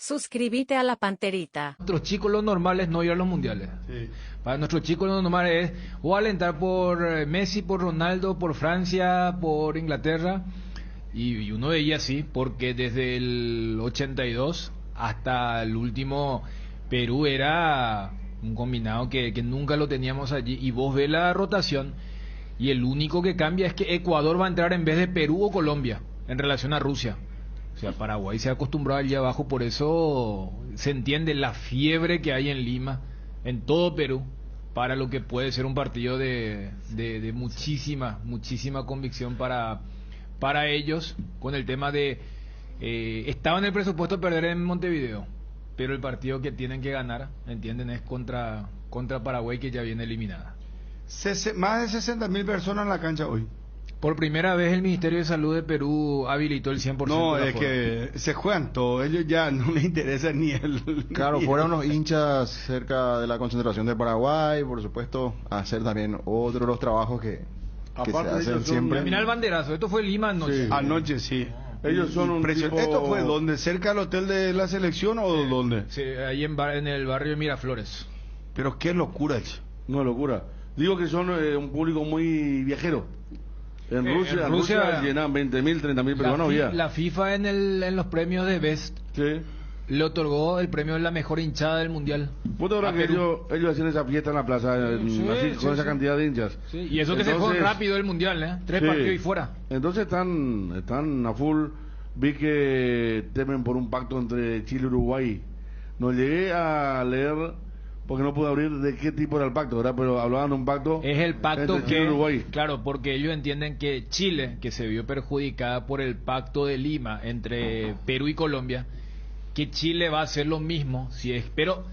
Suscríbete a la Panterita. Nuestros chicos lo normal es no ir a los mundiales. Sí. Para nuestros chicos lo normal es o alentar por Messi, por Ronaldo, por Francia, por Inglaterra. Y uno veía así, porque desde el 82 hasta el último Perú era un combinado que nunca lo teníamos allí. Y vos ves la rotación y el único que cambia es que Ecuador va a entrar en vez de Perú o Colombia en relación a Rusia. O sea, Paraguay se ha acostumbrado allí abajo, por eso se entiende la fiebre que hay en Lima, en todo Perú, para lo que puede ser un partido de muchísima convicción para ellos, con el tema de... estaba en el presupuesto perder en Montevideo, pero el partido que tienen que ganar, ¿entienden? Es contra Paraguay, que ya viene eliminada. Más de 60.000 personas en la cancha hoy. Por primera vez el Ministerio de Salud de Perú habilitó el 100% No, de la es aforo. que se juegan todo. Ellos ya no les interesa ni el... Claro, fueron unos hinchas cerca de la concentración de Paraguay, por supuesto, hacer también otro de los trabajos que se Aparte de hacen ellos son- siempre. Terminar el banderazo, esto fue Lima anoche. Sí. Anoche sí. Ellos son un tipo- ¿Esto fue dónde? ¿Cerca del hotel de la selección o dónde? Sí, ahí en el barrio de Miraflores. Pero qué locura, che. No, locura. Digo que son un público muy viajero. En Rusia llenan 20.000, 30.000 peruanos ya. La FIFA en los premios de Best Sí. le otorgó el premio de la mejor hinchada del mundial. ¿Vos te acuerdas a que Perú. ellos hacían esa fiesta en la plaza, Sí, así, sí, con esa sí. cantidad de hinchas? Sí, y eso que se fue Entonces- rápido el mundial, ¿eh? 3 Sí. partidos y fuera. Entonces están a full. Vi que temen por un pacto entre Chile y Uruguay. No llegué a leer porque no pude abrir de qué tipo era el pacto, ¿verdad? Pero hablaban de un pacto. Es el pacto entre Chile y que, Uruguay. claro, porque ellos entienden que Chile, que se vio perjudicada por el pacto de Lima entre Perú y Colombia, que Chile va a hacer lo mismo, si es, pero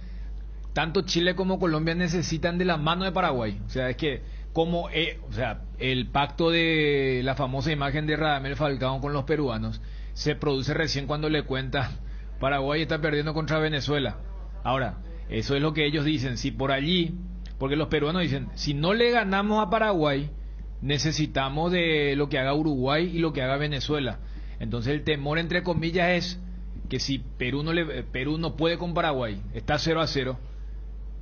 tanto Chile como Colombia necesitan de la mano de Paraguay. O sea, es que como o sea, el pacto de la famosa imagen de Radamel Falcao con los peruanos se produce recién cuando le cuenta Paraguay está perdiendo contra Venezuela. Ahora, eso es lo que ellos dicen, si por allí, porque los peruanos dicen, si no le ganamos a Paraguay, necesitamos de lo que haga Uruguay y lo que haga Venezuela. Entonces el temor, entre comillas, es que si Perú no puede con Paraguay, está 0-0,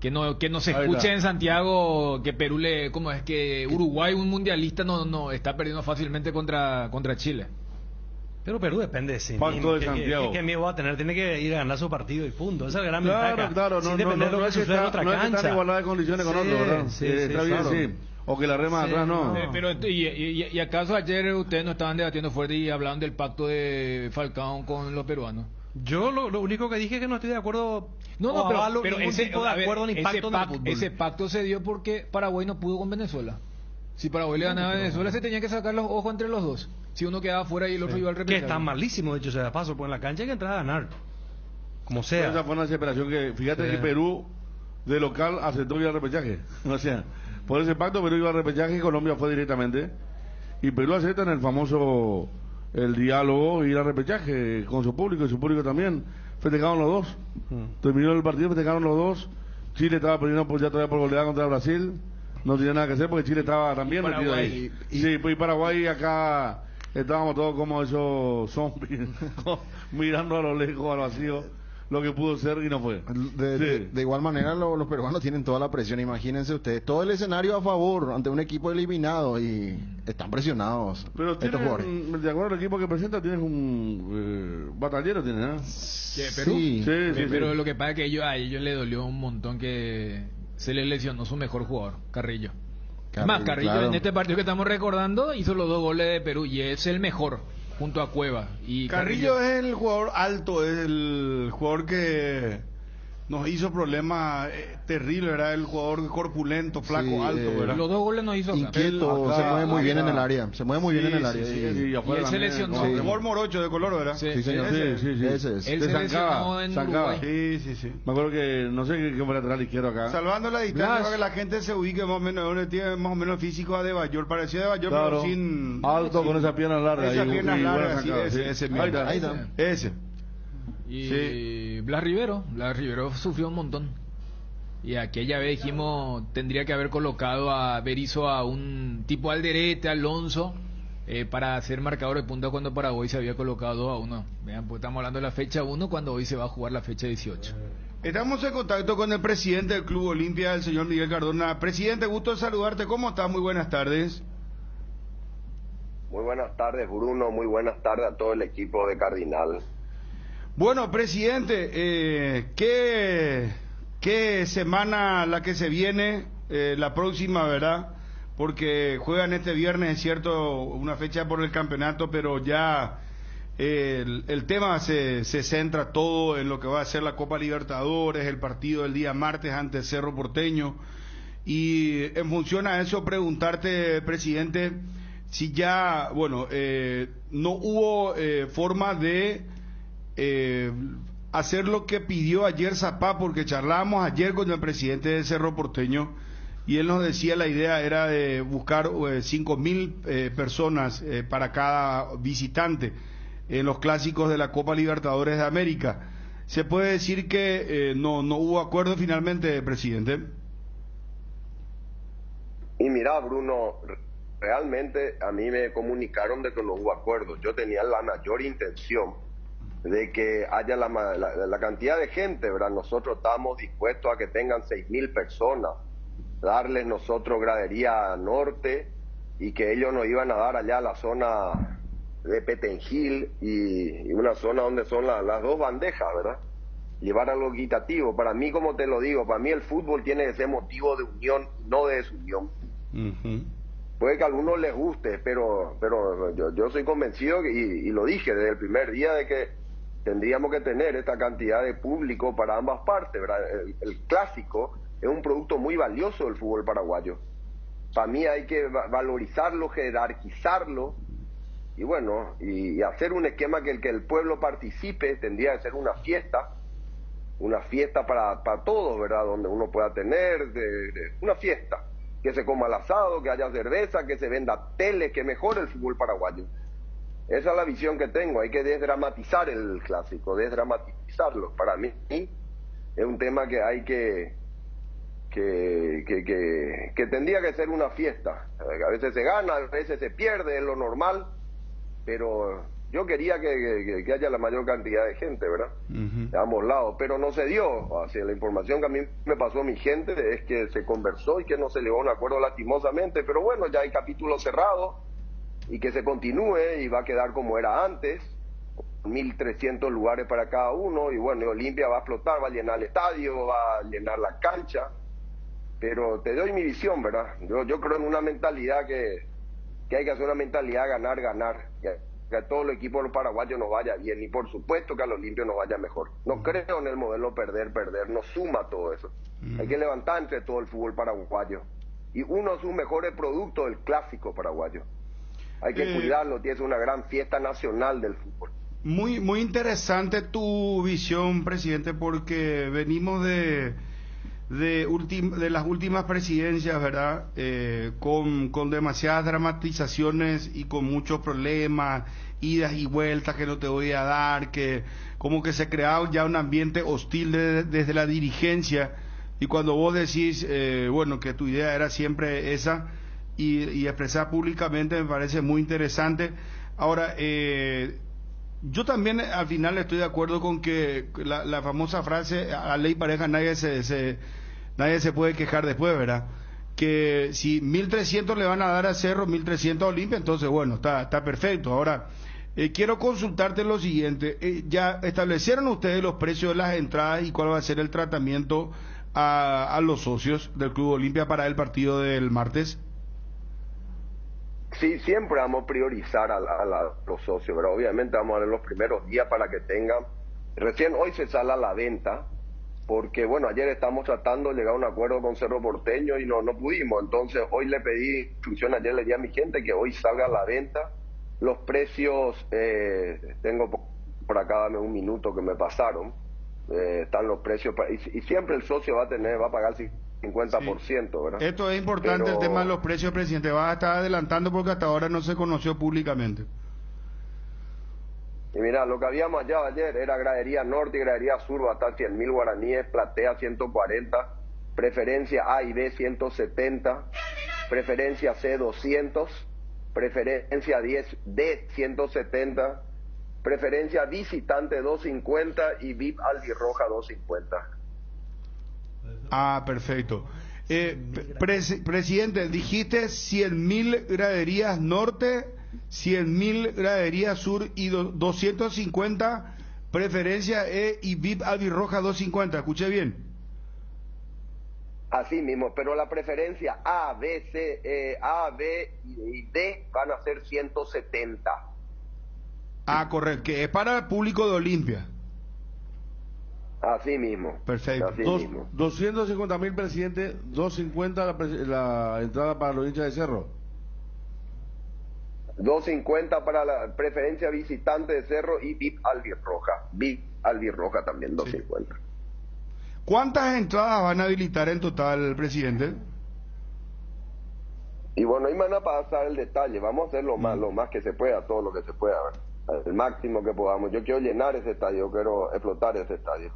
que no se Ahí escuche está. en Santiago que Perú como es que Uruguay, un mundialista, no está perdiendo fácilmente contra Chile. Pero Perú depende de sí Pacto mismo. de Santiago. ¿Qué miedo va a tener? Tiene que ir a ganar su partido y punto. Esa es la gran Claro, ventaja. claro, Sin no depender de lo que es que suceda en está, otra no es que está cancha. en igualdad de condiciones con Sí, otro, ¿verdad? sí, Está sí, bien, claro. sí. O que la rema Sí, atrás, no. Pero y acaso ayer ustedes no estaban debatiendo fuerte y hablaban del pacto de Falcao con los peruanos. Yo lo único que dije es que no estoy de acuerdo. No, o avalo pero ningún tipo de acuerdo ni pacto en el fútbol. ese pacto se dio porque Paraguay no pudo con Venezuela. Si Paraguay le ganaba a Venezuela, se tenía que sacar los ojos entre los dos. Si uno quedaba fuera y el otro iba al Que repechaje. está malísimo, de hecho, se da paso. Pues en la cancha hay que entrar a ganar. Como Esa sea. fue una desesperación que, fíjate Sí. que Perú de local aceptó ir al repechaje. O sea, por ese pacto Perú iba al repechaje y Colombia fue directamente. Y Perú acepta en el famoso el diálogo ir al repechaje con su público y su público también. Festejaron los dos. Terminó el partido, festejaron los dos. Chile estaba perdiendo ya todavía por goleada contra Brasil. No tenía nada que hacer porque Chile estaba también metido ahí. Sí, pues y Paraguay acá estábamos todos como esos zombies mirando a lo lejos, al vacío, lo que pudo ser y no fue. De igual manera los peruanos tienen toda la presión, imagínense ustedes, todo el escenario a favor ante un equipo eliminado y están presionados Pero estos jugadores. tienen, de acuerdo al equipo que presenta, tienes un batallero, tienes, ¿eh? ¿Qué, Perú? Sí. Pero lo que pasa es que a ellos le dolió un montón que se les lesionó su mejor jugador, Carrillo. Más, Carrillo claro. en este partido que estamos recordando hizo los 2 goles de Perú y es el mejor junto a Cueva. Y Carrillo es el jugador alto, es el jugador que nos hizo problemas terribles, era el jugador corpulento, flaco, Sí, alto, ¿verdad? los 2 goles nos hizo acá. Inquieto, Acá, se mueve muy bien acá. en el área, se mueve muy bien en el área. sí, sí. Y afuera Y él se también, lesionó. como Sí. El jugador morocho de color, ¿verdad? Sí. Sí, señor. Sí, sí, sí. Ese es. Él De se Zancaba, lesionó en Zancaba. Uruguay. Sí, sí, sí. Me acuerdo que, no sé qué fue lateral izquierdo acá. Salvando la distancia Blas. para que la gente se ubique más o menos, donde tiene más o menos el físico a De Bayor, parecía De Bayor, Claro, pero sin... alto con esas piernas largas. Esas y- piernas y buena largas, sí, zancada, ese mismo. Ahí está. Ahí está. Ese. Y Sí. Blas Rivero sufrió un montón. Y aquella vez dijimos, tendría que haber colocado a Berizzo a un tipo Alderete, Alonso, para ser marcador de punta cuando Paraguay se había colocado 2-1. Vean, pues estamos hablando de la fecha 1 cuando hoy se va a jugar la fecha 18. Estamos en contacto con el presidente del Club Olimpia, el señor Miguel Cardona. Presidente, gusto de saludarte. ¿Cómo estás? Muy buenas tardes. Muy buenas tardes, Bruno. Muy buenas tardes a todo el equipo de Cardinal. Bueno, presidente, ¿qué semana la que se viene, la próxima, verdad? Porque juegan este viernes, es cierto, una fecha por el campeonato, pero ya el tema se centra todo en lo que va a ser la Copa Libertadores, el partido del día martes ante Cerro Porteño. Y en función a eso, preguntarte, presidente, si ya, bueno, no hubo forma de hacer lo que pidió ayer Zapá, porque charlábamos ayer con el presidente de Cerro Porteño y él nos decía la idea era de buscar 5.000 personas para cada visitante en los clásicos de la Copa Libertadores de América. ¿Se puede decir que no hubo acuerdo finalmente, presidente? Y mira, Bruno, realmente a mí me comunicaron de que no hubo acuerdo. Yo tenía la mayor intención de que haya la cantidad de gente, ¿verdad? Nosotros estamos dispuestos a que tengan 6.000 personas, darles nosotros gradería norte y que ellos nos iban a dar allá a la zona de Petengil y una zona donde son las dos bandejas, ¿verdad? Llevar algo equitativo. Para mí, como te lo digo, para mí el fútbol tiene que ser motivo de unión, no de desunión. Puede que a algunos les guste, pero yo soy convencido y lo dije desde el primer día de que tendríamos que tener esta cantidad de público para ambas partes, ¿verdad? El clásico es un producto muy valioso del fútbol paraguayo. Para mí hay que valorizarlo, jerarquizarlo y bueno, y hacer un esquema que el pueblo participe. Tendría que ser una fiesta para todos, ¿verdad? Donde uno pueda tener una fiesta, que se coma el asado, que haya cerveza, que se venda tele, que mejore el fútbol paraguayo. Esa es la visión que tengo. Hay que desdramatizar el clásico, desdramatizarlo. Para mí es un tema que hay que tendría que ser una fiesta. A veces se gana, a veces se pierde, es lo normal, pero yo quería que haya la mayor cantidad de gente, ¿verdad? De ambos lados, pero no se dio. Así, la información que a mí me pasó mi gente es que se conversó y que no se llegó a un acuerdo lastimosamente, pero bueno, ya hay capítulo cerrado y que se continúe y va a quedar como era antes, 1.300 lugares para cada uno, y bueno, Olimpia va a explotar, va a llenar el estadio, va a llenar la cancha, pero te doy mi visión, ¿verdad? Yo creo en una mentalidad que hay que hacer una mentalidad ganar, que a todos los equipos paraguayos nos vaya bien, y por supuesto que al Olimpia nos vaya mejor. No creo en el modelo perder, nos suma todo eso. Hay que levantar entre todo el fútbol paraguayo, y uno de sus mejores productos, el clásico paraguayo. Hay que cuidarlo, tienes una gran fiesta nacional del fútbol. Muy interesante tu visión, presidente, porque venimos de las últimas presidencias, ¿verdad? Con demasiadas dramatizaciones y con muchos problemas, idas y vueltas que no te voy a dar, que como que se creaba ya un ambiente hostil desde la dirigencia, y cuando vos decís, bueno, que tu idea era siempre esa, y expresar públicamente, me parece muy interesante. Ahora, yo también al final estoy de acuerdo con que la famosa frase, a ley pareja nadie se puede quejar después, ¿verdad? Que si 1.300 le van a dar a Cerro, 1.300 a Olimpia, entonces bueno, está perfecto. Ahora, quiero consultarte lo siguiente, ¿ya establecieron ustedes los precios de las entradas y cuál va a ser el tratamiento a los socios del Club Olimpia para el partido del martes? Sí, siempre vamos a priorizar a los socios, pero obviamente vamos a ver los primeros días para que tengan. Recién hoy se sale a la venta, porque bueno, ayer estamos tratando de llegar a un acuerdo con Cerro Porteño y no pudimos. Entonces hoy le pedí instrucción, ayer le di a mi gente que hoy salga a la venta. Los precios, tengo por acá, dame un minuto que me pasaron, están los precios, y siempre el socio va a pagar 50%, ¿verdad? Esto es importante, el tema de los precios, presidente. Vas a estar adelantando porque hasta ahora no se conoció públicamente. Y mira, lo que habíamos hallado ayer era gradería norte y gradería sur, va a estar 100.000 guaraníes, platea 140, preferencia A y B 170, preferencia C 200, preferencia 10 D 170, preferencia visitante 250 y VIP albirroja 250. Ah, perfecto. Presidente, dijiste 100.000 graderías norte, 100.000 graderías sur y 250 preferencia E y VIP albirroja 250. ¿Escuché bien? Así mismo, pero la preferencia A, B, C, A, B y D van a ser 170. Ah, correcto, que es para el público de Olimpia. Así mismo. Perfecto. Así mismo. 250.000 presidente, 250 la entrada para los hinchas de Cerro. 250 para la preferencia visitante de Cerro y VIP albirroja. VIP albirroja también 250. Sí. ¿Cuántas entradas van a habilitar en total, presidente? Y bueno, ahí van a pasar el detalle. Vamos a hacer lo más que se pueda, todo lo que se pueda, el máximo que podamos. Yo quiero llenar ese estadio, yo quiero explotar ese estadio.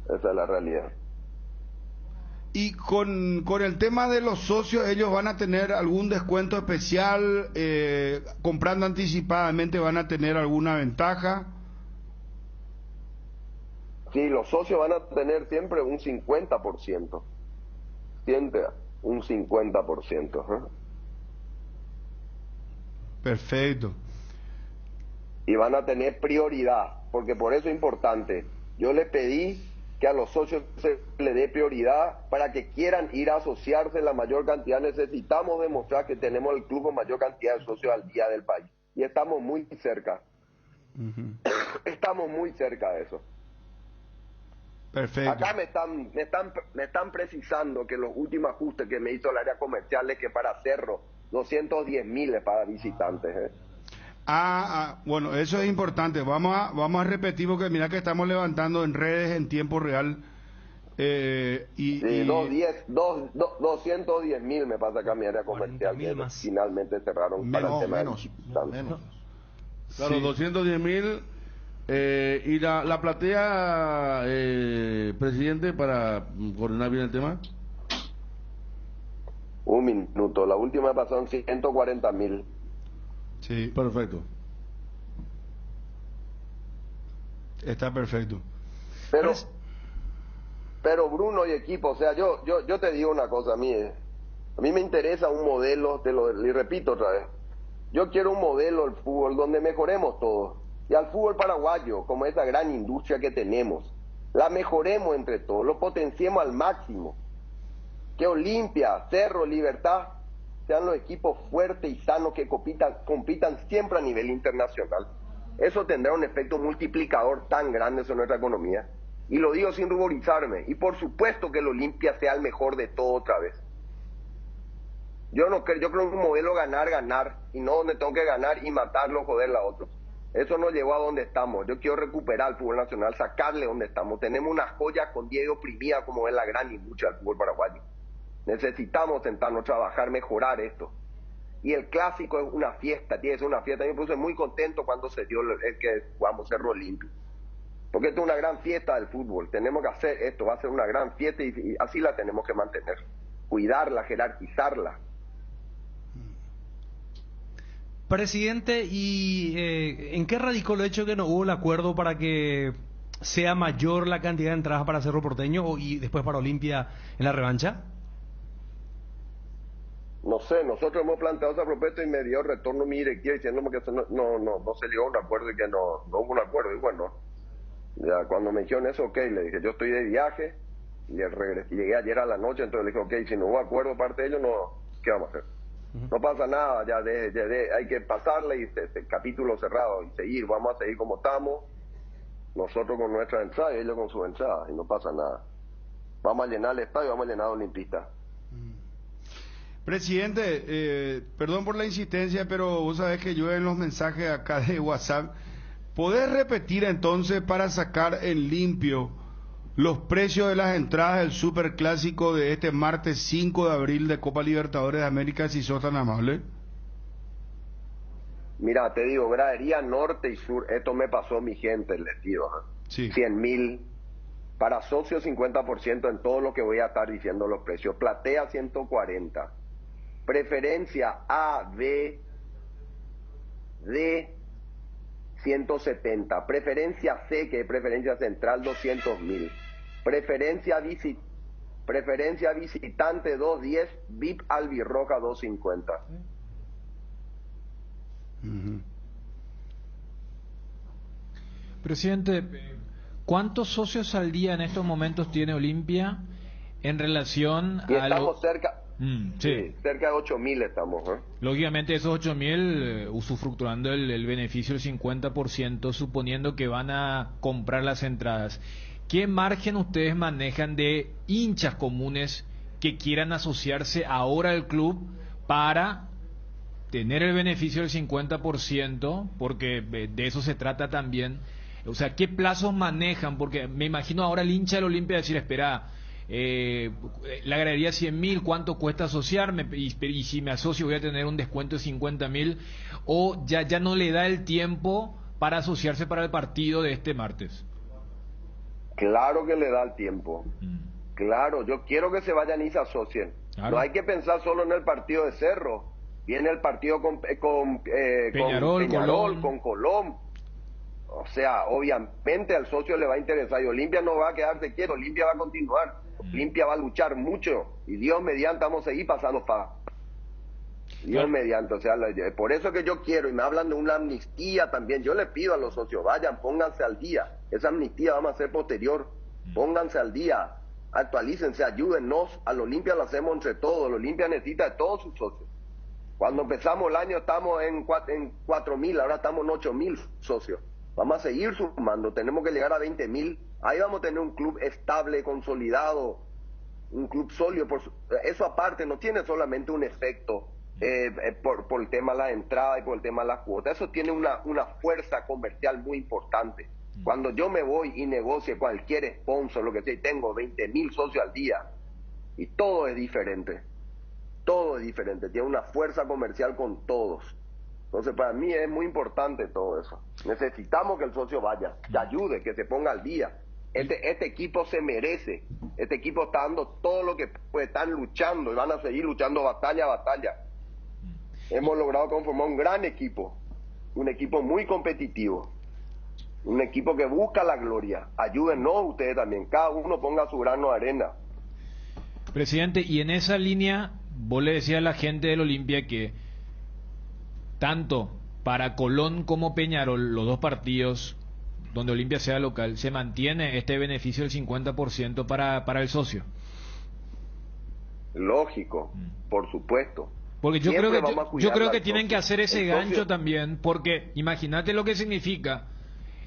Esa es la realidad. Y con el tema de los socios, ¿ellos van a tener algún descuento especial? ¿Comprando anticipadamente van a tener alguna ventaja? Sí, los socios van a tener siempre un 50%. Siempre un 50%. Perfecto. Y van a tener prioridad, porque por eso es importante. Yo les pedí que a los socios se le dé prioridad para que quieran ir a asociarse en la mayor cantidad. Necesitamos demostrar que tenemos el club con mayor cantidad de socios al día del país. Y estamos muy cerca. Estamos muy cerca de eso. Perfecto. Acá me están precisando que los últimos ajustes que me hizo el área comercial es que para Cerro 210.000 es para visitantes. Bueno, eso es importante. Vamos a repetir porque mira que estamos levantando en redes en tiempo real. Sí, 210.000 me pasa acá mi área comercial. Que finalmente cerraron para el tema menos. Claro, sí. 210.000. ¿Y la platea, presidente, para coordinar bien el tema? Un minuto. La última pasaron 140.000. Sí. Perfecto. Está perfecto. Pero Bruno y equipo, o sea, yo te digo una cosa, a mí me interesa un modelo, le repito otra vez. Yo quiero un modelo del fútbol donde mejoremos todos. Y al fútbol paraguayo, como esa gran industria que tenemos, la mejoremos entre todos, lo potenciemos al máximo. Que Olimpia, Cerro, Libertad sean los equipos fuertes y sanos que compitan siempre a nivel internacional. Eso tendrá un efecto multiplicador tan grande sobre nuestra economía. Y lo digo sin ruborizarme. Y por supuesto que el Olimpia sea el mejor de todo otra vez. Yo creo en un modelo ganar, y no donde tengo que ganar y matarlo, joder a otros. Eso nos llevó a donde estamos. Yo quiero recuperar el fútbol nacional, sacarle donde estamos. Tenemos una joya con Diego oprimida como es la gran industria del fútbol paraguayo. Necesitamos sentarnos, trabajar, mejorar esto. Y el clásico es una fiesta, tiene que ser una fiesta. Yo me puse muy contento cuando se dio el que jugamos Cerro Olímpico. Porque esto es una gran fiesta del fútbol. Tenemos que hacer esto, va a ser una gran fiesta y así la tenemos que mantener. Cuidarla, jerarquizarla. Presidente, ¿y en qué radicó el hecho que no hubo el acuerdo para que sea mayor la cantidad de entradas para Cerro Porteño y después para Olimpia en la revancha? No sé, nosotros hemos planteado esa propuesta y me dio retorno mi directiva diciéndome que eso no se llegó a un acuerdo y que no hubo un acuerdo. Y bueno, ya cuando me dijeron eso, ok, le dije, yo estoy de viaje y llegué ayer a la noche, entonces le dije, ok, si no hubo acuerdo parte de ellos, ¿qué vamos a hacer? No pasa nada, ya hay que pasarle y capítulo cerrado y seguir, vamos a seguir como estamos, nosotros con nuestra entrada y ellos con su entrada, y no pasa nada. Vamos a llenar el estadio, vamos a llenar a Olimpistas. Presidente, perdón por la insistencia, pero vos sabés que yo en los mensajes acá de WhatsApp, ¿podés repetir entonces para sacar en limpio los precios de las entradas del Superclásico de este martes 5 de abril de Copa Libertadores de América, si sos tan amable? Mira, te digo, gradería norte y sur, esto me pasó mi gente, les digo, sí. 100.000, para socios 50% en todo lo que voy a estar diciendo los precios, platea 140, preferencia A, B D, 170. Preferencia C, que es preferencia central, 200.000. Preferencia visitante, 210. VIP albirroja, 250. Presidente, ¿cuántos socios al día en estos momentos tiene Olimpia en relación Y a estamos cerca, sí. cerca de 8.000 estamos. Lógicamente esos 8.000 usufructuando el beneficio del 50%, suponiendo que van a comprar las entradas. ¿Qué margen ustedes manejan de hinchas comunes que quieran asociarse ahora al club para tener el beneficio del 50%? Porque de eso se trata también. O sea, ¿qué plazos manejan? Porque me imagino ahora el hincha del Olimpia decir, espera, le agregaría 100.000, ¿cuánto cuesta asociarme? Y si me asocio voy a tener un descuento de 50.000, o ya no le da el tiempo para asociarse para el partido de este martes. Claro que le da el tiempo. Claro, yo quiero que se vayan y se asocien. Claro. No hay que pensar solo en el partido de Cerro. Viene el partido con Peñarol, con Colón. O sea, obviamente al socio le va a interesar y Olimpia no va a quedarse quieto, Olimpia va a continuar. Olimpia va a luchar mucho y Dios mediante vamos a seguir pasando Dios mediante, o sea, por eso que yo quiero, y me hablan de una amnistía también, yo le pido a los socios, vayan, pónganse al día, esa amnistía vamos a hacer posterior, pónganse al día, actualícense, ayúdennos, al Olimpia lo hacemos entre todos, el Olimpia necesita de todos sus socios. Cuando empezamos el año estamos en 4.000, ahora estamos en 8.000 socios, vamos a seguir sumando, tenemos que llegar a 20.000, ahí vamos a tener un club estable, consolidado, un club sólido, eso aparte no tiene solamente un efecto, por el tema de la entrada y por el tema de las cuotas, eso tiene una fuerza comercial muy importante. Cuando yo me voy y negocio cualquier sponsor, lo que sea, y tengo 20.000 socios al día, y todo es diferente, tiene una fuerza comercial con todos. Entonces para mí es muy importante todo eso. Necesitamos que el socio vaya, que ayude, que se ponga al día. Este equipo se merece, este equipo está dando todo lo que puede, están luchando y van a seguir luchando batalla a batalla. Hemos logrado conformar un gran equipo, un equipo muy competitivo, un equipo que busca la gloria. Ayúdennos ustedes también, cada uno ponga su grano de arena. Presidente, y en esa línea, vos le decías a la gente del Olimpia que tanto para Colón como Peñarol, los dos partidos donde Olimpia sea local, se mantiene este beneficio del 50% para el socio. Lógico, por supuesto. Porque yo creo que tienen que hacer ese gancho socio también, porque imagínate lo que significa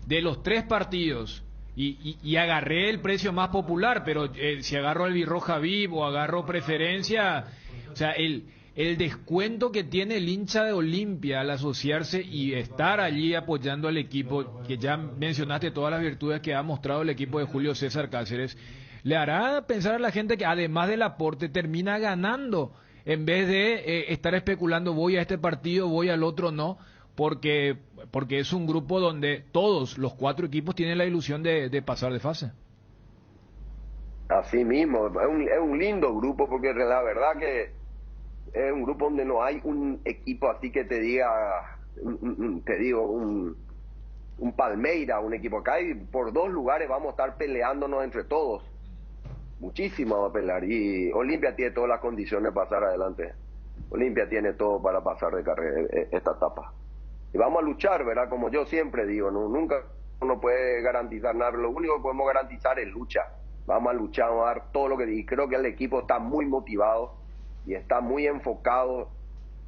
de los 3 partidos, y agarré el precio más popular, pero si agarro Albirroja VIP o agarro preferencia, o sea, el descuento que tiene el hincha de Olimpia al asociarse y estar allí apoyando al equipo, que ya mencionaste todas las virtudes que ha mostrado el equipo de Julio César Cáceres, le hará pensar a la gente que además del aporte termina ganando, en vez de estar especulando voy a este partido, voy al otro no, porque es un grupo donde todos los 4 equipos tienen la ilusión de pasar de fase. Así mismo, es un lindo grupo, porque la verdad que es un grupo donde no hay un equipo así que te diga, un Palmeira, un equipo acá, y por 2 lugares vamos a estar peleándonos entre todos. Muchísimo vamos a pelear, y Olimpia tiene todas las condiciones de pasar adelante. Olimpia tiene todo para pasar de carrera esta etapa. Y vamos a luchar, ¿verdad? Como yo siempre digo, nunca uno puede garantizar nada, pero lo único que podemos garantizar es lucha. Vamos a luchar, vamos a dar todo lo que... Y creo que el equipo está muy motivado y está muy enfocado,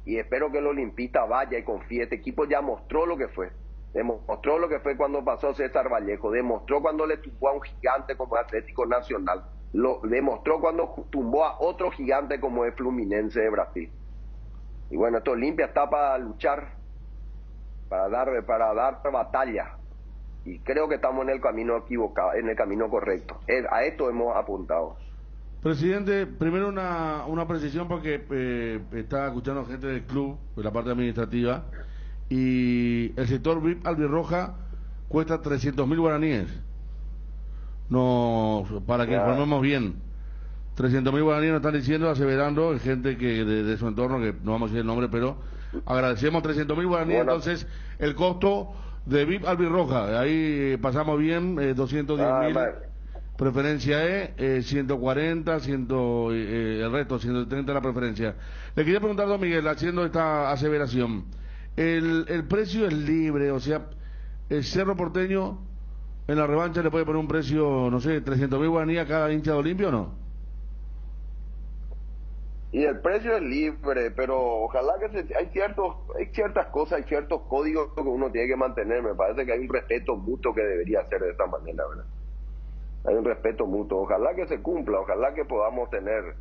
y espero que el olimpista vaya y confíe. Este equipo ya mostró lo que fue. Demostró lo que fue cuando pasó César Vallejo, demostró cuando le tumbó a un gigante como Atlético Nacional, lo demostró cuando tumbó a otro gigante como es Fluminense de Brasil. Y bueno, esto Olimpia está para luchar, para dar batalla, y creo que estamos en el camino equivocado, en el camino correcto. A esto hemos apuntado. Presidente, primero una precisión, porque está escuchando gente del club, de la parte administrativa, y el sector VIP albirroja cuesta 300.000 guaraníes. No, para que informemos bien, 300.000 guaraníes nos están diciendo, aseverando, gente que de su entorno, que no vamos a decir el nombre, pero Agradecemos 300.000 guaraníes, Bueno. entonces el costo de VIP Albirroja, ahí pasamos bien, 210.000, man. preferencia E, 140, el resto, 130 la preferencia. Le quería preguntar, don Miguel, haciendo esta aseveración, el precio es libre, o sea, el Cerro Porteño en la revancha le puede poner un precio, no sé, 300.000 guaraníes a cada hincha de Olimpia, ¿o no? Y el precio es libre, pero ojalá que hay ciertas cosas, hay ciertos códigos que uno tiene que mantener. Me parece que hay un respeto mutuo que debería ser de esta manera, ¿verdad? Hay un respeto mutuo. Ojalá que se cumpla, ojalá que podamos tener.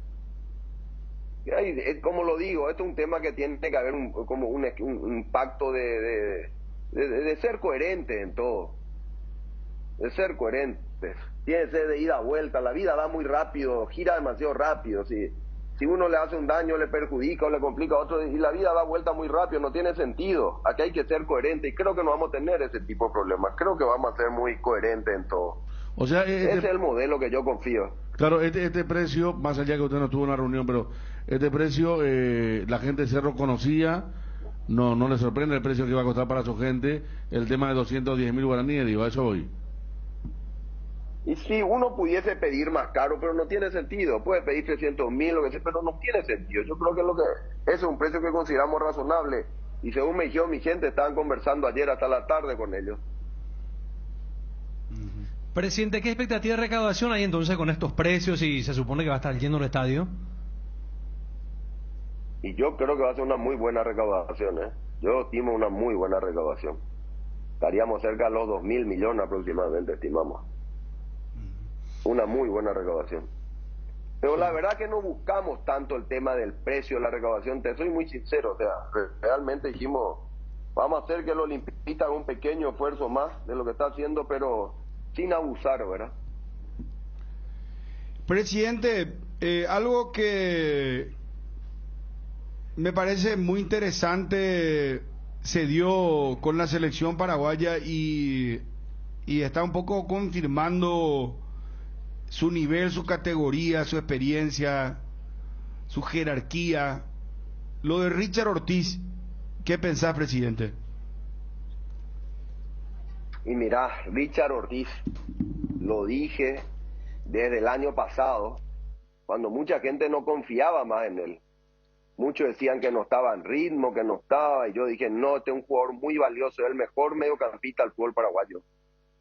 Como lo digo, esto es un tema que tiene que haber un pacto de ser coherente en todo. De ser coherentes. Tiene que ser de ida a vuelta. La vida va muy rápido, gira demasiado rápido. Si uno le hace un daño, le perjudica o le complica a otro, y la vida da vuelta muy rápido, no tiene sentido. Aquí hay que ser coherente y creo que no vamos a tener ese tipo de problemas. Creo que vamos a ser muy coherentes en todo. O sea, Ese es el modelo que yo confío. claro, este precio, más allá que usted no tuvo una reunión, pero este precio, la gente de Cerro conocía, no le sorprende el precio que va a costar para su gente, el tema de 210.000 guaraníes, digo, a eso voy. Y si uno pudiese pedir más caro, pero no tiene sentido. Puede pedir 300.000, lo que sea, pero no tiene sentido. Yo creo que ese es un precio que consideramos razonable. Y según me dijeron mi gente, estaban conversando ayer hasta la tarde con ellos. Presidente, ¿qué expectativa de recaudación hay entonces con estos precios y se supone que va a estar lleno el estadio? Y yo creo que va a ser una muy buena recaudación, ¿eh? Yo estimo una muy buena recaudación. Estaríamos cerca de los 2.000 millones aproximadamente, estimamos. Una muy buena recaudación. Pero la verdad que no buscamos tanto el tema del precio de la recaudación. Te soy muy sincero, o sea, realmente dijimos, vamos a hacer que el olimpista haga un pequeño esfuerzo más de lo que está haciendo, pero sin abusar, ¿verdad? Presidente, algo que me parece muy interesante se dio con la selección paraguaya y está un poco confirmando su nivel, su categoría, su experiencia, su jerarquía. Lo de Richard Ortiz, ¿qué pensás, presidente? Y mirá, Richard Ortiz, lo dije desde el año pasado, cuando mucha gente no confiaba más en él. Muchos decían que no estaba en ritmo, que no estaba, y yo dije, no, este es un jugador muy valioso, es el mejor mediocampista del fútbol paraguayo.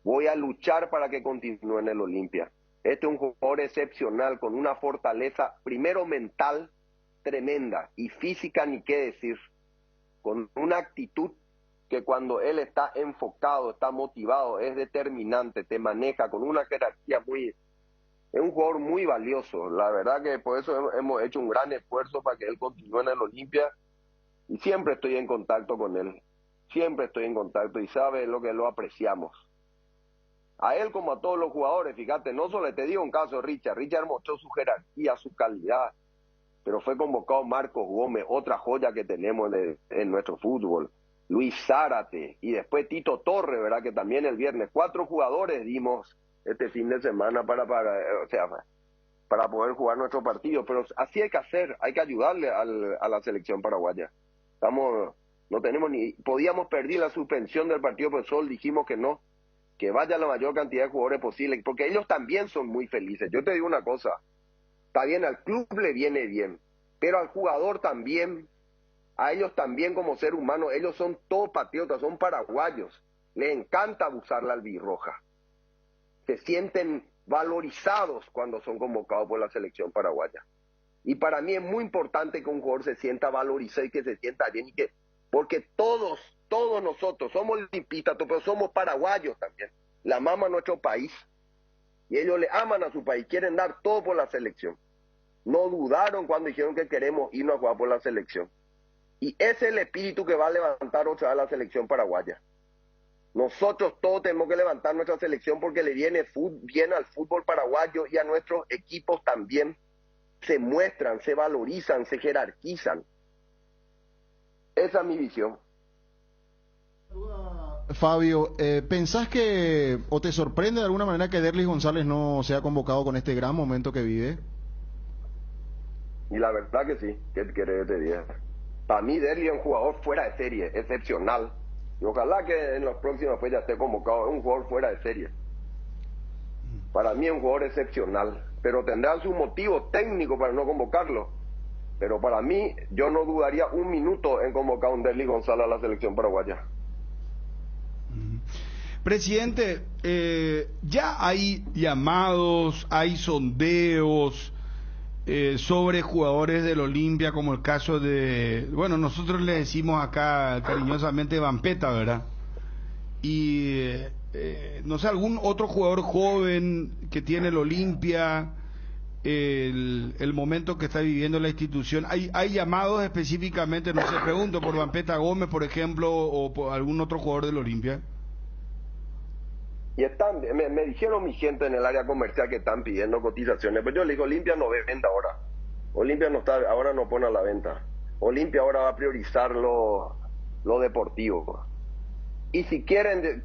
Voy a luchar para que continúe en el Olimpia. Este es un jugador excepcional, con una fortaleza, primero mental, tremenda, y física ni qué decir, con una actitud que cuando él está enfocado, está motivado, es determinante, te maneja con una jerarquía muy... Es un jugador muy valioso, la verdad que por eso hemos hecho un gran esfuerzo para que él continúe en el Olimpia, y siempre estoy en contacto con él, siempre estoy en contacto, y sabe lo que lo apreciamos. A él como a todos los jugadores, fíjate, no solo te digo un caso de Richard mostró su jerarquía, su calidad, pero fue convocado Marcos Gómez, otra joya que tenemos en nuestro fútbol, Luis Zárate, y después Tito Torres, ¿verdad? Que también el viernes, 4 jugadores dimos este fin de semana para poder jugar nuestro partido, pero así hay que hacer, hay que ayudarle a la selección paraguaya. No tenemos podíamos perder la suspensión del partido, pero solo dijimos que no, que vaya la mayor cantidad de jugadores posible, porque ellos también son muy felices. Yo te digo una cosa, está bien, al club le viene bien, pero al jugador también, a ellos también como ser humano, ellos son todos patriotas, son paraguayos, les encanta abusar la albirroja, se sienten valorizados cuando son convocados por la selección paraguaya. Y para mí es muy importante que un jugador se sienta valorizado y que se sienta bien, porque todos nosotros somos olimpistas, pero somos paraguayos también. Le amamos a nuestro país y ellos le aman a su país, quieren dar todo por la selección. No dudaron cuando dijeron que queremos irnos a jugar por la selección. Y ese es el espíritu que va a levantar otra vez a la selección paraguaya. Nosotros todos tenemos que levantar nuestra selección porque le viene bien al fútbol paraguayo y a nuestros equipos también. Se muestran, se valorizan, se jerarquizan. Esa es mi visión. Fabio, ¿pensás que o te sorprende de alguna manera que Derlis González no sea convocado con este gran momento que vive? Y la verdad que sí, ¿qué querés que te diga? Para mí, Derli es un jugador fuera de serie, excepcional. Y ojalá que en las próximas fechas esté convocado. Es un jugador fuera de serie. Para mí es un jugador excepcional. Pero tendrán su motivo técnico para no convocarlo. Pero para mí, yo no dudaría un minuto en convocar a un Derli González a la selección paraguaya. Presidente, ya hay llamados, hay sondeos sobre jugadores del Olimpia, como el caso de, bueno, nosotros le decimos acá cariñosamente Vampeta, ¿verdad? Y no sé, algún otro jugador joven que tiene el Olimpia, el momento que está viviendo la institución. Hay llamados específicamente, no sé, pregunto por Vampeta Gómez, por ejemplo, o por algún otro jugador del Olimpia. Y están, me dijeron mi gente en el área comercial que están pidiendo cotizaciones, pero yo le digo, Olimpia no vende ahora. Olimpia no está, ahora no pone a la venta. Olimpia ahora va a priorizar lo deportivo. Y si quieren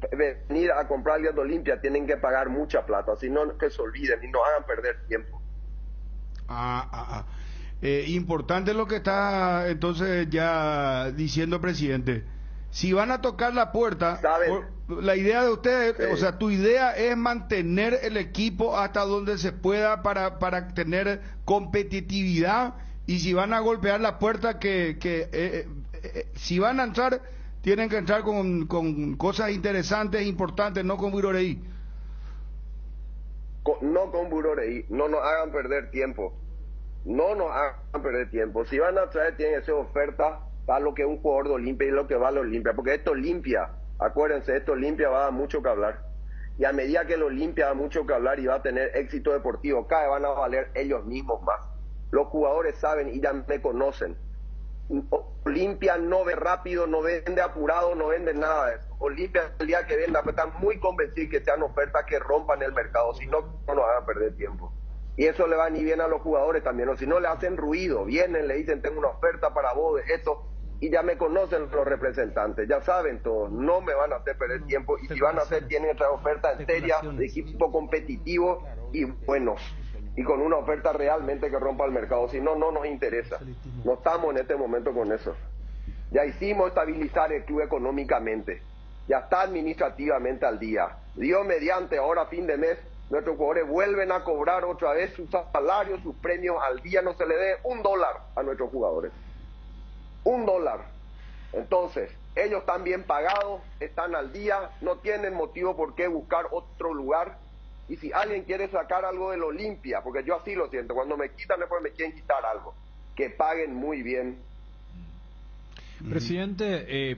venir a comprar al de Olimpia, tienen que pagar mucha plata, si no, que se olviden y no hagan perder tiempo. Importante lo que está entonces ya diciendo, presidente. Si van a tocar la puerta, la idea de ustedes, o sea, tu idea es mantener el equipo hasta donde se pueda para tener competitividad, y si van a golpear la puerta, si van a entrar, tienen que entrar con cosas interesantes, importantes, no con Buroreí. No con Buroreí, no nos hagan perder tiempo. No nos hagan perder tiempo. Si van a traer, tienen que ser ofertas para lo que es un jugador de Olimpia y lo que vale Olimpia, porque esto Olimpia, acuérdense, esto Olimpia va a dar mucho que hablar, y a medida que el Olimpia da mucho que hablar y va a tener éxito deportivo, cada vez van a valer ellos mismos más. Los jugadores saben y ya me conocen. Olimpia no ve rápido, no vende apurado, no vende nada de eso. Olimpia, el día que venda, pues están muy convencidos que sean ofertas que rompan el mercado, si no, no nos hagan perder tiempo. Y eso le va ni bien a los jugadores también, o si no le hacen ruido, vienen, le dicen, tengo una oferta para vos de esto, y ya me conocen los representantes, ya saben todos, no me van a hacer perder tiempo, y si van a hacer, tienen que traer ofertas serias, de equipo competitivo y buenos, y con una oferta realmente que rompa el mercado, si no, no nos interesa. No estamos en este momento con eso. Ya hicimos estabilizar el club económicamente, ya está administrativamente al día. Dios mediante, ahora a fin de mes, nuestros jugadores vuelven a cobrar otra vez sus salarios, sus premios al día, no se le dé $1 a nuestros jugadores. $1. Entonces, ellos están bien pagados, están al día, no tienen motivo por qué buscar otro lugar. Y si alguien quiere sacar algo del Olimpia, porque yo así lo siento, cuando me quitan después me quieren quitar algo, que paguen muy bien. Presidente,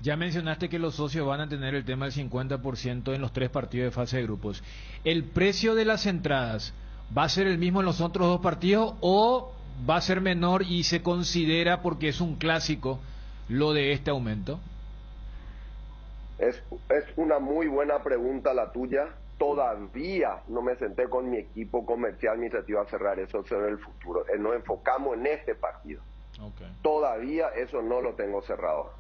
ya mencionaste que los socios van a tener el tema del 50% en los 3 partidos de fase de grupos. ¿El precio de las entradas va a ser el mismo en los otros 2 partidos o va a ser menor y se considera, porque es un clásico, lo de este aumento? Es una muy buena pregunta la tuya. Todavía no me senté con mi equipo comercial administrativo a cerrar eso sobre el futuro. Nos enfocamos en este partido. Okay. Todavía eso no lo tengo cerrado.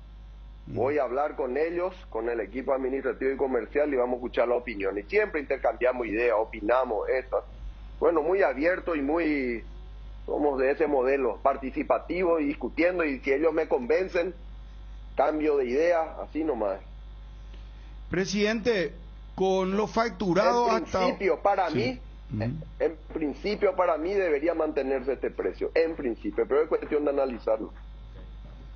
Voy a hablar con ellos, con el equipo administrativo y comercial, y vamos a escuchar la opinión. Y siempre intercambiamos ideas, opinamos esto. Bueno, muy abierto y muy... Somos de ese modelo, participativo y discutiendo, y si ellos me convencen, cambio de idea, así nomás. Presidente, con lo facturado hasta... En principio para mí debería mantenerse este precio, en principio, pero es cuestión de analizarlo.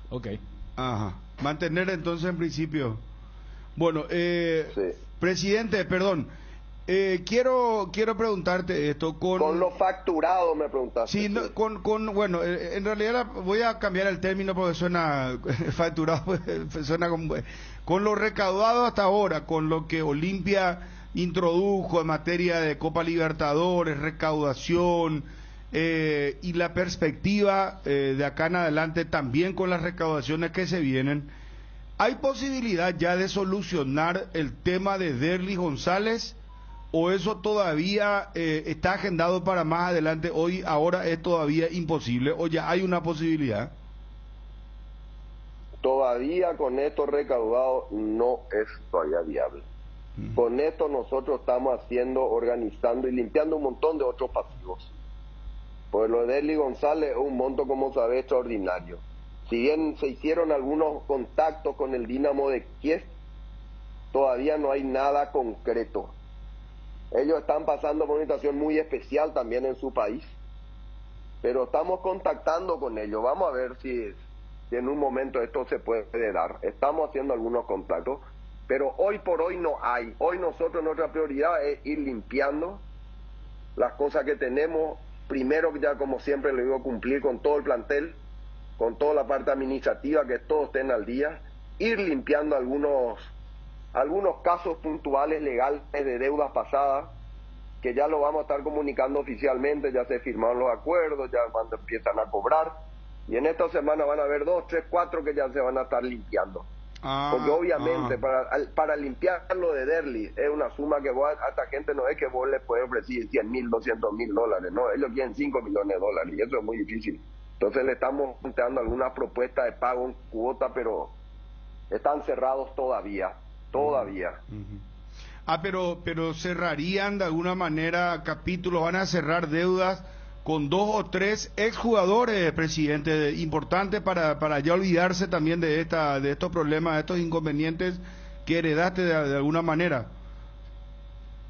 Ok. Ajá, mantener entonces en principio. Bueno, sí. Presidente, perdón, quiero preguntarte esto con lo facturado, me preguntaste. Sí, no, bueno, en realidad voy a cambiar el término porque suena facturado, suena como con lo recaudado hasta ahora, con lo que Olimpia introdujo en materia de Copa Libertadores, recaudación, y la perspectiva de acá en adelante también con las recaudaciones que se vienen. ¿Hay posibilidad ya de solucionar el tema de Derli González? ¿O eso todavía está agendado para más adelante? Ahora es todavía imposible, ¿o ya hay una posibilidad? Todavía con esto recaudado no es todavía viable. Con esto nosotros estamos haciendo, organizando y limpiando un montón de otros pasivos. Pues lo de Derli González es un monto, como sabes, extraordinario. Si bien se hicieron algunos contactos con el Dinamo de Kiev, todavía no hay nada concreto. Ellos están pasando por una situación muy especial también en su país, pero estamos contactando con ellos. Vamos a ver si en un momento esto se puede dar. Estamos haciendo algunos contactos, pero hoy por hoy no hay. Hoy nosotros, nuestra prioridad es ir limpiando las cosas que tenemos. Primero, ya como siempre le digo, cumplir con todo el plantel, con toda la parte administrativa, que todos estén al día, ir limpiando algunos casos puntuales legales de deudas pasadas, que ya lo vamos a estar comunicando oficialmente. Ya se firmaron los acuerdos, ya cuando empiezan a cobrar, y en esta semana van a haber 2, 3, 4 que ya se van a estar limpiando. Porque obviamente para limpiar lo de Derli es una suma que a esta gente no es que vos le puedes ofrecer 100.000, 200.000 dólares, no, ellos quieren 5 millones de dólares y eso es muy difícil. Entonces le estamos planteando algunas propuestas de pago en cuota, pero están cerrados todavía. Pero cerrarían de alguna manera capítulos, van a cerrar deudas con 2 o 3 exjugadores, presidente, importante para ya olvidarse también de estos problemas, de estos inconvenientes que heredaste de alguna manera.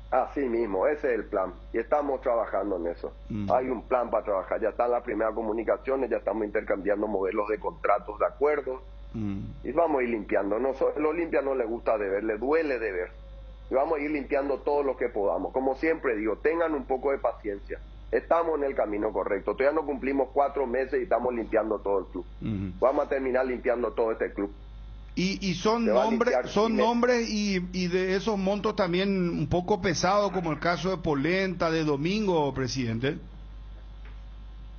Así mismo, ese es el plan, y estamos trabajando en eso. Hay un plan para trabajar, ya están las primeras comunicaciones, ya estamos intercambiando modelos de contratos, de acuerdos, y vamos a ir limpiando. Los Olimpia no les gusta deber, les duele deber, y vamos a ir limpiando todo lo que podamos. Como siempre digo, tengan un poco de paciencia. Estamos en el camino correcto. Todavía no cumplimos 4 meses y estamos limpiando todo el club. Vamos a terminar limpiando todo este club. Y son nombres y de esos montos también un poco pesados, como el caso de Polenta, de Domingo, presidente.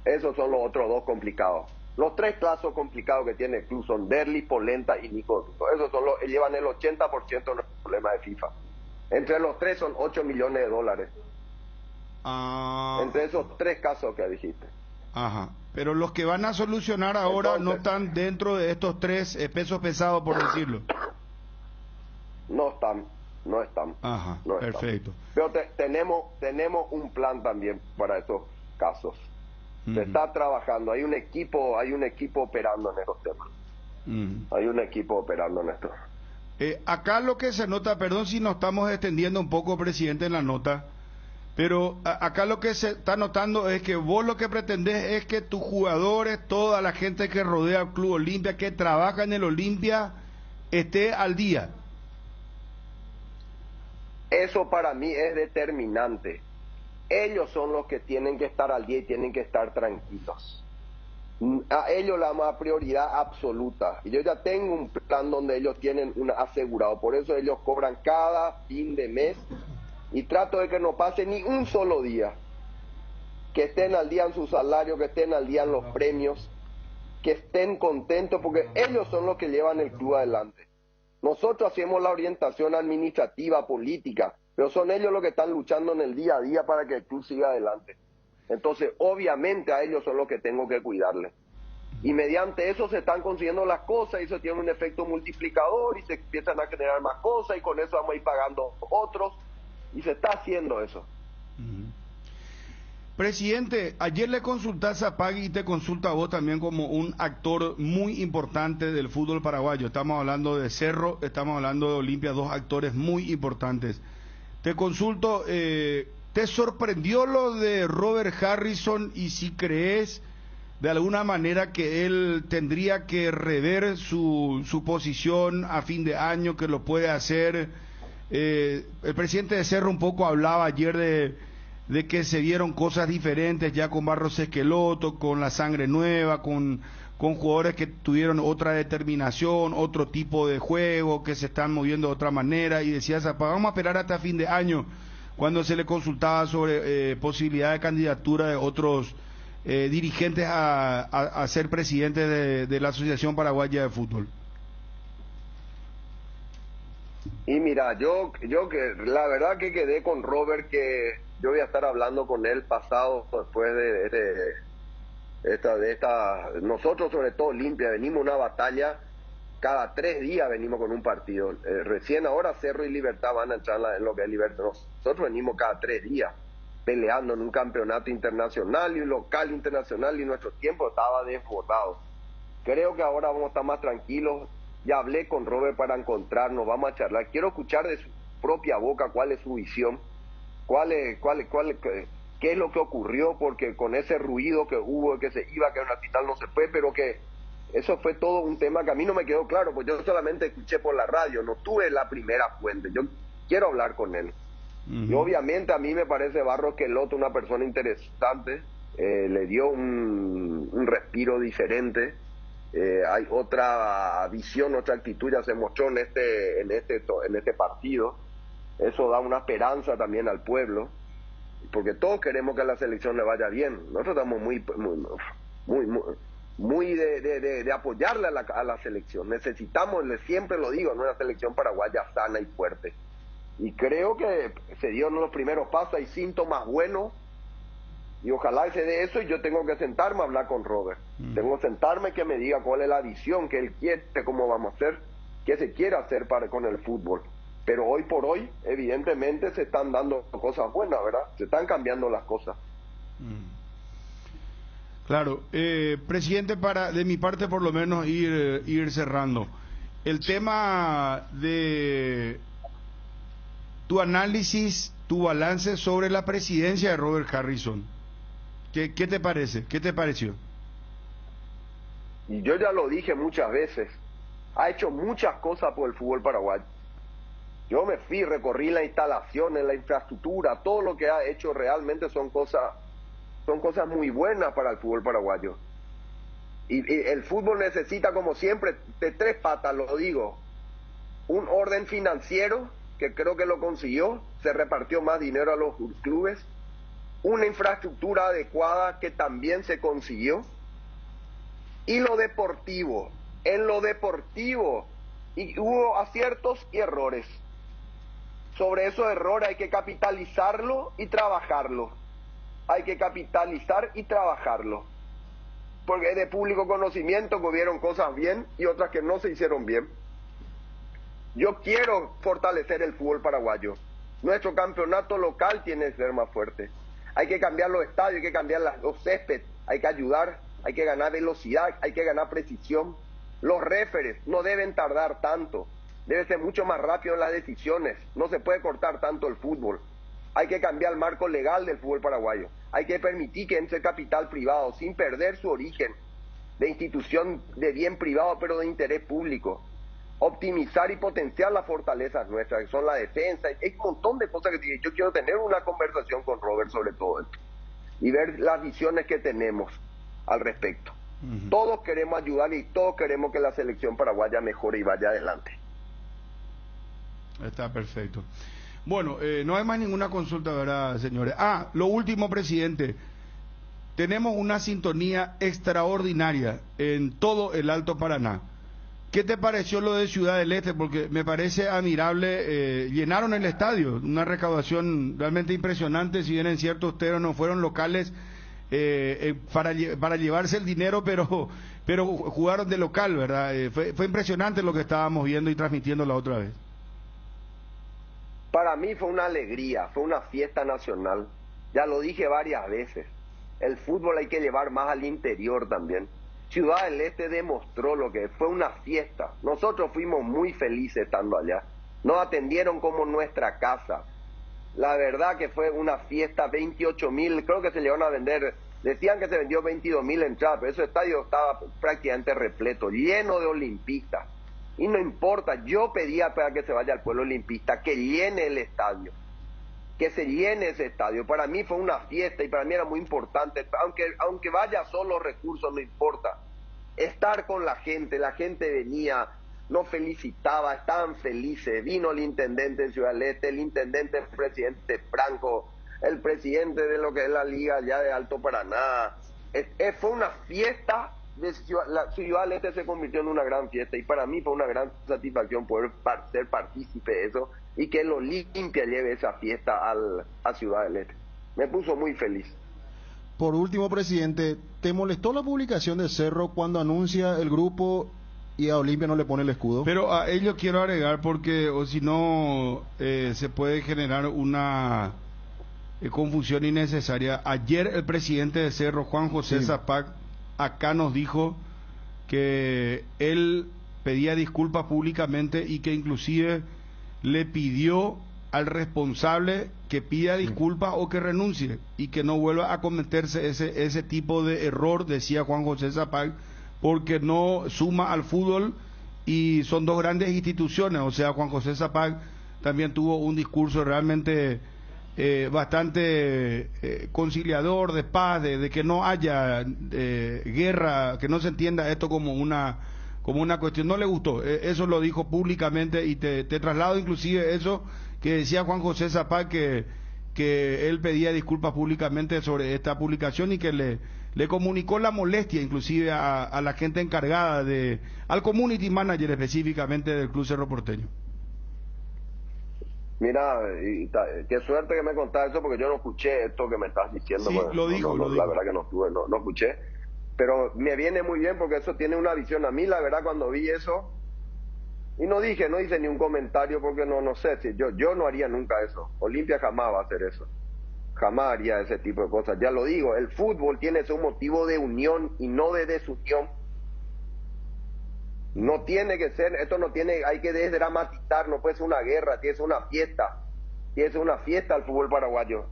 Esos son los otros 2 complicados. Los 3 casos complicados que tiene el club son Derli, Polenta y Nico. Esos son llevan el 80% de los problemas de FIFA. Entre los 3 son 8 millones de dólares. Entre esos 3 casos que dijiste. Ajá. Pero los que van a solucionar ahora no están dentro de estos 3 pesos pesados, por decirlo. No están. Ajá, no perfecto. Están. Pero tenemos un plan también para esos casos. Se está trabajando. Hay un equipo operando en estos temas. Hay un equipo operando en esto. Acá lo que se nota, perdón si nos estamos extendiendo un poco, presidente, en la nota, pero acá lo que se está notando es que vos lo que pretendés es que tus jugadores, toda la gente que rodea al Club Olimpia, que trabaja en el Olimpia, esté al día. Eso para mí es determinante. Ellos son los que tienen que estar al día y tienen que estar tranquilos. A ellos la más prioridad absoluta. Y yo ya tengo un plan donde ellos tienen asegurado. Por eso ellos cobran cada fin de mes. Y trato de que no pase ni un solo día. Que estén al día en su salario, que estén al día en los premios. Que estén contentos, porque ellos son los que llevan el club adelante. Nosotros hacemos la orientación administrativa, política, pero son ellos los que están luchando en el día a día para que el club siga adelante. Entonces, obviamente a ellos son los que tengo que cuidarles. Y mediante eso se están consiguiendo las cosas y eso tiene un efecto multiplicador y se empiezan a generar más cosas y con eso vamos a ir pagando otros y se está haciendo eso. Presidente, ayer le consultaste a Pagui y te consulta a vos también como un actor muy importante del fútbol paraguayo. Estamos hablando de Cerro, estamos hablando de Olimpia, 2 actores muy importantes. Te consulto, ¿te sorprendió lo de Robert Harrison y si crees de alguna manera que él tendría que rever su posición a fin de año, que lo puede hacer? El presidente de Cerro un poco hablaba ayer de que se vieron cosas diferentes ya con Barros Esqueloto, con la sangre nueva, con jugadores que tuvieron otra determinación, otro tipo de juego, que se están moviendo de otra manera, y decía Zapata, vamos a esperar hasta fin de año, cuando se le consultaba sobre posibilidad de candidatura de otros dirigentes a ser presidente de la Asociación Paraguaya de Fútbol. Y mira, yo que la verdad que quedé con Robert, que yo voy a estar hablando con él pasado después de esta nosotros sobre todo Olimpia venimos una batalla cada 3 días, venimos con un partido. Recién ahora Cerro y Libertad van a entrar en lo que es Libertad. Nosotros venimos cada 3 días peleando en un campeonato internacional y un local internacional y nuestro tiempo estaba desbordado. Creo que ahora vamos a estar más tranquilos. Ya hablé con Robert para encontrarnos, vamos a charlar. Quiero escuchar de su propia boca cuál es su visión, qué es lo que ocurrió, porque con ese ruido que hubo, que se iba, que al final no se fue, pero que eso fue todo un tema que a mí no me quedó claro, pues yo solamente escuché por la radio, no tuve la primera fuente. Yo quiero hablar con él. Y obviamente a mí me parece Barros Queloto una persona interesante, le dio un respiro diferente. Hay otra visión, otra actitud, ya se mostró en este partido. Eso da una esperanza también al pueblo, porque todos queremos que a la selección le vaya bien. Nosotros estamos muy de apoyarle a la selección. Necesitamos, siempre lo digo, una selección paraguaya sana y fuerte. Y creo que se dio en los primeros pasos, hay síntomas buenos, y ojalá se dé eso, y yo tengo que sentarme a hablar con Robert. Tengo que sentarme que me diga cuál es la visión que él quiere, cómo vamos a hacer, qué se quiere hacer con el fútbol. Pero hoy por hoy, evidentemente, se están dando cosas buenas, ¿verdad? Se están cambiando las cosas. Claro. Presidente, de mi parte por lo menos ir cerrando. El tema de tu análisis, tu balance sobre la presidencia de Robert Harrison. ¿Qué te parece? ¿Qué te pareció? Y yo ya lo dije muchas veces. Ha hecho muchas cosas por el fútbol paraguayo. Yo me fui, recorrí la instalación, la infraestructura, todo lo que ha hecho realmente son cosas muy buenas para el fútbol paraguayo. Y el fútbol necesita, como siempre, de tres patas, lo digo. Un orden financiero, que creo que lo consiguió, se repartió más dinero a los clubes. Una infraestructura adecuada, que también se consiguió. Y lo deportivo. En lo deportivo y hubo aciertos y errores. Sobre esos errores hay que capitalizarlo y trabajarlo. Hay que capitalizar y trabajarlo. Porque es de público conocimiento que hubieron cosas bien y otras que no se hicieron bien. Yo quiero fortalecer el fútbol paraguayo. Nuestro campeonato local tiene que ser más fuerte. Hay que cambiar los estadios, hay que cambiar los césped, hay que ayudar, hay que ganar velocidad, hay que ganar precisión. Los referees no deben tardar tanto, debe ser mucho más rápido en las decisiones, no se puede cortar tanto el fútbol. Hay que cambiar el marco legal del fútbol paraguayo, hay que permitir que entre capital privado sin perder su origen de institución de bien privado pero de interés público. Optimizar y potenciar las fortalezas nuestras, que son la defensa. Hay un montón de cosas que yo quiero tener una conversación con Robert sobre todo esto y ver las visiones que tenemos al respecto. Todos queremos ayudar y todos queremos que la selección paraguaya mejore y vaya adelante. Está perfecto. Bueno, no hay más ninguna consulta, ¿verdad, señores? Lo último, presidente. Tenemos una sintonía extraordinaria en todo el Alto Paraná. ¿Qué te pareció lo de Ciudad del Este? Porque me parece admirable. Llenaron el estadio, una recaudación realmente impresionante. Si bien es cierto, ustedes no fueron locales para llevarse el dinero, pero jugaron de local, ¿verdad? Fue impresionante lo que estábamos viendo y transmitiendo la otra vez. Para mí fue una alegría, fue una fiesta nacional. Ya lo dije varias veces. El fútbol hay que llevar más al interior también. Ciudad del Este demostró lo que fue una fiesta. Nosotros fuimos muy felices estando allá. Nos atendieron como nuestra casa. La verdad que fue una fiesta, 28.000, creo que se llegaron a vender, decían que se vendió 22.000 entradas, pero ese estadio estaba prácticamente repleto, lleno de olimpistas. Y no importa, yo pedía para que se vaya al pueblo olimpista, que llene el estadio, que se llene ese estadio. Para mí fue una fiesta y para mí era muy importante, aunque vaya solo recursos, no importa. Estar con la gente venía, nos felicitaba, estaban felices. Vino el intendente de Ciudad del Este, el intendente, el presidente Franco, el presidente de lo que es la liga allá de Alto Paraná. Fue una fiesta. La Ciudad del Este se convirtió en una gran fiesta y para mí fue una gran satisfacción poder ser partícipe de eso y que el Olimpia lleve esa fiesta a Ciudad del Este. Me puso muy feliz. Por último, presidente, ¿te molestó la publicación de Cerro cuando anuncia el grupo y a Olimpia no le pone el escudo? Pero a ello quiero agregar porque o si no se puede generar una confusión innecesaria. Ayer el presidente de Cerro, Juan José Zapac, acá nos dijo que él pedía disculpas públicamente y que inclusive le pidió al responsable que pida disculpas o que renuncie y que no vuelva a cometerse ese tipo de error, decía Juan José Zapag, porque no suma al fútbol y son dos grandes instituciones. O sea, Juan José Zapag también tuvo un discurso realmente bastante conciliador, de paz, de que no haya guerra, que no se entienda esto como una cuestión. No le gustó, eso lo dijo públicamente y te traslado inclusive eso que decía Juan José Zapag, que él pedía disculpas públicamente sobre esta publicación y que le comunicó la molestia inclusive a la gente encargada al community manager específicamente del Club Cerro Porteño. Mira, qué suerte que me contás eso, porque yo no escuché esto que me estás diciendo. Sí, pues, lo dijo. La verdad que no escuché. Pero me viene muy bien porque eso tiene una visión. A mí, la verdad, cuando vi eso, y no hice ni un comentario porque no sé, si yo no haría nunca eso. Olimpia jamás va a hacer eso. Jamás haría ese tipo de cosas. Ya lo digo, el fútbol tiene ese motivo de unión y no de desunión. No tiene que ser, hay que desdramatizar, no puede ser una guerra, tiene que ser una fiesta al fútbol paraguayo.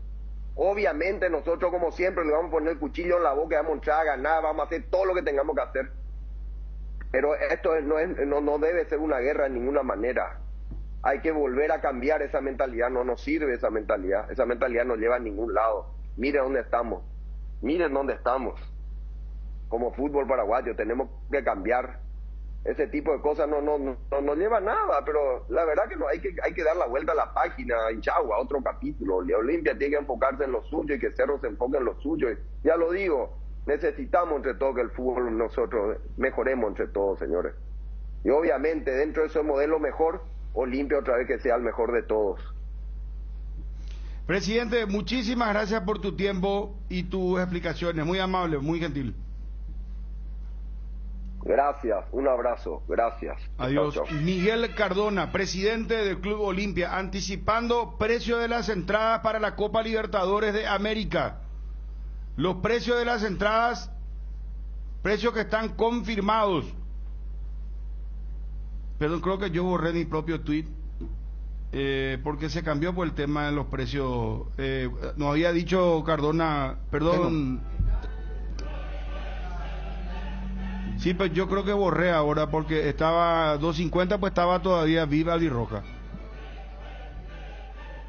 Obviamente nosotros, como siempre, le vamos a poner el cuchillo en la boca, vamos a entrar a ganar, vamos a hacer todo lo que tengamos que hacer. Pero esto no debe ser una guerra en ninguna manera. Hay que volver a cambiar esa mentalidad, no nos sirve esa mentalidad no lleva a ningún lado. Miren dónde estamos. Como fútbol paraguayo tenemos que cambiar. Ese tipo de cosas no lleva a nada, pero la verdad que no hay que dar la vuelta a la página, y chau, a otro capítulo. Olimpia tiene que enfocarse en lo suyo y que Cerro se enfoque en lo suyo. Ya lo digo, necesitamos entre todos que el fútbol nosotros mejoremos entre todos, señores. Y obviamente dentro de ese modelo mejor, Olimpia otra vez que sea el mejor de todos. Presidente, muchísimas gracias por tu tiempo y tus explicaciones, muy amable, muy gentil. Gracias, un abrazo, gracias. Adiós. Chau, chau. Miguel Cardona, presidente del Club Olimpia, anticipando precio de las entradas para la Copa Libertadores de América. Los precios de las entradas, precios que están confirmados. Perdón, creo que yo borré mi propio tweet porque se cambió por el tema de los precios. Nos había dicho Cardona, perdón. Sí, pues yo creo que borré ahora porque estaba 2.50, pues estaba todavía viva albirroja.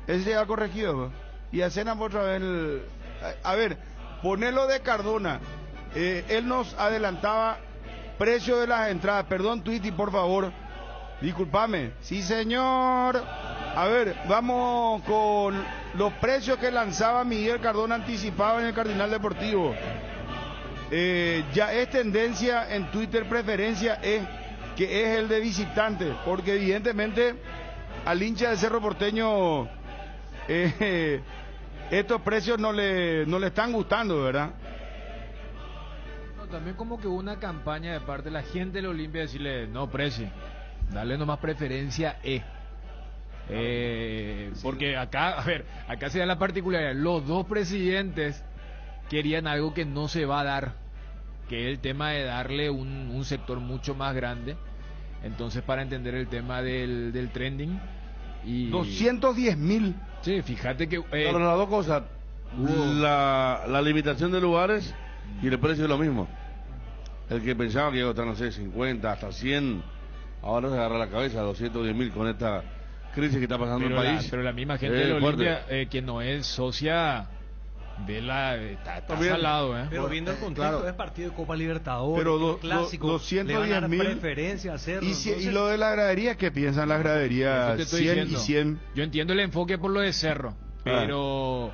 Ese ya corregido, ¿no? Y hacen otra vez a ver, ponelo de Cardona. Él nos adelantaba precio de las entradas. Perdón, Twitty, por favor. Discúlpame. Sí, señor. A ver, vamos con los precios que lanzaba Miguel Cardona anticipado en el Cardinal Deportivo. Ya es tendencia en Twitter, preferencia es que es el de visitante, porque evidentemente al hincha de Cerro Porteño estos precios no le están gustando, ¿verdad? No, también como que hubo una campaña de parte de la gente de la Olimpia de decirle, no, precio, darle nomás preferencia porque acá, a ver, acá se da la particularidad, los dos presidentes querían algo que no se va a dar, que es el tema de darle un sector mucho más grande. Entonces, para entender el tema del trending y 210.000. Sí, fíjate que Claro, las dos cosas, la limitación de lugares y el precio es lo mismo. El que pensaba que iba a estar, no sé, 50 hasta 100, ahora se agarra la cabeza, 210.000 con esta crisis que está pasando en el país. Pero la misma gente de la Olimpia, que no es socia de está salado, Pero viendo el contexto, claro. es partido de Copa Libertadores, Pero clásico, 210.000 preferencia a hacerlo. Y lo de la gradería, ¿qué piensan las graderías? 100 y 100. Yo entiendo el enfoque por lo de Cerro, pero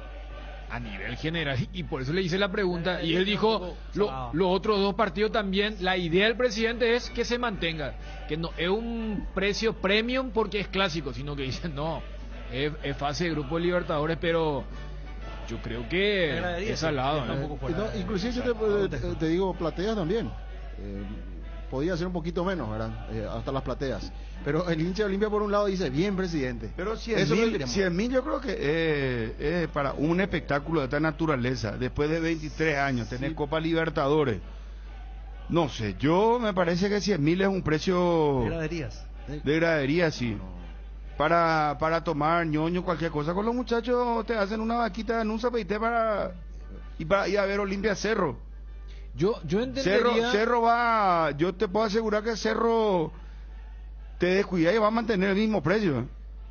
a nivel general, y por eso le hice la pregunta, y él dijo, los otros dos partidos también, la idea del presidente es que se mantenga, que no es un precio premium porque es clásico, sino que dicen, no, es fase de grupo de Libertadores, pero yo creo que es salado. Inclusive yo te digo, plateas también. Podía ser un poquito menos, ¿verdad? Hasta las plateas. Pero el hincha de Olimpia por un lado dice, bien, presidente. Pero 100.000 yo creo que es para un espectáculo de esta naturaleza, después de 23 años, tener Copa Libertadores, No sé, yo me parece que 100.000 es un precio Graderías. de gradería, sí. Para tomar ñoño, cualquier cosa. Con los muchachos te hacen una vaquita en un zapeité para ir a ver Olimpia Cerro. Yo entendería... Cerro va, yo te puedo asegurar que Cerro te descuida y va a mantener el mismo precio.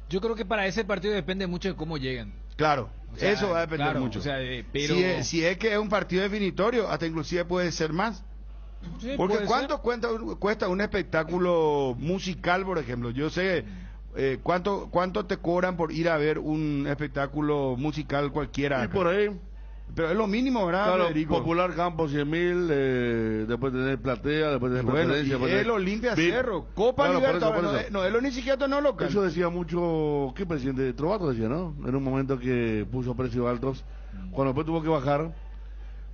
Yo creo que para ese partido depende mucho de cómo lleguen. Claro, O sea, eso va a depender claro, mucho. o sea, pero... Si es que es un partido definitorio, hasta inclusive puede ser más. Sí, Porque puede ¿cuánto ser. cuesta un espectáculo musical, por ejemplo? Yo sé cuánto te cobran por ir a ver un espectáculo musical cualquiera. Y acá. por ahí, Pero es lo mínimo, ¿verdad, claro, Federico? Popular Campo 100.000, después tener platea, después tener Bueno, preferencia, y después el tener Olimpia VIP. Cerro, Copa Claro, por eso, Libertadores, por eso. no es lo ni siquiera torneo local. Eso decía mucho, ¿qué presidente? Trovato decía, ¿no? En un momento que puso precios altos, cuando después tuvo que bajar,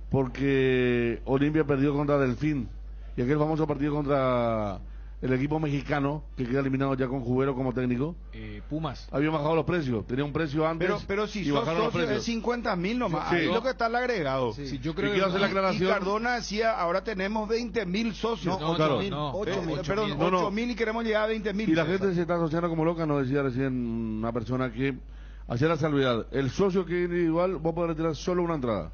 porque Olimpia perdió contra Delfín, y aquel famoso partido contra el equipo mexicano, que queda eliminado ya con Jubero como técnico, Pumas. había bajado los precios, tenía un precio antes Pero si y sos bajaron los socio precios. es 50.000 nomás, Sí. ahí lo que está el agregado. Sí, yo Y creo quiero hacer la Y aclaración. Cardona decía, ahora tenemos 20.000 socios. No, claro. no, 8.000. Perdón, No, no. 8.000 y queremos llegar a 20.000. Y la gente se está asociando como loca, nos decía recién una persona que hacía la salvedad. El socio que es individual, vos podés retirar solo una entrada.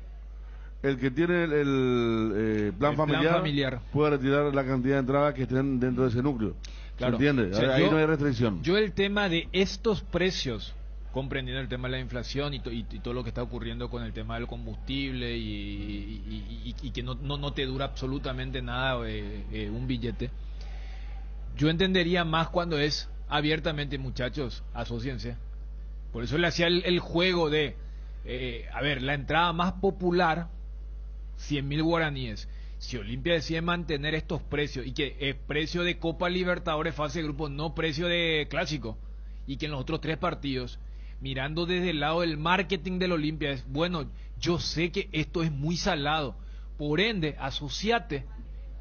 El que tiene el plan El plan familiar. puede retirar la cantidad de entradas que estén dentro de ese núcleo. Claro. ¿Se entiende? O sea, Ahí yo- no hay restricción. Yo el tema de estos precios, comprendiendo el tema de la inflación y todo lo que está ocurriendo con el tema del combustible y que no te dura absolutamente nada un billete, yo entendería más cuando es abiertamente, muchachos, asóciense. Por eso le hacía el juego de, a ver, la entrada más popular, 100.000 guaraníes. Si Olimpia decide mantener estos precios y que es precio de Copa Libertadores fase de grupo, no precio de clásico, y que en los otros 3 partidos, mirando desde el lado del marketing del Olimpia, es bueno, yo sé que esto es muy salado, por ende, asociate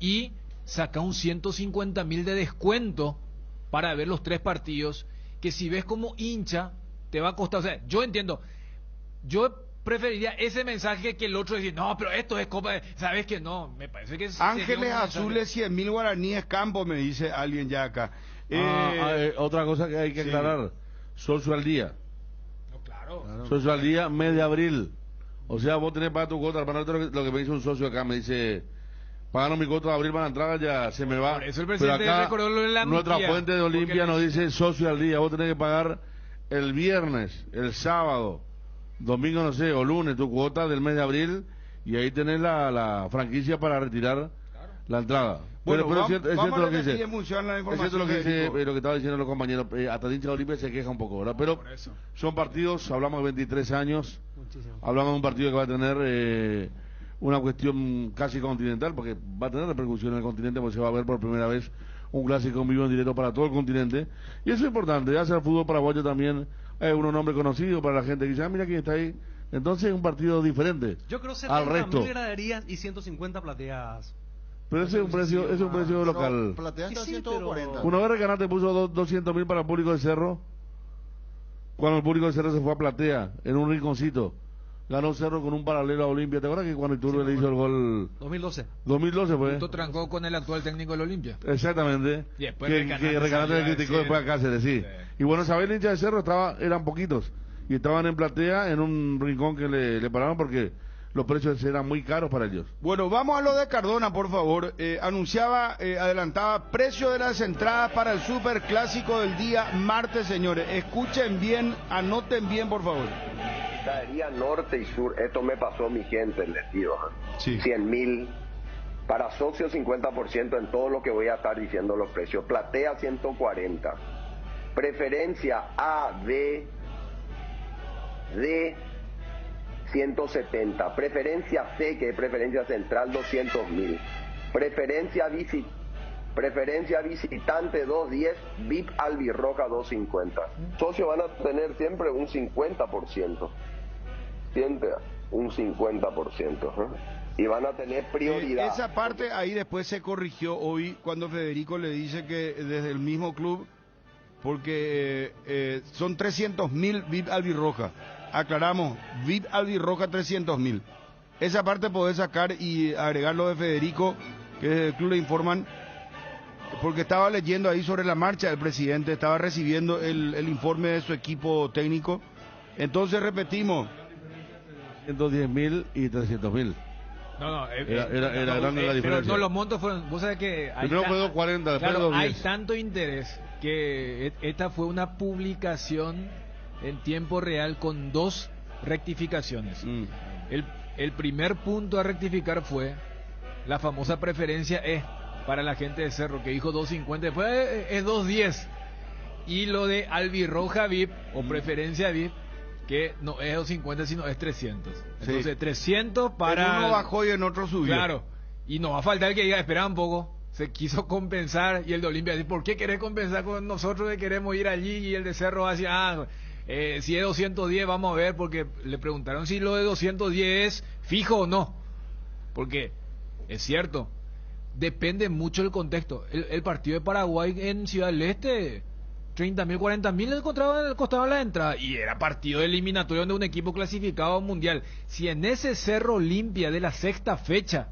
y saca un 150.000 de descuento para ver los 3 partidos, que si ves como hincha, te va a costar, o sea, yo entiendo, yo preferiría ese mensaje que el otro decir, no, pero esto es Copa, sabes que no, me parece que sería un Ángeles mensaje. Azules, 100.000 guaraníes campo, me dice alguien ya acá. Otra cosa que hay que sí. aclarar, socio al día. No, claro. Socio al día, mes de abril. O sea, vos tenés para tu cuota, para lo que me dice un socio acá, me dice, pagando mi cuota de abril para la entrada, ya se me va. Por eso el Pero presidente acá, recordó lo de la nuestra amnistía, fuente de Olimpia porque nos le dice socio al día, vos tenés que pagar el viernes, el sábado, domingo no sé, o lunes, tu cuota del mes de abril, y ahí tenés la franquicia para retirar la entrada. Bueno, pero es cierto vamos lo a que repetir dice. en función la Es cierto información. lo que dice, Federico. lo que estaban diciendo los compañeros, hasta el hincha de Olimpia se queja un poco, ¿verdad? Pero Por eso. son partidos, hablamos de 23 años, Muchísimo. hablamos de un partido que va a tener una cuestión casi continental, porque va a tener repercusión en el continente, porque se va a ver por primera vez un clásico en vivo en directo para todo el continente, y eso es importante, hace el fútbol paraguayo también un nombre conocido para la gente que dice, mira quién está ahí, entonces es un partido diferente Yo creo al 70.000 resto, graderías y 150 plateas. pero ese es un precio, Pero local. Platea está Sí, 140. pero- Una vez Recanate puso 200.000 para el público de Cerro, cuando el público de Cerro se fue a Platea, en un rinconcito, ganó Cerro con un paralelo a Olimpia. ¿Te acuerdas que cuando Iturbe le hizo el gol 2012. 2012 fue? Justo trancó con el actual técnico del Olimpia. Exactamente. Y después que Recanate Recanate salió le a criticó decir- después a Cáceres, sí. Sí. Y bueno, Sabel hincha de Cerro eran poquitos. Y estaban en Platea, en un rincón que le pararon porque los precios eran muy caros para ellos. Bueno, vamos a lo de Cardona, por favor. Adelantaba precio de las entradas para el Super Clásico del día martes, señores. Escuchen bien, anoten bien, por favor. Caería norte y sur, esto me pasó mi gente, les digo. Sí. 100.000. Para socios 50% en todo lo que voy a estar diciendo los precios. Platea 140. Preferencia A, B, D 170. Preferencia C, que es preferencia central, 200.000. Preferencia visitante 210, VIP albirroja 250. Socios van a tener siempre un 50%. Siempre un 50%. Y van a tener prioridad. Esa parte ahí después se corrigió hoy cuando Federico le dice que desde el mismo club, porque son 300.000 VIP albirroja. Aclaramos, VIP albirroja 300.000. Esa parte podés sacar y agregar lo de Federico, que el club le informan, porque estaba leyendo ahí sobre la marcha, el presidente estaba recibiendo el informe de su equipo técnico. Entonces repetimos, 110.000 y 300.000. No, Era grande la pero diferencia. no, los montos fueron, vos sabés que Primero fue 240, después claro, 210. hay tanto interés que esta fue una publicación en tiempo real con 2 rectificaciones. El primer punto a rectificar fue la famosa preferencia E para la gente de Cerro, que dijo 250, después es 210. Y lo de albirroja VIP o preferencia VIP, que no es 250 sino es 300. Entonces Sí. 300 para... en uno bajó y en otro subió. Claro, y no va a faltar el que diga, espera un poco, se quiso compensar, y el de Olimpia dice, ¿por qué querés compensar con nosotros que queremos ir allí? Y el de Cerro hacia, si es 210 vamos a ver, porque le preguntaron si lo de 210 es fijo o no, porque es cierto, depende mucho del contexto. El partido de Paraguay en Ciudad del Este, 30.000, 40.000 le costaban la entrada, y era partido eliminatorio donde un equipo clasificado mundial. Si en ese Cerro Olimpia de la 6ª fecha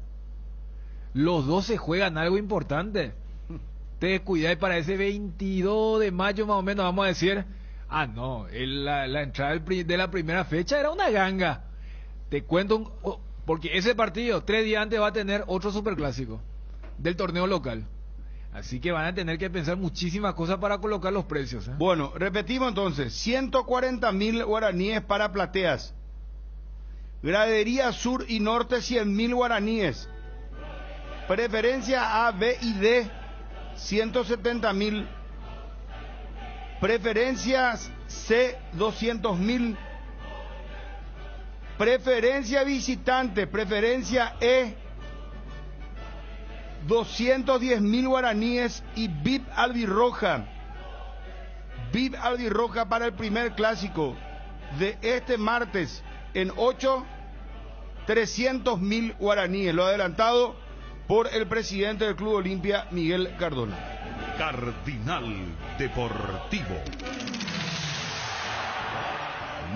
los dos se juegan algo importante, te descuidáis para ese 22 de mayo más o menos, vamos a decir, no, la entrada de la primera fecha era una ganga. Te cuento, porque ese partido 3 días antes va a tener otro superclásico del torneo local. Así que van a tener que pensar muchísimas cosas para colocar los precios. Bueno, repetimos entonces, 140.000 guaraníes para plateas. Gradería sur y norte, 100.000 guaraníes. Preferencia A, B y D, 170.000. Preferencias C, 200.000. Preferencia visitante, preferencia E, 210.000 guaraníes. Y VIP albirroja. VIP albirroja para el primer clásico de este martes en 8, 300.000 guaraníes. Lo adelantado por el presidente del Club Olimpia, Miguel Cardona. Cardinal Deportivo.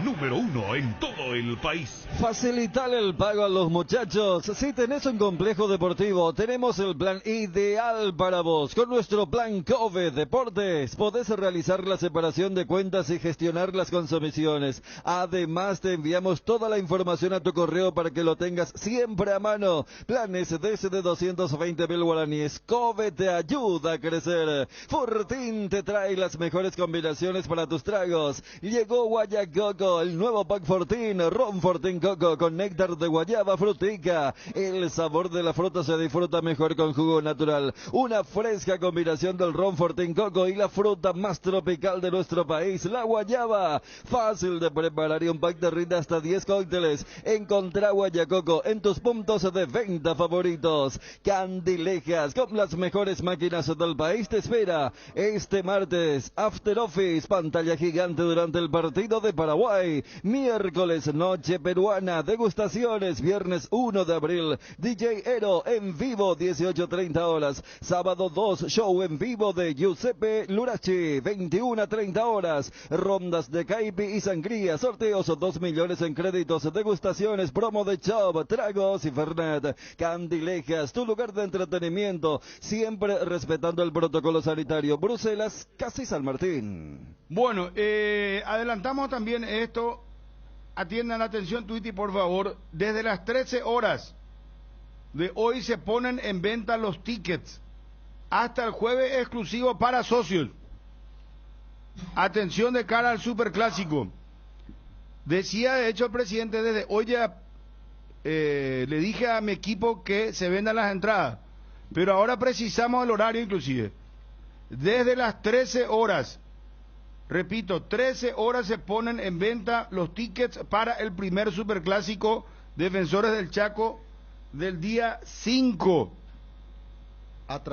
Número 1 en todo el país. Facilitale el pago a los muchachos. Si tenés un complejo deportivo, tenemos el plan ideal para vos. Con nuestro plan COVE Deportes podés realizar la separación de cuentas y gestionar las consumiciones. Además, te enviamos toda la información a tu correo para que lo tengas siempre a mano. Planes desde 220.000 guaraníes. COVE te ayuda a crecer. Fortín te trae las mejores combinaciones para tus tragos. Llegó Guayacoco, el nuevo pack Fortín, ron Fortín Coco con néctar de guayaba frutica. El sabor de la fruta se disfruta mejor con jugo natural. Una fresca combinación del ron Fortín Coco y la fruta más tropical de nuestro país, la guayaba. Fácil de preparar y un pack te rinde hasta 10 cócteles. Encontrá Guayacoco en tus puntos de venta favoritos. Candilejas, con las mejores máquinas del país, te espera este martes. After Office, pantalla gigante durante el partido de Paraguay. Miércoles, noche peruana, degustaciones, viernes 1 de abril, DJ Ero en vivo, 18:30 horas, sábado 2, show en vivo de Giuseppe Lurachi, 21:30 horas, rondas de caipi y sangría, sorteos 2 millones en créditos, degustaciones, promo de Chop, tragos y Fernet. Candilejas, tu lugar de entretenimiento, siempre respetando el protocolo sanitario. Bruselas, casi San Martín. Bueno, adelantamos también esto. Atiendan atención, Twitty, por favor. Desde las 13 horas de hoy se ponen en venta los tickets hasta el jueves exclusivo para socios. Atención de cara al superclásico. Decía, de hecho, el presidente, desde hoy ya le dije a mi equipo que se vendan las entradas, pero ahora precisamos el horario inclusive. Desde las 13 horas. Repito, 13 horas se ponen en venta los tickets para el primer superclásico Defensores del Chaco del día 5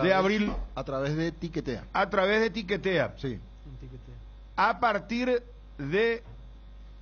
de abril. A través de Tiquetea. A través de Tiquetea. Sí. A partir de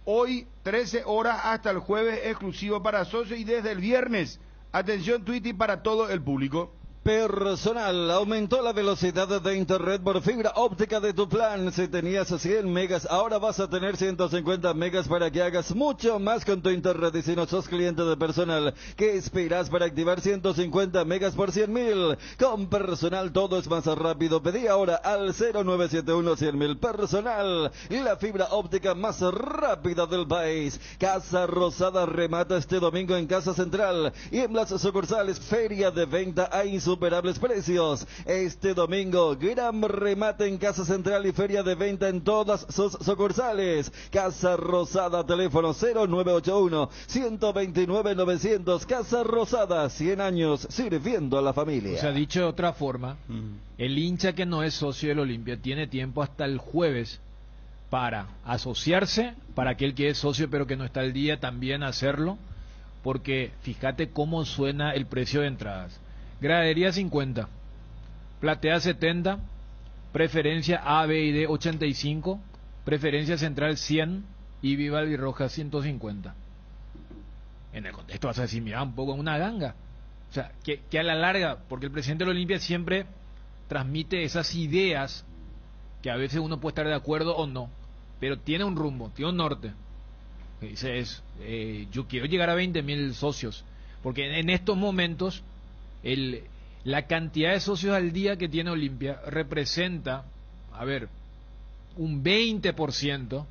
hoy, 13 horas hasta el jueves exclusivo para socios, y desde el viernes, atención Twitty, para todo el público. Personal, aumentó la velocidad de internet por fibra óptica de tu plan. Si tenías 100 megas, ahora vas a tener 150 megas para que hagas mucho más con tu internet. Y si no sos cliente de Personal, ¿qué esperas para activar 150 megas por 100.000? Con Personal todo es más rápido. Pedí ahora al 0971-100.000. Personal, la fibra óptica más rápida del país. Casa Rosada remata este domingo en Casa Central y en las sucursales. Feria de venta a insuperables precios. Este domingo, gran remate en Casa Central y feria de venta en todas sus sucursales. Casa Rosada, teléfono 0981-129-900. Casa Rosada, 100 años sirviendo a la familia. O sea, dicho de otra forma, el hincha que no es socio del Olimpia tiene tiempo hasta el jueves para asociarse, para aquel que es socio pero que no está al día también hacerlo, porque fíjate cómo suena el precio de entradas. Gradería 50, platea 70, preferencia A, B y D 85, preferencia central 100 y Viva Albirroja 150. En el contexto vas a decir, mira, un poco una ganga. O sea, que a la larga, porque el presidente del Olimpia siempre transmite esas ideas que a veces uno puede estar de acuerdo o no, pero tiene un rumbo, tiene un norte. Que dice es, yo quiero llegar a 20.000 socios, porque en estos momentos la cantidad de socios al día que tiene Olimpia representa, a ver, un 20%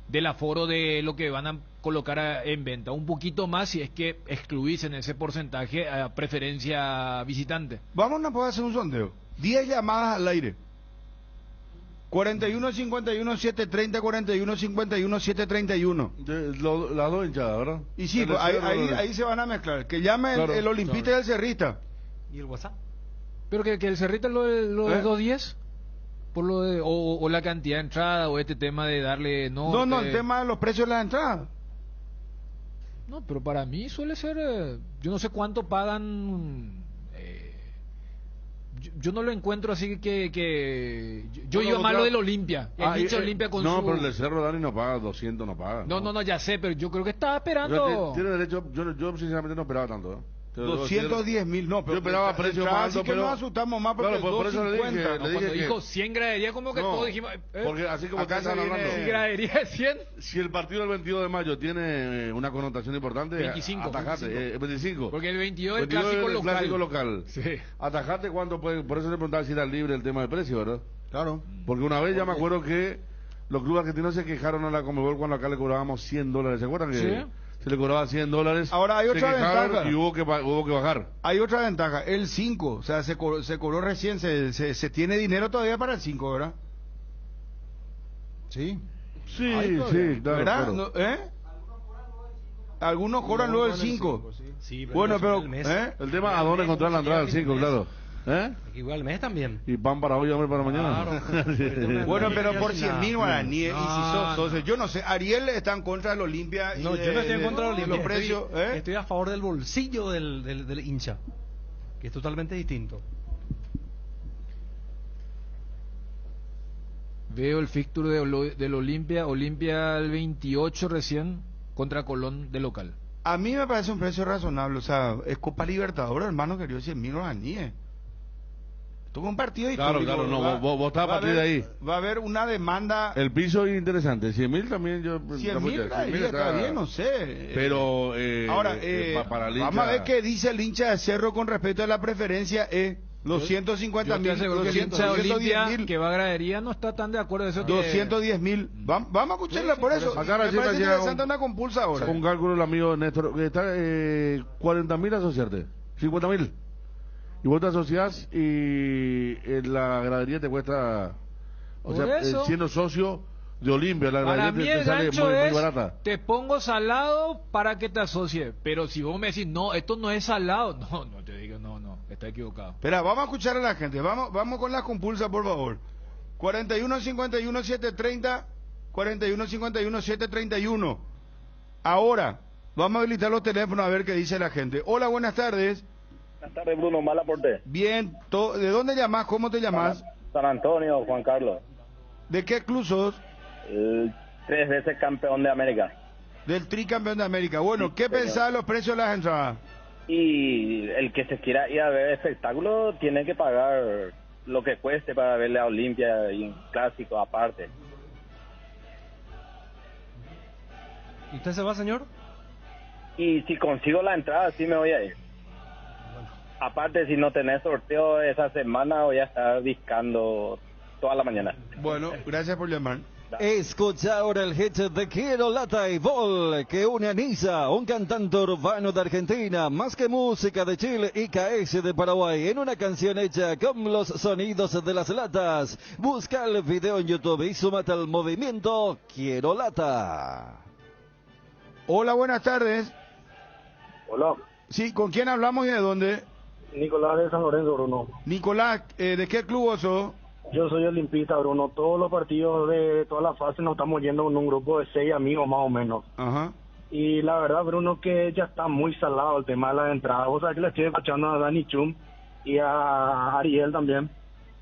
del aforo de lo que van a colocar en venta, un poquito más si es que excluís en ese porcentaje a preferencia visitante. Vamos a poder hacer un sondeo. 10 llamadas al aire. 41-51-730, 41-51-731. Las dos hinchadas, ¿verdad? Y sí, pues, ahí se van a mezclar. Que llame claro, el olimpista y el cerrista. ¿Y el WhatsApp? Pero que el Cerrita lo de 2.10 por lo de o la cantidad de entrada o este tema de darle No, el tema de los precios de las entradas. No, pero para mí suele ser yo no sé cuánto pagan yo no lo encuentro así que yo iba malo del Olimpia. El hincha Olimpia con no, su... pero el de Cerro Dani no paga, 200 no paga. No, ya sé, pero yo creo que estaba esperando. Tiene derecho, yo sinceramente no esperaba tanto, ¿eh? 210.000, no, pero yo esperaba precio más alto, así que pero nos asustamos más porque claro, por eso le dije, cuando dijo 100 graderías, como que todos dijimos porque así como acá están hablando, si gradería es 100. Si el partido del 22 de mayo tiene una connotación importante, 25, atajate, 25. Porque el 22 es el 22 clásico local. Sí. Atajate cuánto puede, por eso le preguntaba si era libre el tema del precio, ¿verdad? Claro. Porque una vez ya me acuerdo que los clubes argentinos se quejaron a la Conmebol cuando acá le cobrábamos $100, ¿se acuerdan que? Sí. Se le cobraba $100. Ahora hay otra ventaja. Y hubo que bajar. Hay otra ventaja, el 5, o sea, se cobró recién, se tiene dinero todavía para el 5, ¿verdad? Sí. Sí, claro. ¿Verdad? Claro. No, Algunos cobran luego el 5. Sí, Bueno, pero el mes. El tema a dónde encontrar la entrada del 5, claro. Igual el mes también. Y pan para hoy, hambre para mañana. Claro. Bueno, pero por 100.000 guaraníes, No, y si sos socio, yo no sé, Ariel está en contra del Olimpia. No, yo no estoy en contra del Olimpia. Los precios, Estoy a favor del bolsillo del hincha, que es totalmente distinto. Veo el fixture del Olimpia el 28 recién contra Colón de local. A mí me parece un precio razonable, o sea, es Copa Libertadores, hermano, querido, 100.000 guaraníes. Esto es un partido histórico. Claro, no, vos estás a partir de ahí. Va a haber una demanda. El piso es interesante, 100.000 también yo... 100.000 está bien, no sé. Pero, ahora, para el hincha... vamos a ver qué dice el hincha de Cerro con respecto a la preferencia, los 150.000, el hincha de Olimpia que va a gradería no está tan de acuerdo de eso. 210.000. Vamos a escucharla por eso. Acá Me recién parece llega interesante una compulsa ahora. Un cálculo el amigo Néstor, que está 40.000 asociarte, 50.000. Y vos te asociás y la gradería te cuesta, o por sea, eso, siendo socio de Olimpia, la para gradería mí te el sale gancho muy es, barata. te pongo salado para que te asocie, pero si vos me decís, no, esto no es salado, no te digo, no, está equivocado. Espera, vamos a escuchar a la gente, vamos con las compulsas, por favor. 41-51-730, 41-51-731. Ahora, vamos a habilitar los teléfonos a ver qué dice la gente. Hola, buenas tardes. Buenas tardes, Bruno, mal aporte. Bien, ¿de dónde llamás? ¿Cómo te llamás? San Antonio, Juan Carlos. ¿De qué club sos? 3 veces campeón de América. Del tricampeón de América. Bueno, ¿qué pensás de los precios de las entradas? Y el que se quiera ir a ver espectáculo tiene que pagar lo que cueste para verle a Olimpia y un clásico aparte. ¿Y usted se va, señor? Y si consigo la entrada, sí me voy a ir. Aparte, si no tenés sorteo esa semana, voy a estar discando toda la mañana. Bueno, gracias por llamar. Escucha ahora el hit de Quiero Lata y Vol, que une a Nisa, un cantante urbano de Argentina, más que música de Chile y KS de Paraguay, en una canción hecha con los sonidos de las latas. Busca el video en YouTube y súmate al movimiento Quiero Lata. Hola, buenas tardes. Hola, Sí, ¿con quién hablamos y de dónde? Nicolás de San Lorenzo, Bruno. Nicolás, ¿de qué club vos sos? Yo soy olimpista, Bruno. Todos los partidos de toda la fase nos estamos yendo con un grupo de 6 amigos más o menos. Ajá. Y la verdad, Bruno, que ya está muy salado el tema de las entradas. Vos sabés que le estoy escuchando a Dani Chum y a Ariel también.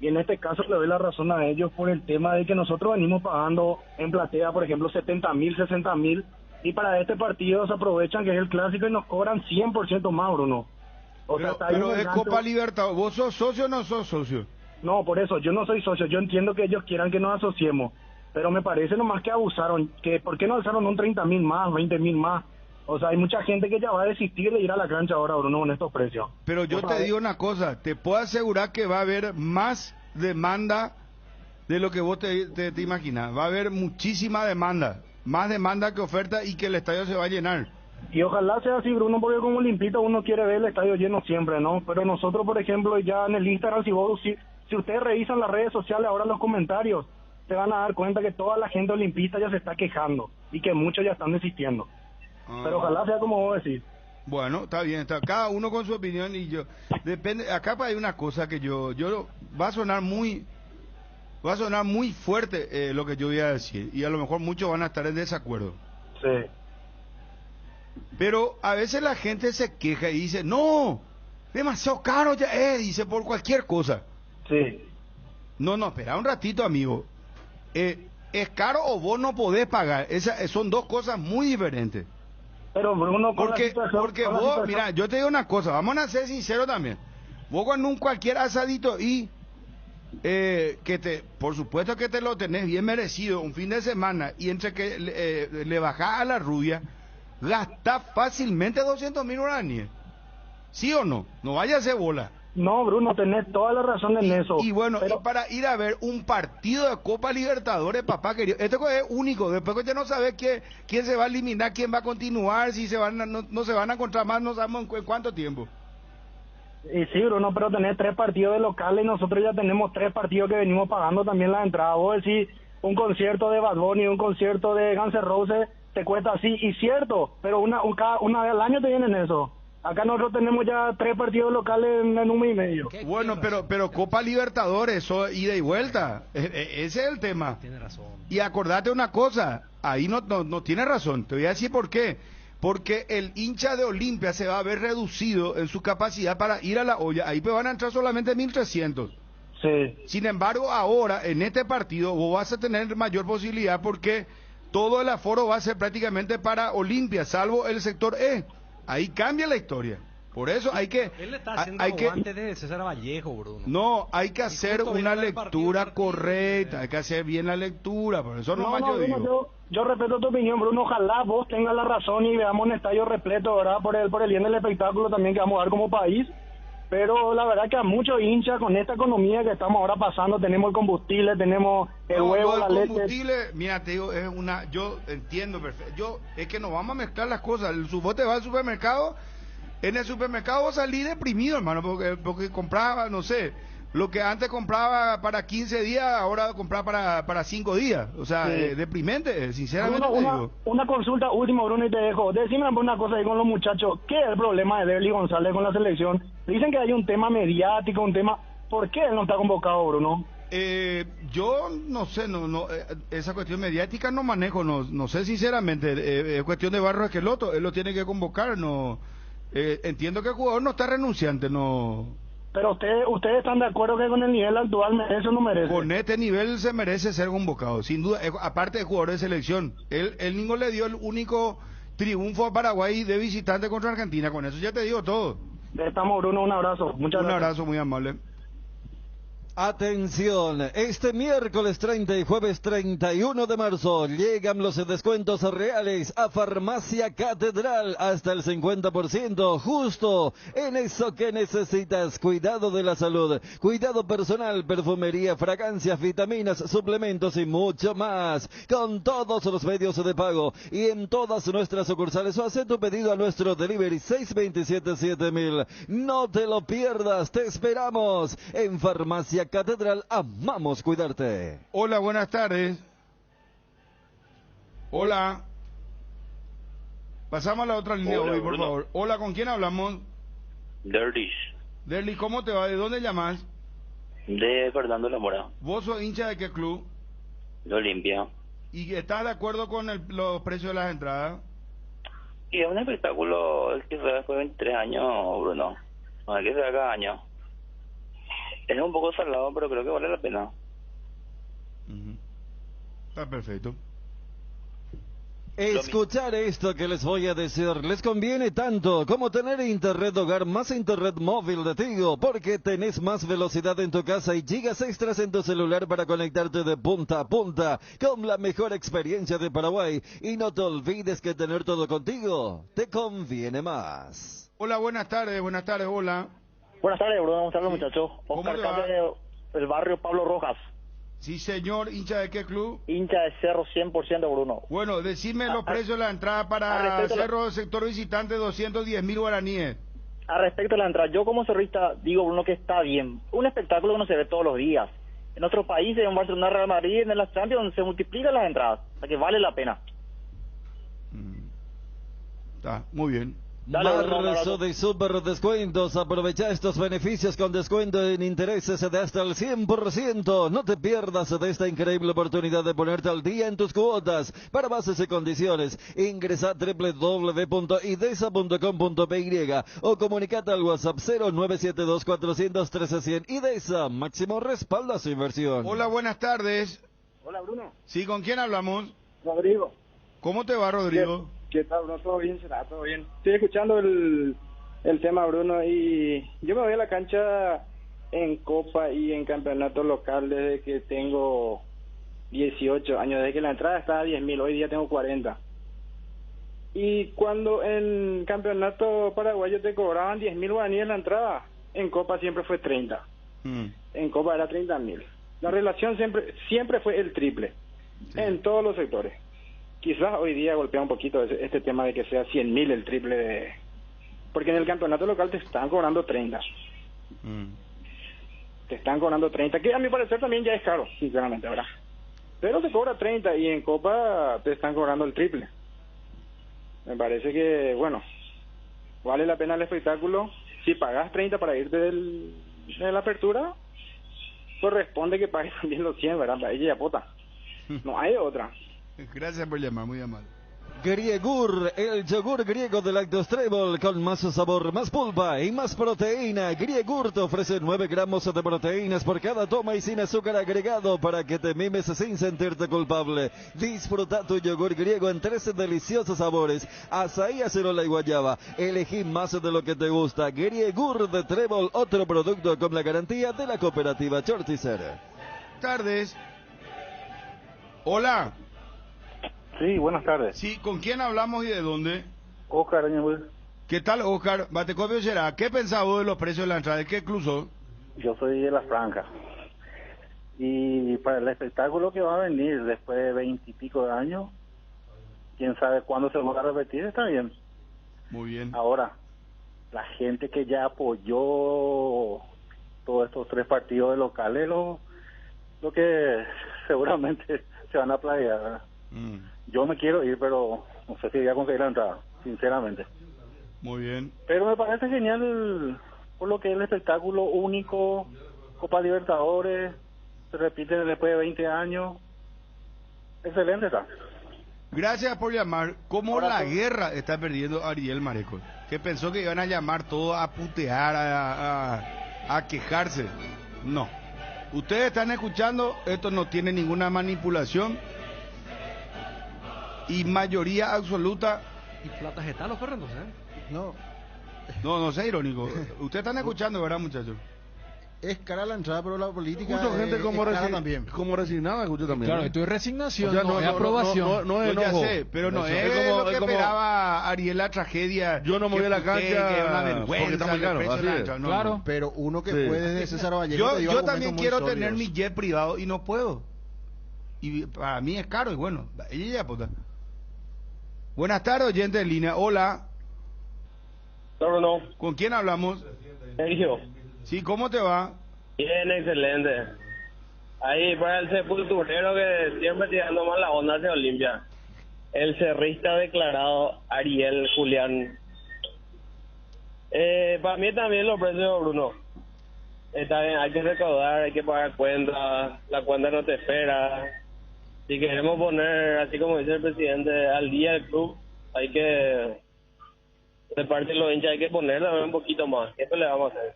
Y en este caso le doy la razón a ellos por el tema de que nosotros venimos pagando en platea, por ejemplo, 70.000, 60.000. Y para este partido se aprovechan que es el clásico y nos cobran 100% más, Bruno. O sea, está ahí Pero un es enganche. Copa Libertadores. ¿Vos sos socio o no sos socio? No, por eso, yo no soy socio. Yo entiendo que ellos quieran que nos asociemos. Pero me parece nomás que abusaron. Que ¿por qué no alzaron un 30.000 más, 20.000 más? O sea, hay mucha gente que ya va a desistir de ir a la cancha ahora, Bruno, con estos precios. Pero yo te digo una cosa, te puedo asegurar que va a haber más demanda de lo que vos te imaginas. Va a haber muchísima demanda, más demanda que oferta y que el estadio se va a llenar. Y ojalá sea así, Bruno, porque como olimpista uno quiere ver el estadio lleno siempre, ¿no? Pero nosotros, por ejemplo, ya en el Instagram, si ustedes revisan las redes sociales, ahora los comentarios, se van a dar cuenta que toda la gente olimpista ya se está quejando y que muchos ya están desistiendo. Pero ojalá sea como vos decís. Bueno, está bien, está cada uno con su opinión y yo depende. Acá hay una cosa que yo va a sonar muy fuerte lo que yo voy a decir y a lo mejor muchos van a estar en desacuerdo. Sí. Pero a veces la gente se queja y dice, no, demasiado caro ya dice por cualquier cosa. Sí. No, espera un ratito, amigo. ¿Es caro o vos no podés pagar? Son dos cosas muy diferentes. Pero Bruno, Porque vos, mira, yo te digo una cosa, vamos a ser sinceros también. Vos con un cualquier asadito y por supuesto que te lo tenés bien merecido, un fin de semana, y entre que le bajás a la rubia, gastás fácilmente 200.000 guaraníes. ¿Sí o no? No vaya a hacer bola. No, Bruno, tenés toda la razón en eso. Y bueno, pero... y para ir a ver un partido de Copa Libertadores, papá querido, esto es único. Después que ya no sabes quién se va a eliminar, quién va a continuar, si se van no se van a encontrar más, no sabemos en cuánto tiempo. Y sí, Bruno, pero tenés 3 partidos de locales y nosotros ya tenemos 3 partidos que venimos pagando también la entrada. Vos decís, un concierto de Bad Bunny, un concierto de Guns N' Roses, te cuesta así, y cierto, pero una vez al año te vienen eso. Acá nosotros tenemos ya 3 partidos locales en un mes y medio. Bueno, pero Copa Libertadores, eso ida y vuelta. Ese es el tema. Tiene razón. Y acordate una cosa, ahí no tiene razón. Te voy a decir por qué. Porque el hincha de Olimpia se va a ver reducido en su capacidad para ir a la olla. Ahí pues van a entrar solamente 1.300. Sí. Sin embargo, ahora, en este partido, vos vas a tener mayor posibilidad porque todo el aforo va a ser prácticamente para Olimpia, salvo el sector E. Ahí cambia la historia. Por eso hay que... Él le está haciendo guante de César Vallejo, Bruno. No, hay que hacer una lectura correcta, hay que hacer bien la lectura, por eso nomás yo Bruno, digo. yo respeto tu opinión, Bruno, ojalá vos tengas la razón y veamos un estadio repleto, ¿verdad? Por el bien del espectáculo también que vamos a dar como país. Pero la verdad que a muchos hinchas con esta economía que estamos ahora pasando, tenemos el combustible, tenemos el huevo, la leche. Combustible, mira, te digo, yo entiendo perfecto, es que no vamos a mezclar las cosas. Vos te vas al supermercado, en el supermercado vos salís deprimido, hermano, porque compraba, no sé, lo que antes compraba para 15 días, ahora compraba para 5 días. O sea, Sí. Deprimente, sinceramente Bruno, te digo. una consulta última, Bruno, y te dejo. Decime una cosa ahí con los muchachos. ¿Qué es el problema de Derly González con la selección? Dicen que hay un tema mediático, un tema... ¿Por qué él no está convocado, Bruno? Yo no sé, esa cuestión mediática no manejo, no sé sinceramente, es cuestión de Barros Esqueloto, él lo tiene que convocar, no entiendo que el jugador no está renunciante, no. Pero ustedes están de acuerdo que con el nivel actual merece o no merece. Con este nivel se merece ser convocado, sin duda, aparte de jugador de selección, él mismo le dio el único triunfo a Paraguay de visitante contra Argentina. Con eso ya te digo todo. Estamos, Bruno, un abrazo. Muchas Un gracias. abrazo muy amable. Atención, este miércoles 30 y jueves 31 de marzo llegan los descuentos reales a Farmacia Catedral hasta el 50%, justo en eso que necesitas: cuidado de la salud, cuidado personal, perfumería, fragancias, vitaminas, suplementos y mucho más, con todos los medios de pago y en todas nuestras sucursales. O haz tu pedido a nuestro delivery 627-7000. No te lo pierdas, te esperamos en Farmacia Catedral, amamos cuidarte. Hola, buenas tardes. Hola. Pasamos a la otra línea Hola, hoy, por Bruno. favor. Hola, ¿con quién hablamos? Derlis, Derly, ¿cómo te va? ¿De dónde llamas? de Fernando Lamora, ¿Vos sos hincha de qué club? de Olimpia. ¿Y estás de acuerdo con los precios de las entradas? Y es un espectáculo el que se ve después de 23 años, Bruno. No es que se ve cada año. Es un poco salado, pero creo que vale la pena. Está perfecto. Escuchar esto que les voy a decir les conviene tanto como tener internet de hogar más internet móvil de Tigo, porque tenés más velocidad en tu casa y gigas extras en tu celular para conectarte de punta a punta con la mejor experiencia de Paraguay. Y no te olvides que tener todo contigo te conviene más. Hola, buenas tardes, hola. Buenas tardes, Bruno. Buenas tardes, Sí. muchachos. ¿Cómo Oscar le va? Cáceres, del barrio Pablo Rojas. Sí, señor, hincha de qué club? Hincha de Cerro 100%, Bruno. Bueno, decime los precios de la entrada para respecto a la- Cerro sector visitante, 210.000 guaraníes. A respecto de la entrada, yo como cerrista digo, Bruno, que está bien. Un espectáculo que no se ve todos los días. En otros países, en Barcelona, Real Madrid, en las Champions, se multiplican las entradas. O sea que vale la pena. Está, muy bien. Dale, Bruno, un Marzo abrazo. de super descuentos. Aprovecha estos beneficios con descuento en intereses de hasta el 100%. No te pierdas de esta increíble oportunidad de ponerte al día en tus cuotas. Para bases y condiciones, ingresa a www.idesa.com.py o comunicate al WhatsApp 0972-400-1300. Idesa, máximo respalda su inversión. Hola, buenas tardes. Hola, Bruno. Sí, ¿con quién hablamos? Rodrigo. ¿Cómo te va, Rodrigo? ¿Qué tal, Bruno? ¿Todo bien? ¿Será? ¿Todo bien? Estoy escuchando el tema, Bruno, y yo me voy a la cancha en Copa y en campeonato local desde que tengo 18 años, desde que la entrada estaba a 10.000, hoy día tengo 40. Y cuando en campeonato paraguayo te cobraban 10.000 guaraníes la entrada, en Copa siempre fue 30. En Copa era 30.000. La relación siempre fue el triple, en todos los sectores. Quizás hoy día golpea un poquito este tema de que sea 100.000 el triple porque en el campeonato local te están cobrando 30. Te están cobrando 30, que a mi parecer también ya es caro, sinceramente, ¿verdad? Pero te cobra 30 y en Copa te están cobrando el triple. Me parece que, bueno, vale la pena el espectáculo. Si pagas 30 para irte de la apertura, corresponde que pagues también los 100, ¿verdad? Para ella ya pota. No hay otra. Gracias por llamar, muy amable. Griegur, el yogur griego de Lactos Trébol con más sabor, más pulpa y más proteína. Griegur te ofrece 9 gramos de proteínas por cada toma y sin azúcar agregado para que te mimes sin sentirte culpable. Disfruta tu yogur griego en 13 deliciosos sabores: azaí, acerola y guayaba. Elegí más de lo que te gusta. Griegur de Trébol, otro producto con la garantía de la cooperativa Chortizer. Tardes. Hola. Sí, buenas tardes. Sí, ¿con quién hablamos y de dónde? Oscar, Añabel. ¿Qué tal, Oscar? Batecopio será. ¿Qué pensás vos de los precios de la entrada? ¿De qué club sos? Yo soy de La Franja. Y para el espectáculo que va a venir después de 20 y pico de años, quién sabe cuándo se va a repetir, está bien. Muy bien. Ahora, la gente que ya apoyó todos estos 3 partidos de locales, lo que seguramente se van a plagiar, ¿verdad? Yo me quiero ir, pero no sé si voy a conseguir la entrada, sinceramente. Muy bien. Pero me parece genial por lo que es el espectáculo único, Copa Libertadores, se repite después de 20 años. Excelente está. Gracias por llamar. ¿Cómo la guerra está perdiendo Ariel Marecos? Que pensó que iban a llamar todos a putear, a quejarse. No. Ustedes están escuchando, esto no tiene ninguna manipulación. Y mayoría absoluta Y plata está los perros, entonces. No, No sea irónico. Ustedes están escuchando, ¿verdad, muchachos? es cara la entrada, pero la política Escucho gente como, es cara también. como resignada, escucho también. Claro, esto es resignación, O sea, no es aprobación. No es Yo ya enojo. sé, pero no Eso. es, como- lo que es como- esperaba Ariel, la tragedia. Yo no me voy a la puté, cancha que es una vergüenza, porque está muy caro, el precio así de la es. entrada. No, Claro. no. Pero uno que Sí. fue desde César Vallejo Yo, te dio yo argumentos también muy quiero sólidos. tener mi jet privado y no puedo. Y para mí es caro y bueno, ella ya puta. Buenas tardes, oyente en línea. Hola, No, ¿con quién hablamos? Sergio. Sí, ¿cómo te va? Bien, excelente. Ahí para el sepulturero que siempre tirando mal la onda hacia Olimpia. El cerrista declarado Ariel Julián. Para mí también los precios, Bruno. Está bien, hay que recaudar, hay que pagar cuentas, la cuenta no te espera. Si queremos poner, así como dice el presidente, al día el club, hay que, de parte de los hinchas, hay que ponerle un poquito más. Esto le vamos a hacer.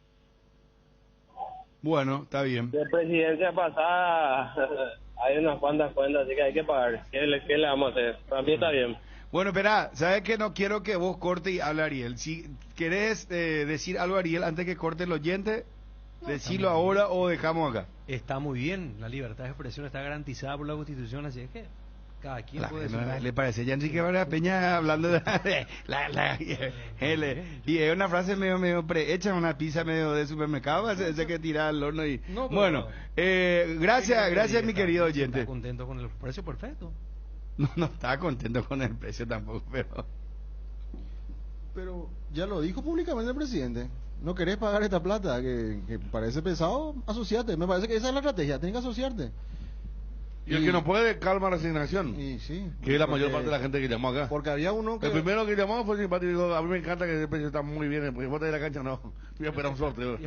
Bueno, está bien. De presidencia pasada hay unas cuantas cuentas, así que hay que pagar. ¿Qué le vamos a hacer? Para mí está bien. Bueno, espera, ¿sabes que no quiero que vos corte y hable Ariel? Si querés decir algo Ariel antes que corte el oyente, decilo ahora o dejamos acá. Está muy bien, la libertad de expresión está garantizada por la Constitución, así es que cada quien puede decir. Le parece ya Enrique Vargas Peña hablando de y es una frase medio prehecha, una pizza medio de supermercado, ese que tira al horno y No, pero- bueno, gracias mi querido oyente. ¿Está contento con el precio? Perfecto. No estaba contento con el precio tampoco, Pero ya lo dijo públicamente el presidente. No querés pagar esta plata, que parece pesado, asociate. Me parece que esa es la estrategia, tenés que asociarte. Y el que no puede, calma, resignación. Y sí. Que es la mayor porque- parte de la gente que llamó acá. Porque había uno que... El primero que llamó fue simpático. Digo, a mí me encanta que el precio está muy bien. Porque vos de la cancha no. Voy a esperar un sorteo.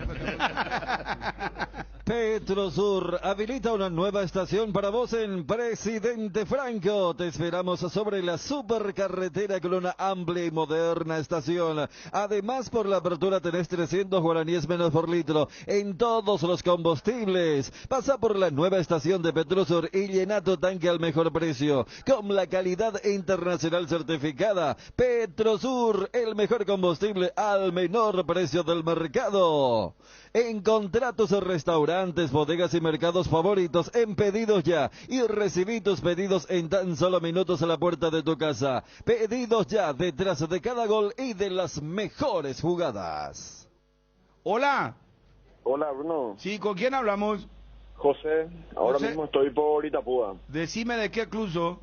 Petrosur habilita una nueva estación para vos en Presidente Franco. Te esperamos sobre la supercarretera con una amplia y moderna estación. Además, por la apertura tenés 300 guaraníes menos por litro en todos los combustibles. Pasa por la nueva estación de Petrosur y llena tu tanque al mejor precio. Con la calidad internacional certificada. Petrosur, el mejor combustible al menor precio del mercado. Encontrá tus restaurantes, bodegas y mercados favoritos en Pedidos Ya y recibí tus pedidos en tan solo minutos a la puerta de tu casa. Pedidos Ya, detrás de cada gol y de las mejores jugadas. Hola. Hola, Bruno. Sí, ¿con quién hablamos? José, ahora José. mismo estoy por Itapúa. Decime de qué club sos.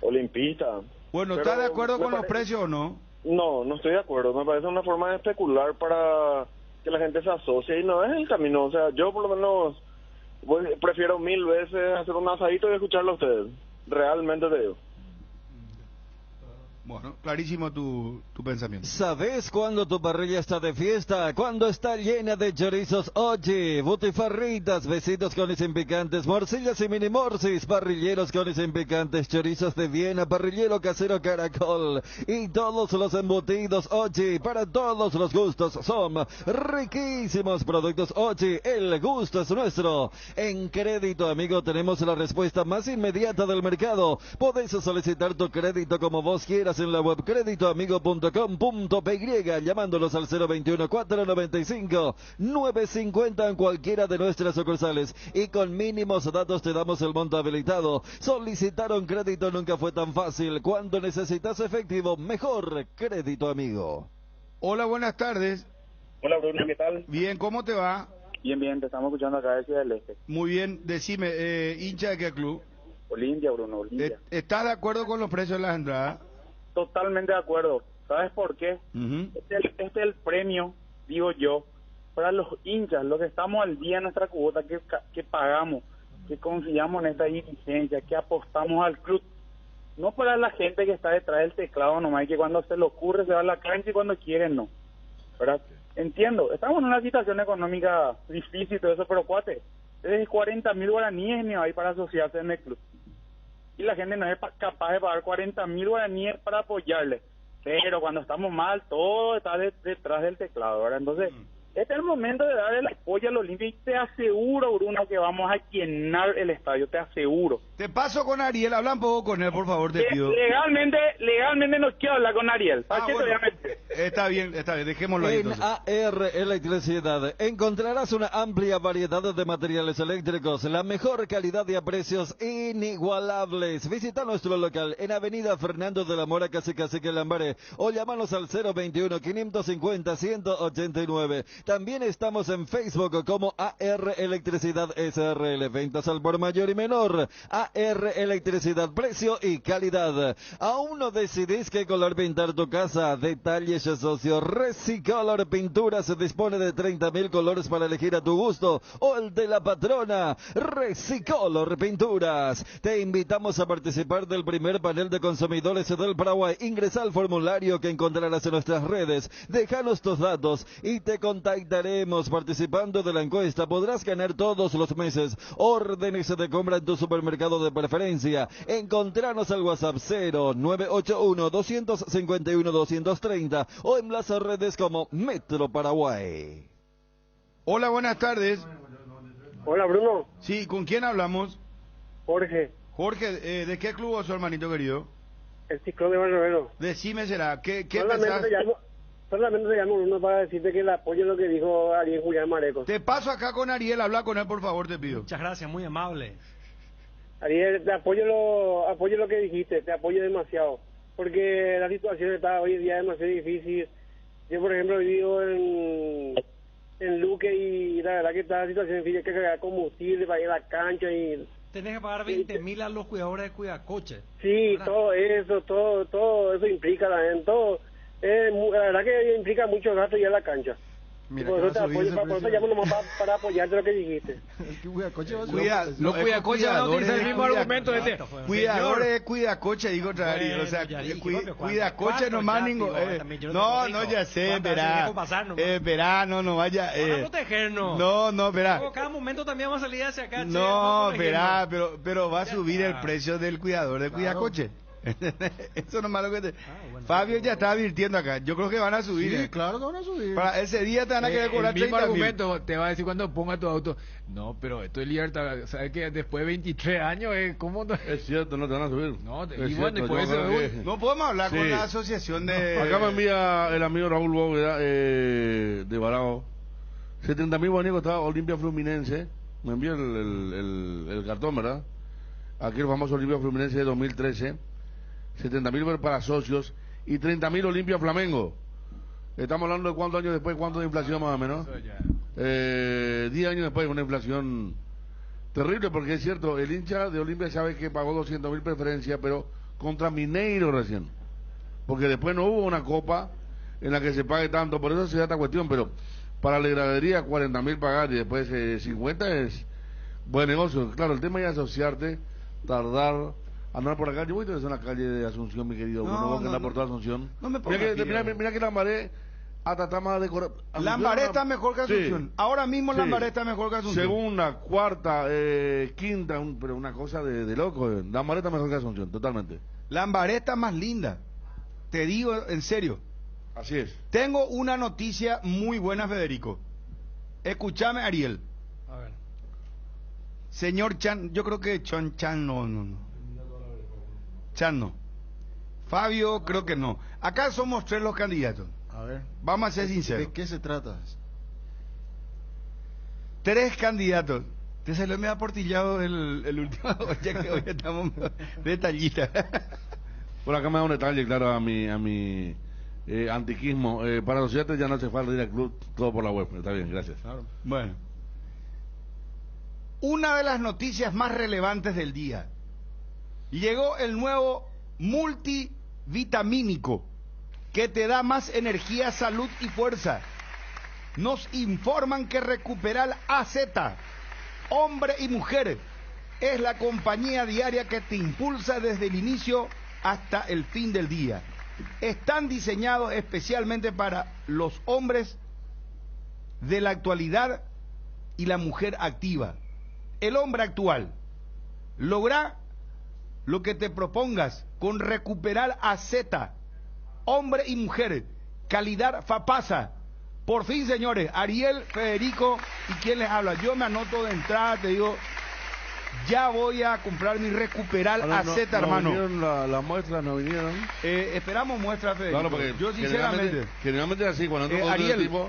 Olimpista. Bueno, Pero ¿estás de acuerdo me con los parece- precios o no? No, no estoy de acuerdo. Me parece una forma de especular para que la gente se asocie y no es el camino. O sea, yo por lo menos prefiero 1000 veces hacer un asadito y escucharlo a ustedes. Realmente te digo. Bueno, clarísimo tu pensamiento. ¿Sabes cuándo tu parrilla está de fiesta? Cuando está llena de chorizos Ochi, butifarritas, besitos con y sin picantes, morcillas y mini morcis, parrilleros con y sin picantes, chorizos de Viena, parrillero casero Caracol y todos los embutidos Ochi para todos los gustos. Son riquísimos productos Ochi, el gusto es nuestro. En Crédito Amigo tenemos la respuesta más inmediata del mercado. Podés solicitar tu crédito como vos quieras en la web creditoamigo.com.py llamándolos al 021-495-950 en cualquiera de nuestras sucursales y con mínimos datos te damos el monto habilitado. Solicitar un crédito nunca fue tan fácil. Cuando necesitas efectivo, mejor Crédito Amigo. Hola, buenas tardes. Hola, Bruno, ¿qué tal? Bien, ¿cómo te va? Bien, te estamos escuchando acá de Ciudad del Este. Muy bien, decime, hincha de qué club. Olimpia, Bruno, Olimpia. ¿Estás de acuerdo con los precios de las entradas? Totalmente de acuerdo. ¿Sabes por qué? Ujú. Este es el premio, digo yo, para los hinchas, los que estamos al día en nuestra cuota, que pagamos, que confiamos en esta dirigencia, que apostamos al club. No para la gente que está detrás del teclado nomás, y que cuando se le ocurre se va a la cancha y cuando quieren no. ¿Verdad? Entiendo, estamos en una situación económica difícil y todo eso, pero cuate, es 40.000 guaraníes ni hay para asociarse en el club. Y la gente no es capaz de pagar 40.000 guaraníes para apoyarle. Pero cuando estamos mal, todo está detrás del teclado, ¿verdad? Entonces, Este es el momento de dar el apoyo al Olimpia y te aseguro, Bruno, que vamos a llenar el estadio, te aseguro. Te paso con Ariel, habla un poco con él, por favor, te pido. Legalmente no quiero hablar con Ariel. Bueno, está bien, dejémoslo ahí En entonces. AR Electricidad encontrarás una amplia variedad de materiales eléctricos, la mejor calidad y a precios inigualables. Visita nuestro local en Avenida Fernando de la Mora, casi que Lambaré, o llámanos al 021-550-189. También estamos en Facebook como AR Electricidad SRL. Ventas al por mayor y menor. AR Electricidad, precio y calidad. ¿Aún no decidís qué color pintar tu casa? Detalles socio. Resicolor Pintura se dispone de 30.000 colores para elegir a tu gusto o el de la patrona. Resicolor Pinturas. Te invitamos a participar del primer panel de consumidores del Paraguay. Ingresa al formulario que encontrarás en nuestras redes. Déjanos tus datos y te contactaremos. Participando de la encuesta podrás ganar todos los meses órdenes de compra en tu supermercado de preferencia. Encontranos al WhatsApp 0981-251-230 o en las redes como Metro Paraguay. Hola, buenas tardes. Hola, Bruno. Sí, ¿con quién hablamos? Jorge. Jorge, ¿de qué club sos, hermanito querido? El Ciclón de Barrovero. Decime, será, ¿qué pensás? Solamente te llamo uno para decirte que el apoyo lo que dijo Ariel Julián Mareco. Te paso acá con Ariel, habla con él, por favor, te pido. Muchas gracias, muy amable. Ariel, te apoyo lo que dijiste, te apoyo demasiado. Porque la situación está hoy en día demasiado difícil. Yo, por ejemplo, vivo en Luque y la verdad que está la situación difícil, hay que cargar combustible para ir a la cancha y... Tenés que pagar 20.000 a los cuidadores de cuidacoche. Sí, ¿verdad? todo eso implica también, todo... la verdad que implica mucho gasto ya en la cancha. Mira, por eso te llamo nomás para apoyarte lo que dijiste. Los cuidacoches van a utilizar el mismo argumento de este. Cuidadores, cuidacoche, digo otra vez. O sea, cuidacoche nomás ningún. No, ya sé, verá, no vaya. Para protegernos. No, verá. Cada momento también vamos a salir hacia acá. No, verá, pero va a subir el precio del cuidador de cuidacoche. Eso no es malo que te... Fabio ya está advirtiendo acá. Yo creo que van a subir. Sí, claro que van a subir. Para ese día te van a querer cobrar 30.000. El mismo argumento te va a decir cuando ponga tu auto. No, pero esto es libertad. ¿Sabes que después de 23 años, cómo no? Es cierto, no te van a subir. No, y bueno, y por eso no podemos hablar con la asociación de... Acá me envía el amigo Raúl Bóveda de Barao. 70.000 bonitos estaba Olimpia Fluminense. Me envía el cartón, ¿verdad? Aquí el famoso Olimpia Fluminense de 2013. 70.000 para socios y 30.000 Olimpia Flamengo. Estamos hablando de cuántos años después, cuánto de inflación más o menos. 10 años después, una inflación terrible, porque es cierto, el hincha de Olimpia sabe que pagó 200.000 preferencias, pero contra Mineiro recién, porque después no hubo una copa en la que se pague tanto, por eso se da esta cuestión, pero para la gradería 40.000 pagar y después 50 es buen negocio. Claro, el tema es asociarte, tardar, andar por acá. Yo voy a en la calle de Asunción, mi querido. No andar por toda Asunción. No me mira que Lambaré hasta está más decorado. Lambaré está mejor que Asunción. Sí. Ahora mismo Lambaré está mejor que Asunción. Segunda, cuarta, quinta, pero una cosa de loco. Lambaré está mejor que Asunción, totalmente. Lambaré está más linda. Te digo en serio. Así es. Tengo una noticia muy buena, Federico. Escúchame, Ariel. A ver. Señor Chan, yo creo que Chan no. Chan no. Fabio, creo que no. Acá somos 3 los candidatos. A ver. Vamos a ser sinceros. ¿De qué se trata? 3 candidatos. Te salió medio aportillado el último. Ya que hoy estamos detallita. Por acá me da un detalle, claro, a mi antiquismo. Para los estudiantes ya no hace falta ir al club, todo por la web. Está bien, gracias. Claro. Bueno. Una de las noticias más relevantes del día. Llegó el nuevo multivitamínico que te da más energía, salud y fuerza. Nos informan que Recuperal AZ, hombre y mujer, es la compañía diaria que te impulsa desde el inicio hasta el fin del día. Están diseñados especialmente para los hombres de la actualidad y la mujer activa. El hombre actual logra lo que te propongas con Recuperal AZ, hombre y mujer, calidad FAPASA, Por fin, señores, Ariel, Federico y quién les habla. Yo me anoto de entrada, te digo, ya voy a comprar mi Recuperal AZ, hermano. ¿No vinieron las muestras? ¿No vinieron? Esperamos muestras, Federico. Claro, porque yo sinceramente... Generalmente es así, cuando Ariel, el tipo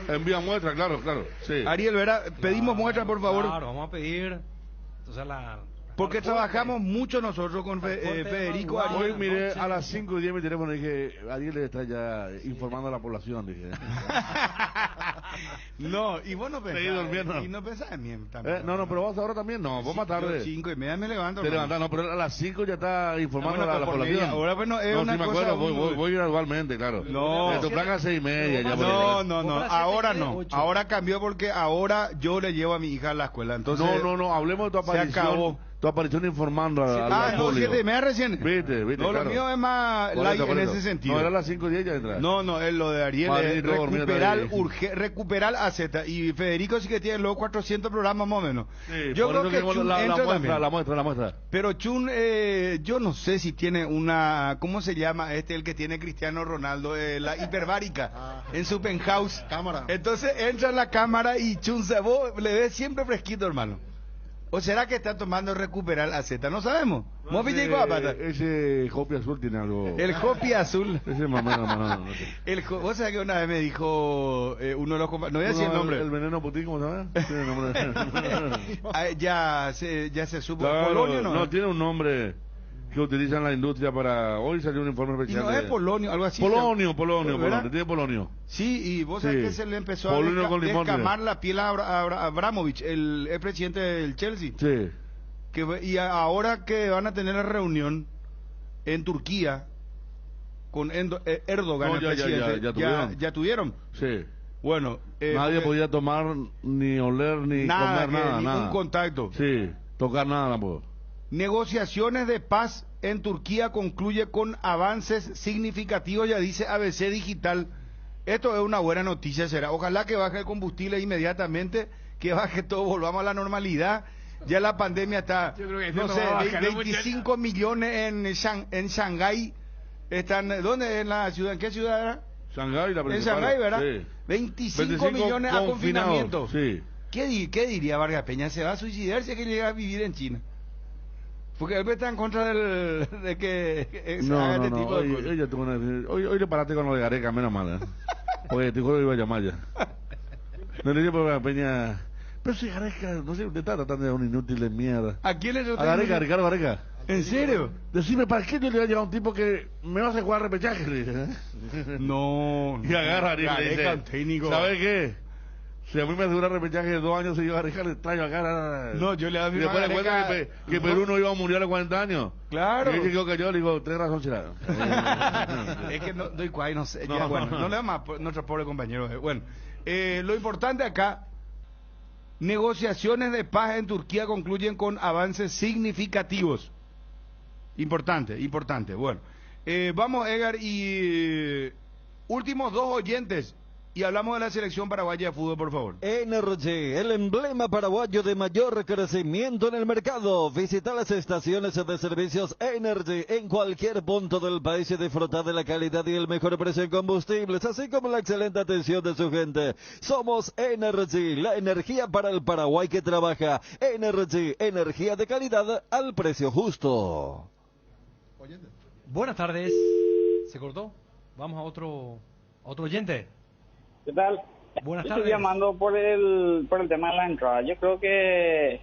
envía muestras, claro, sí. Ariel, ¿verdad? Pedimos muestras, por favor. Claro, vamos a pedir. Entonces porque trabajamos mucho nosotros con Federico. Hoy miré a las 5:10 mi teléfono y dije, Ariel está ya informando a la población, dije. No, y vos no pensás. durmiendo. Y no pensás en mí también. No, pero vos ahora también no, vos más tarde. 5:30 me levanto. Te levantás, no, pero a las 5 ya está informando a la población. Ahora, bueno, es una me cosa... acuerdo, voy gradualmente, claro. No. Tu plan a 6:30. Ya no, ahora no. Ahora cambió porque ahora yo le llevo a mi hija a la escuela, entonces... No, hablemos de tu aparición. Se acabó. Tu aparición informando al no, público. 7:30 recién. Viste, no, claro. Lo mío es más light en ese sentido. No, era las 5:10 ya entra. No, es lo de Ariel, Recuperal AZ. Y Federico sí que tiene luego 400 programas más o menos. Sí, yo creo que Chun la muestra. Pero Chun, yo no sé si tiene una, ¿cómo se llama el que tiene Cristiano Ronaldo? La hiperbárica, en su penthouse. Cámara. Entonces entra en la cámara y Chun, vos le ves siempre fresquito, hermano. ¿O será que está tomando Recuperal AZ? No sabemos. Ese Hopi Azul tiene algo. El Hopi Azul. Ese mamá, Vos sabés que una vez me dijo uno de los compañeros, no voy a decir el nombre. El veneno Putin, ¿cómo se llama? Tiene nombre. ya se supo. Claro, Polonio, ¿no? No, tiene un nombre que utilizan la industria para... Hoy salió un informe especial. Y no es Polonio, algo así. Polonio, tiene Polonio. Sí, y vos sabés que se le empezó Polonio a descamar la piel a Abramovich, el presidente del Chelsea. Sí. Y ahora que van a tener la reunión en Turquía con Erdogan, el presidente, ya tuvieron. Sí. Bueno, nadie podía tomar, ni oler, ni comer nada. Ningún contacto. Sí, tocar nada tampoco. Negociaciones de paz en Turquía concluye con avances significativos, ya dice ABC Digital. Esto es una buena noticia, será. Ojalá que baje el combustible inmediatamente, que baje todo, volvamos a la normalidad. Ya la pandemia está, no sé, 25 millones en Shanghái. Están, ¿dónde? ¿En la ciudad? ¿En qué ciudad era? Shanghái, la principal. En Shanghái, ¿verdad? Sí. 25 millones a confinamiento. Sí. ¿Qué diría Vargas Peña? ¿Se va a suicidar si es que llega a vivir en China? Porque él está en contra de que se haga este tipo de cosas. Hoy le paraste con lo de Gareca, menos mal. Porque te juro que iba a llamar ya. No le dije por Peña. Pero si Gareca, no sé, te está tratando de un inútil de mierda. ¿A quién le A Gareca, Ricardo Gareca. ¿En serio? Decime, ¿para qué yo le voy a llevar a un tipo que me va a hacer jugar repechaje? Le dije, No. Y agarra y le dice, técnico. ¿sabes qué? Si a mí me dura repechaje de 2 años, se lleva a Gareca, le traigo acá. No, yo le doy a mi después le cuenta que Perú no iba a morir a los 40 años. Claro. Y él llegó que yo le digo, tenés razón, será. Es que no doy cuay, no sé. Bueno, no le da más nuestro pobre compañero. Bueno, lo importante acá, negociaciones de paz en Turquía concluyen con avances significativos. Importante. Bueno, vamos, Edgar, y últimos 2 oyentes. Y hablamos de la selección paraguaya de fútbol, por favor. Energy, el emblema paraguayo de mayor crecimiento en el mercado. Visita las estaciones de servicios Energy en cualquier punto del país y disfruta de la calidad y el mejor precio en combustibles, así como la excelente atención de su gente. Somos Energy, la energía para el Paraguay que trabaja. Energy, energía de calidad al precio justo. Buenas tardes. ¿Se cortó? Vamos a otro oyente. ¿Qué tal? Buenas Yo tardes. estoy llamando por el tema de la entrada. Yo creo que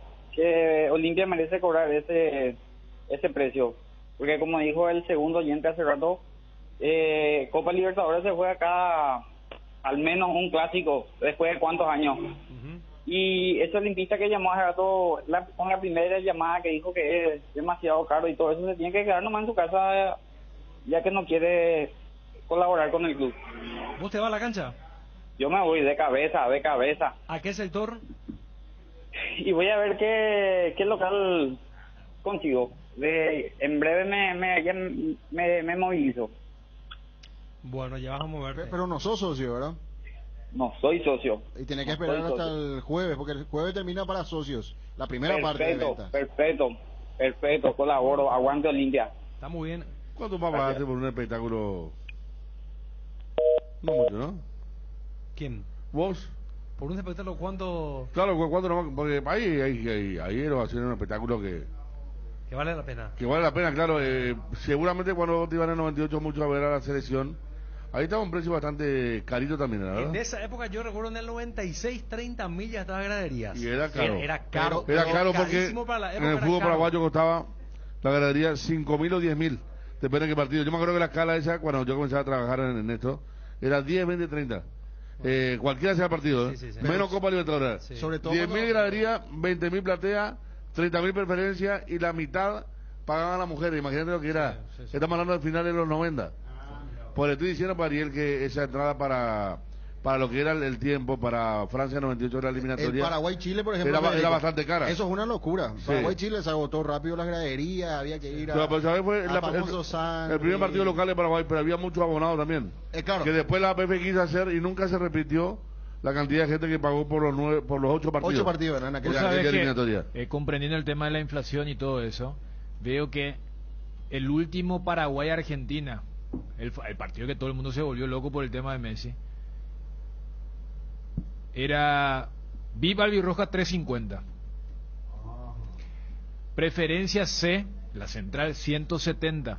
Olimpia merece cobrar ese precio. Porque como dijo el segundo oyente hace rato, Copa Libertadores se juega acá al menos un clásico después de cuántos años. Y ese olimpista que llamó hace rato, con la primera llamada que dijo que es demasiado caro y todo eso, se tiene que quedar nomás en su casa ya que no quiere colaborar con el club. ¿Vos te vas a la cancha? Yo me voy de cabeza. ¿A qué sector? Y voy a ver qué local consigo. En breve me movilizo. Bueno, ya vas a moverte. Pero no sos socio, ¿verdad? No, soy socio. Y tenés que esperar hasta el jueves, porque el jueves termina para socios. La primera parte de venta. Perfecto, colaboro, aguante Olimpia. Está muy bien. ¿Cuánto pagaste por un espectáculo? No mucho, ¿no? ¿Quién? ¿Vos? Por un espectáculo, ¿cuánto? Claro, ¿cuánto nomás? Porque ayer va a ser un espectáculo que vale la pena. Que vale la pena, claro. Seguramente cuando te iban en el 98 mucho a ver a la selección, ahí estaba un precio bastante carito también, ¿verdad? En esa época yo recuerdo en el 96, 30 millas estaba graderías. Y era caro. Era caro. Era caro porque para la en época el fútbol era caro. paraguayo costaba la gradería 5.000 o 10.000, depende de qué partido. Yo me acuerdo que la escala esa, cuando yo comenzaba a trabajar en esto, era 10, 20, 30. Cualquiera sea el partido, Sí. menos Copa Libertadores. Sí. Sobre todo 10.000 gradería, 20.000 platea, 30.000 preferencias y la mitad pagaban a las mujeres. Imagínate lo que era. Estamos hablando del final de los 90. Pues le estoy diciendo para Ariel que esa entrada para lo que era el tiempo, para Francia 98 era eliminatoria. El Paraguay-Chile, por ejemplo, era bastante cara. Eso es una locura. Sí. Paraguay-Chile se agotó rápido las graderías, había que ir Pero, ¿sabes? Fue el primer partido local de Paraguay, pero había muchos abonados también. Claro. Que después la APF quiso hacer y nunca se repitió la cantidad de gente que pagó por los 8 partidos. 8 partidos, ¿verdad? En Tú aquella sabes que, eliminatoria. comprendiendo el tema de la inflación y todo eso, veo que el último Paraguay-Argentina, el partido que todo el mundo se volvió loco por el tema de Messi, era VIP Albirroja 350, preferencia C, la central 170,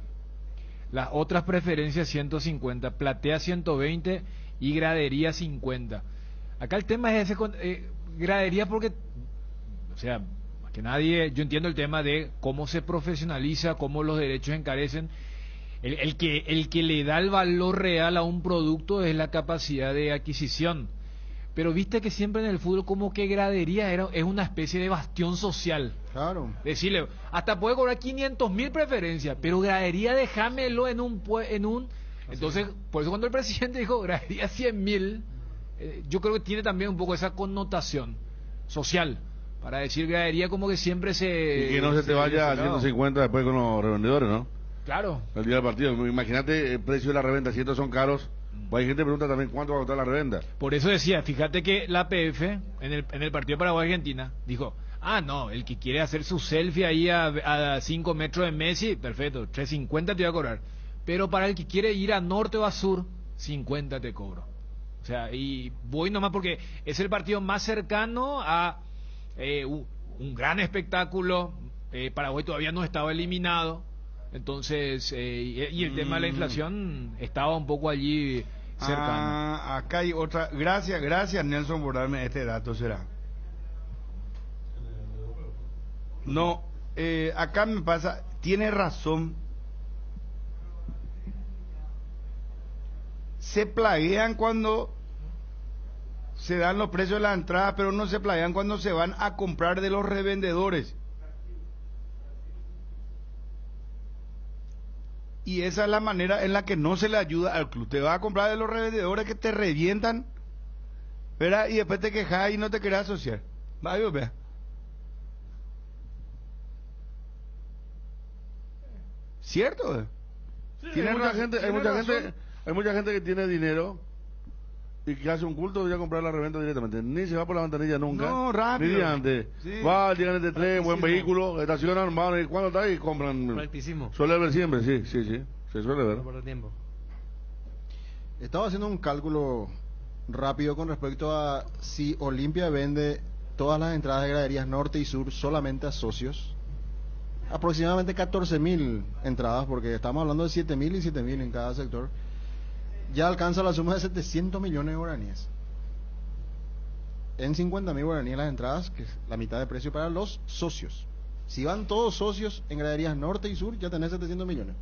las otras preferencias 150, platea 120 y gradería 50. Acá el tema es ese, gradería porque, o sea, más que nadie, yo entiendo el tema de cómo se profesionaliza, cómo los derechos encarecen. El que le da el valor real a un producto es la capacidad de adquisición. Pero viste que siempre en el fútbol como que gradería es una especie de bastión social. Claro. Decirle, hasta puede cobrar 500.000 preferencias, pero gradería déjamelo en un... Entonces, por eso cuando el presidente dijo gradería 100.000, yo creo que tiene también un poco esa connotación social. Para decir gradería como que siempre se... Y que no se te vaya a 150 después con los revendedores, ¿no? Claro. El día del partido. Imagínate el precio de la reventa, si estos son caros. Hay gente que pregunta también cuánto va a costar la reventa. Por eso decía, fíjate que la PF en el partido Paraguay-Argentina dijo, no, el que quiere hacer su selfie ahí a 5 metros de Messi, perfecto, 350 te voy a cobrar. Pero para el que quiere ir a norte o a sur, 50 te cobro. O sea, y voy nomás porque es el partido más cercano a un gran espectáculo. Paraguay todavía no estaba eliminado. Entonces, y el tema de la inflación estaba un poco allí cercano. Acá hay otra. Gracias Nelson por darme este dato, será. No, acá me pasa, tiene razón. Se plaguean cuando se dan los precios de la entrada, pero no se plaguean cuando se van a comprar de los revendedores. Y esa es la manera en la que no se le ayuda al club. Te vas a comprar de los revendedores que te revientan, ¿verdad? Y después te quejas y no te querés asociar. Vaya, vea. ¿Cierto? Sí, hay mucha gente que tiene dinero y que hace un culto de ir a comprar la reventa directamente. Ni se va por la ventanilla nunca. No, rápido. Ni día antes. Sí. Va, llegan este tren, buen vehículo, estacionan, van y cuando está ahí compran. Altísimo. Suele ver siempre, sí. Se suele ver. No por el tiempo. Estaba haciendo un cálculo rápido con respecto a si Olimpia vende todas las entradas de graderías norte y sur solamente a socios. Aproximadamente 14.000 entradas, porque estamos hablando de 7.000 y 7.000 en cada sector. Ya alcanza la suma de 700 millones de guaraníes. En 50.000 guaraníes las entradas, que es la mitad de precio para los socios. Si van todos socios en graderías norte y sur, ya tenés 700 millones.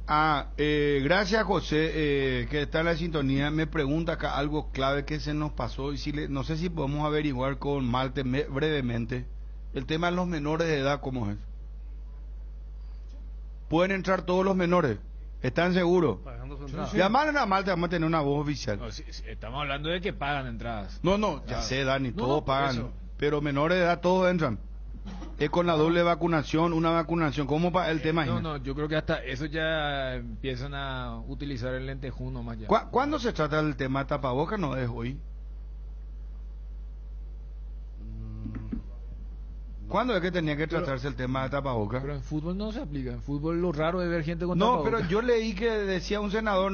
Gracias José, que está en la sintonía. Me pregunta acá algo clave que se nos pasó y no sé si podemos averiguar con Malte brevemente. El tema de los menores de edad, ¿cómo es? ¿Pueden entrar todos los menores? ¿Están seguros? Llamaron a Malte, vamos a tener una voz oficial. No, estamos hablando de que pagan entradas. No, ya sé, Dani, todos pagan. Eso. Pero menores de edad todos entran. Es con la doble vacunación, una vacunación. ¿Cómo para el tema? No, yo creo que hasta eso ya empiezan a utilizar el lentejuno más ya. ¿Cuándo se trata el tema de tapabocas? No es hoy. ¿Cuándo es que tenía que tratarse el tema de tapabocas? Pero en fútbol no se aplica. En fútbol lo raro es ver gente con No, tapabocas. pero yo leí que decía un senador,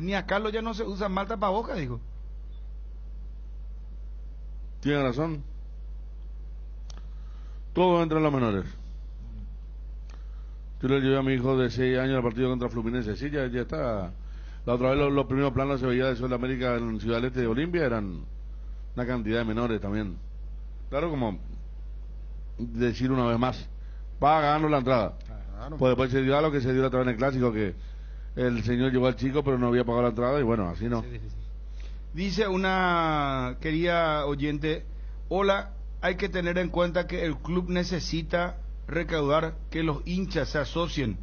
ni a Carlos ya no se usa mal tapabocas, dijo. Tiene razón. Todo entra en los menores. Yo le llevé a mi hijo de 6 años al partido contra Fluminense. Sí, ya está. La otra vez los primeros planos se veía de Sudamérica en Ciudad del Este de Olimpia, eran una cantidad de menores también. Claro, como decir una vez más, va ganando la entrada. Claro. Pues después se dio a lo que se dio otra vez en el clásico, que el señor llevó al chico pero no había pagado la entrada y bueno, así no. Dice una querida oyente, hola, hay que tener en cuenta que el club necesita recaudar que los hinchas se asocien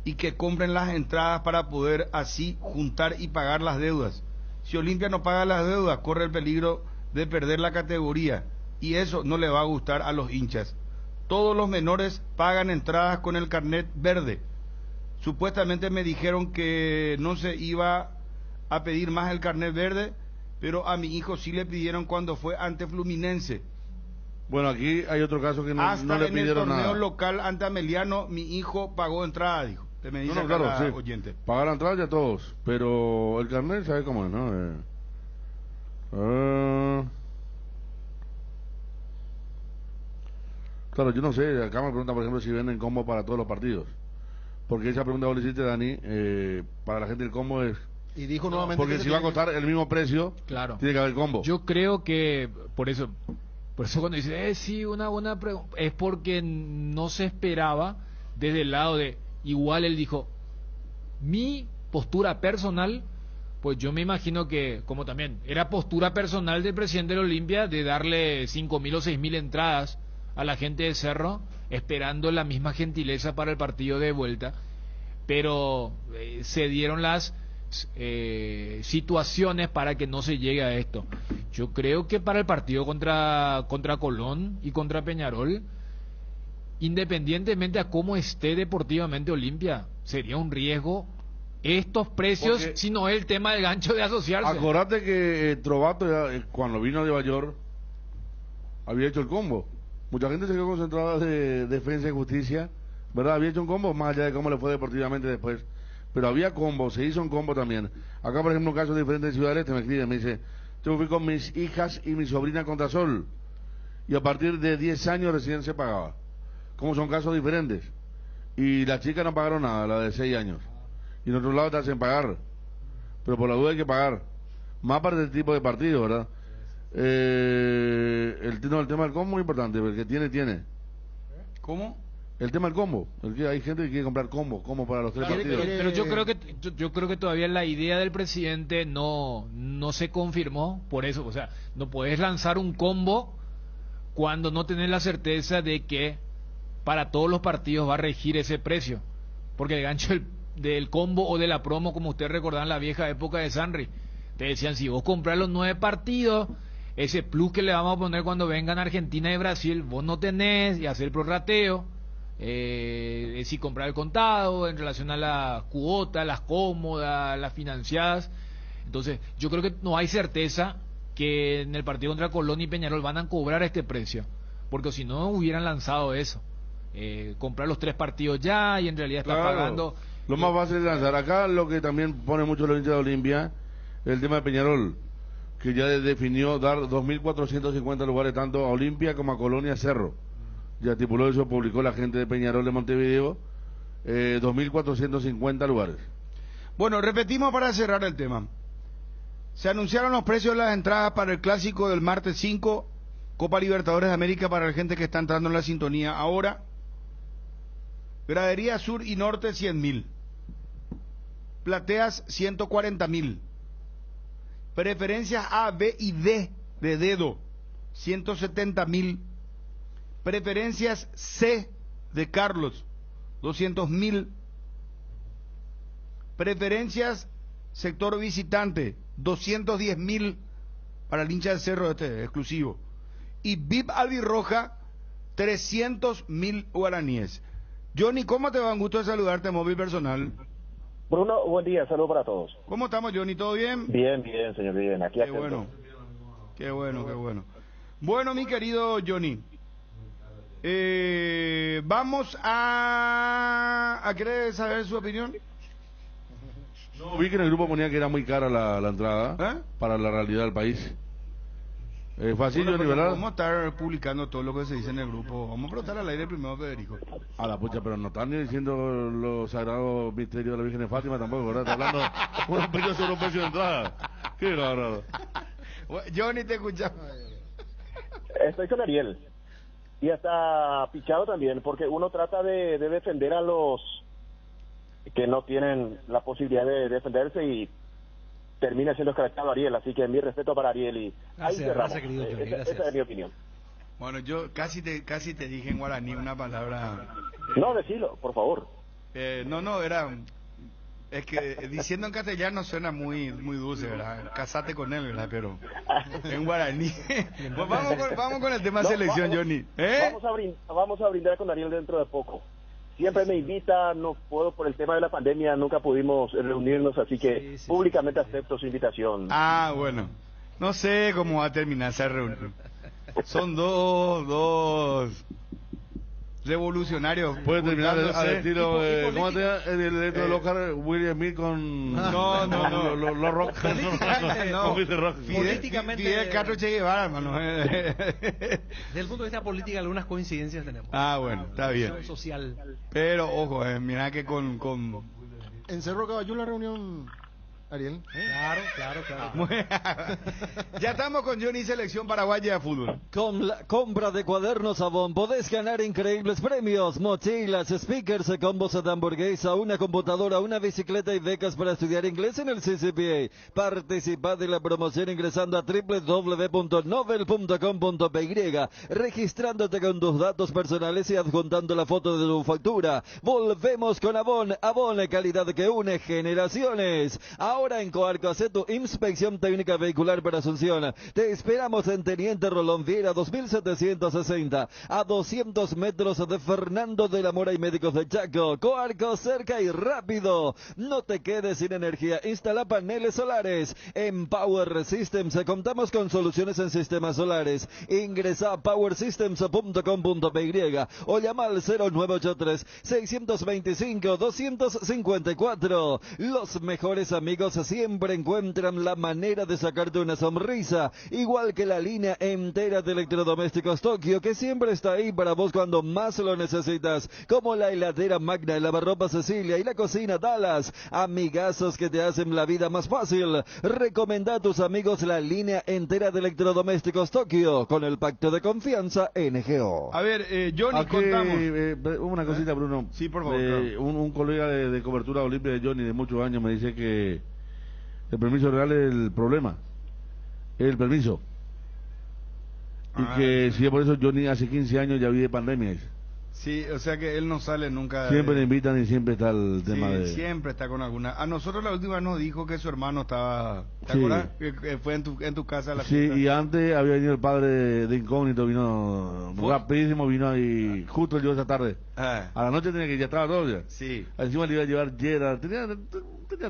y que compren las entradas para poder así juntar y pagar las deudas. Si Olimpia no paga las deudas, corre el peligro de perder la categoría y eso no le va a gustar a los hinchas. Todos los menores pagan entradas con el carnet verde. Supuestamente me dijeron que no se iba a pedir más el carnet verde, pero a mi hijo sí le pidieron cuando fue ante Fluminense. Bueno, aquí hay otro caso que no le Hasta en el pidieron torneo nada. local ante Ameliano, mi hijo pagó entrada, dijo. Te me dice No, acá claro, la sí. oyente. Pagar la entrada ya todos, pero el carnet sabe cómo es, ¿no? Claro, yo no sé, acá me preguntan por ejemplo si venden combo para todos los partidos. Porque esa pregunta que vos le hiciste, Dani, para la gente el combo es... Y dijo nuevamente porque que si va a costar el mismo precio, Claro. tiene que haber combo. Yo creo que por eso cuando dice, sí, una buena pregunta, es porque no se esperaba desde el lado de, igual él dijo, mi postura personal, pues yo me imagino que, como también, era postura personal del presidente de la Olimpia de darle 5.000 o 6.000 entradas a la gente de Cerro, esperando la misma gentileza para el partido de vuelta, pero se dieron las situaciones para que no se llegue a esto. Yo creo que para el partido contra Colón y contra Peñarol, independientemente a cómo esté deportivamente Olimpia, sería un riesgo estos precios, Porque, sino el tema del gancho de asociarse. acordate que Trovato cuando vino a Nueva York había hecho el combo. Mucha gente se quedó concentrada de Defensa y Justicia, ¿verdad? Había hecho un combo más allá de cómo le fue deportivamente después. Pero había combo, se hizo un combo también. Acá, por ejemplo, un caso diferente de Ciudad del Este, me escribe, me dice, yo fui con mis hijas y mi sobrina contra Sol, y a partir de 10 años recién se pagaba. Como son casos diferentes. Y las chicas no pagaron nada, la de 6 años. Y en otro lado te hacen pagar. Pero por la duda hay que pagar. Más para este tipo de partido, ¿verdad? El tema del combo es importante, porque tiene. ¿Cómo? El tema del combo, hay gente que quiere comprar combo para los 3 partidos. Pero yo creo que todavía la idea del presidente no se confirmó, por eso, o sea, no podés lanzar un combo cuando no tenés la certeza de que para todos los partidos va a regir ese precio, porque el gancho del combo o de la promo, como ustedes recordaban en la vieja época de Sanri, te decían, si vos comprás los 9 partidos, ese plus que le vamos a poner cuando vengan Argentina y Brasil, vos no tenés, y hacer el prorrateo. Si comprar el contado en relación a la cuota, las cómodas, las financiadas. Entonces yo creo que no hay certeza que en el partido contra Colón y Peñarol van a cobrar este precio, porque si no hubieran lanzado eso, comprar los 3 partidos ya y en realidad está pagando lo más fácil es lanzar. Acá lo que también pone mucho los hinchas de Olimpia, el tema de Peñarol, que ya definió dar 2.450 lugares tanto a Olimpia como a Colón y a Cerro. Ya estipuló eso, publicó la gente de Peñarol de Montevideo, 2.450 lugares. Bueno, repetimos para cerrar el tema. Se anunciaron los precios de las entradas para el clásico del martes 5, Copa Libertadores de América para la gente que está entrando en la sintonía ahora. Gradería Sur y Norte 100.000. Plateas 140.000. Preferencias A, B y D de dedo 170.000. Preferencias C de Carlos 200.000. Preferencias sector visitante 210.000 para el hincha del Cerro exclusivo. Y VIP albirroja 300.000 guaraníes. Johnny, ¿cómo te va? Un gusto de saludarte, móvil personal. Bruno, buen día, saludos para todos. ¿Cómo estamos, Johnny? ¿Todo bien? Bien, señor, bien. Aquí Qué bueno. Qué bueno. Bueno, mi querido Johnny, vamos a querer saber su opinión. No, vi que en el grupo ponía que era muy cara la entrada para la realidad del país. Fácil, Bueno, Johnny, pero ¿verdad? vamos a estar publicando todo lo que se dice en el grupo. Vamos a preguntar al aire primero, Federico. A la pucha, pero no están ni diciendo los sagrados misterios de la Virgen de Fátima tampoco, ¿verdad? Está hablando un precio sobre un precio de entrada. Qué bárbaro. Johnny, te escuchamos. Estoy con Ariel. Y hasta Pichado también, porque uno trata de defender a los que no tienen la posibilidad de defenderse y termina siendo escrachado Ariel. Así que mi respeto para Ariel y ahí cerramos. Esa es mi opinión. Bueno, yo casi te dije en guaraní una palabra. No, decilo, por favor. No, era... Es que diciendo en castellano suena muy dulce, ¿verdad? Casate con él, ¿verdad? Pero en guaraní. Pues vamos con el tema selección, Johnny. Vamos a brindar con Ariel dentro de poco. Siempre me invita, no puedo por el tema de la pandemia, nunca pudimos reunirnos, así que públicamente acepto su invitación. Ah, bueno. No sé cómo va a terminar esa reunión. Son dos revolucionarios. Puede terminar al estilo de... ¿cómo te llama? El dentro del Oscar, William Smith con... No. Los rock. No. Políticamente... Fidel Castro Che Guevara, hermano. Desde el punto de vista político, algunas coincidencias tenemos. Ah, bueno, está bien. Social. Pero, ojo, mira que con... En Cerro Caballú la reunión, Ariel. Claro. Ya estamos con Johnny Selección Paraguaya de Fútbol. Con la compra de cuadernos Avon podés ganar increíbles premios, mochilas, speakers, combos de hamburguesa, una computadora, una bicicleta y becas para estudiar inglés en el CCPA. Participa de la promoción ingresando a www.novel.com.py, registrándote con tus datos personales y adjuntando la foto de tu factura. Volvemos con Avon, calidad que une generaciones. Ahora en Coarco, hace tu inspección técnica vehicular para Asunción. Te esperamos en Teniente Rolón Viera 2760, a 200 metros de Fernando de la Mora y Médicos de Chaco. Coarco, cerca y rápido. No te quedes sin energía. Instala paneles solares. En Power Systems contamos con soluciones en sistemas solares. Ingresa a powersystems.com.py o llama al 0983 625 254. Los mejores amigos siempre encuentran la manera de sacarte una sonrisa, igual que la línea entera de electrodomésticos Tokio, que siempre está ahí para vos cuando más lo necesitas, como la heladera Magna, el lavarropa Cecilia y la cocina Dallas. Amigazos que te hacen la vida más fácil. Recomenda a tus amigos la línea entera de electrodomésticos Tokio, con el pacto de confianza NGO. A ver, Johnny, Aquí, contamos. Una cosita, Bruno. Sí, por favor. Un colega de cobertura olimpia de Johnny de muchos años me dice que el permiso real es el problema. El permiso. Y que si es por eso Johnny hace 15 años ya vive pandemia. Sí, o sea que él no sale nunca. Siempre le invitan y siempre está el tema de... siempre está con alguna. A nosotros la última nos dijo que su hermano estaba... ¿Te Sí. acuerdas? Que fue en tu casa a la Sí, fiesta. y antes había venido el padre de Incógnito, vino rapidísimo, vino ahí, justo yo esa tarde. A la noche tenía que ya estaba todo ya. Sí. Encima le iba a llevar Gerard, tenía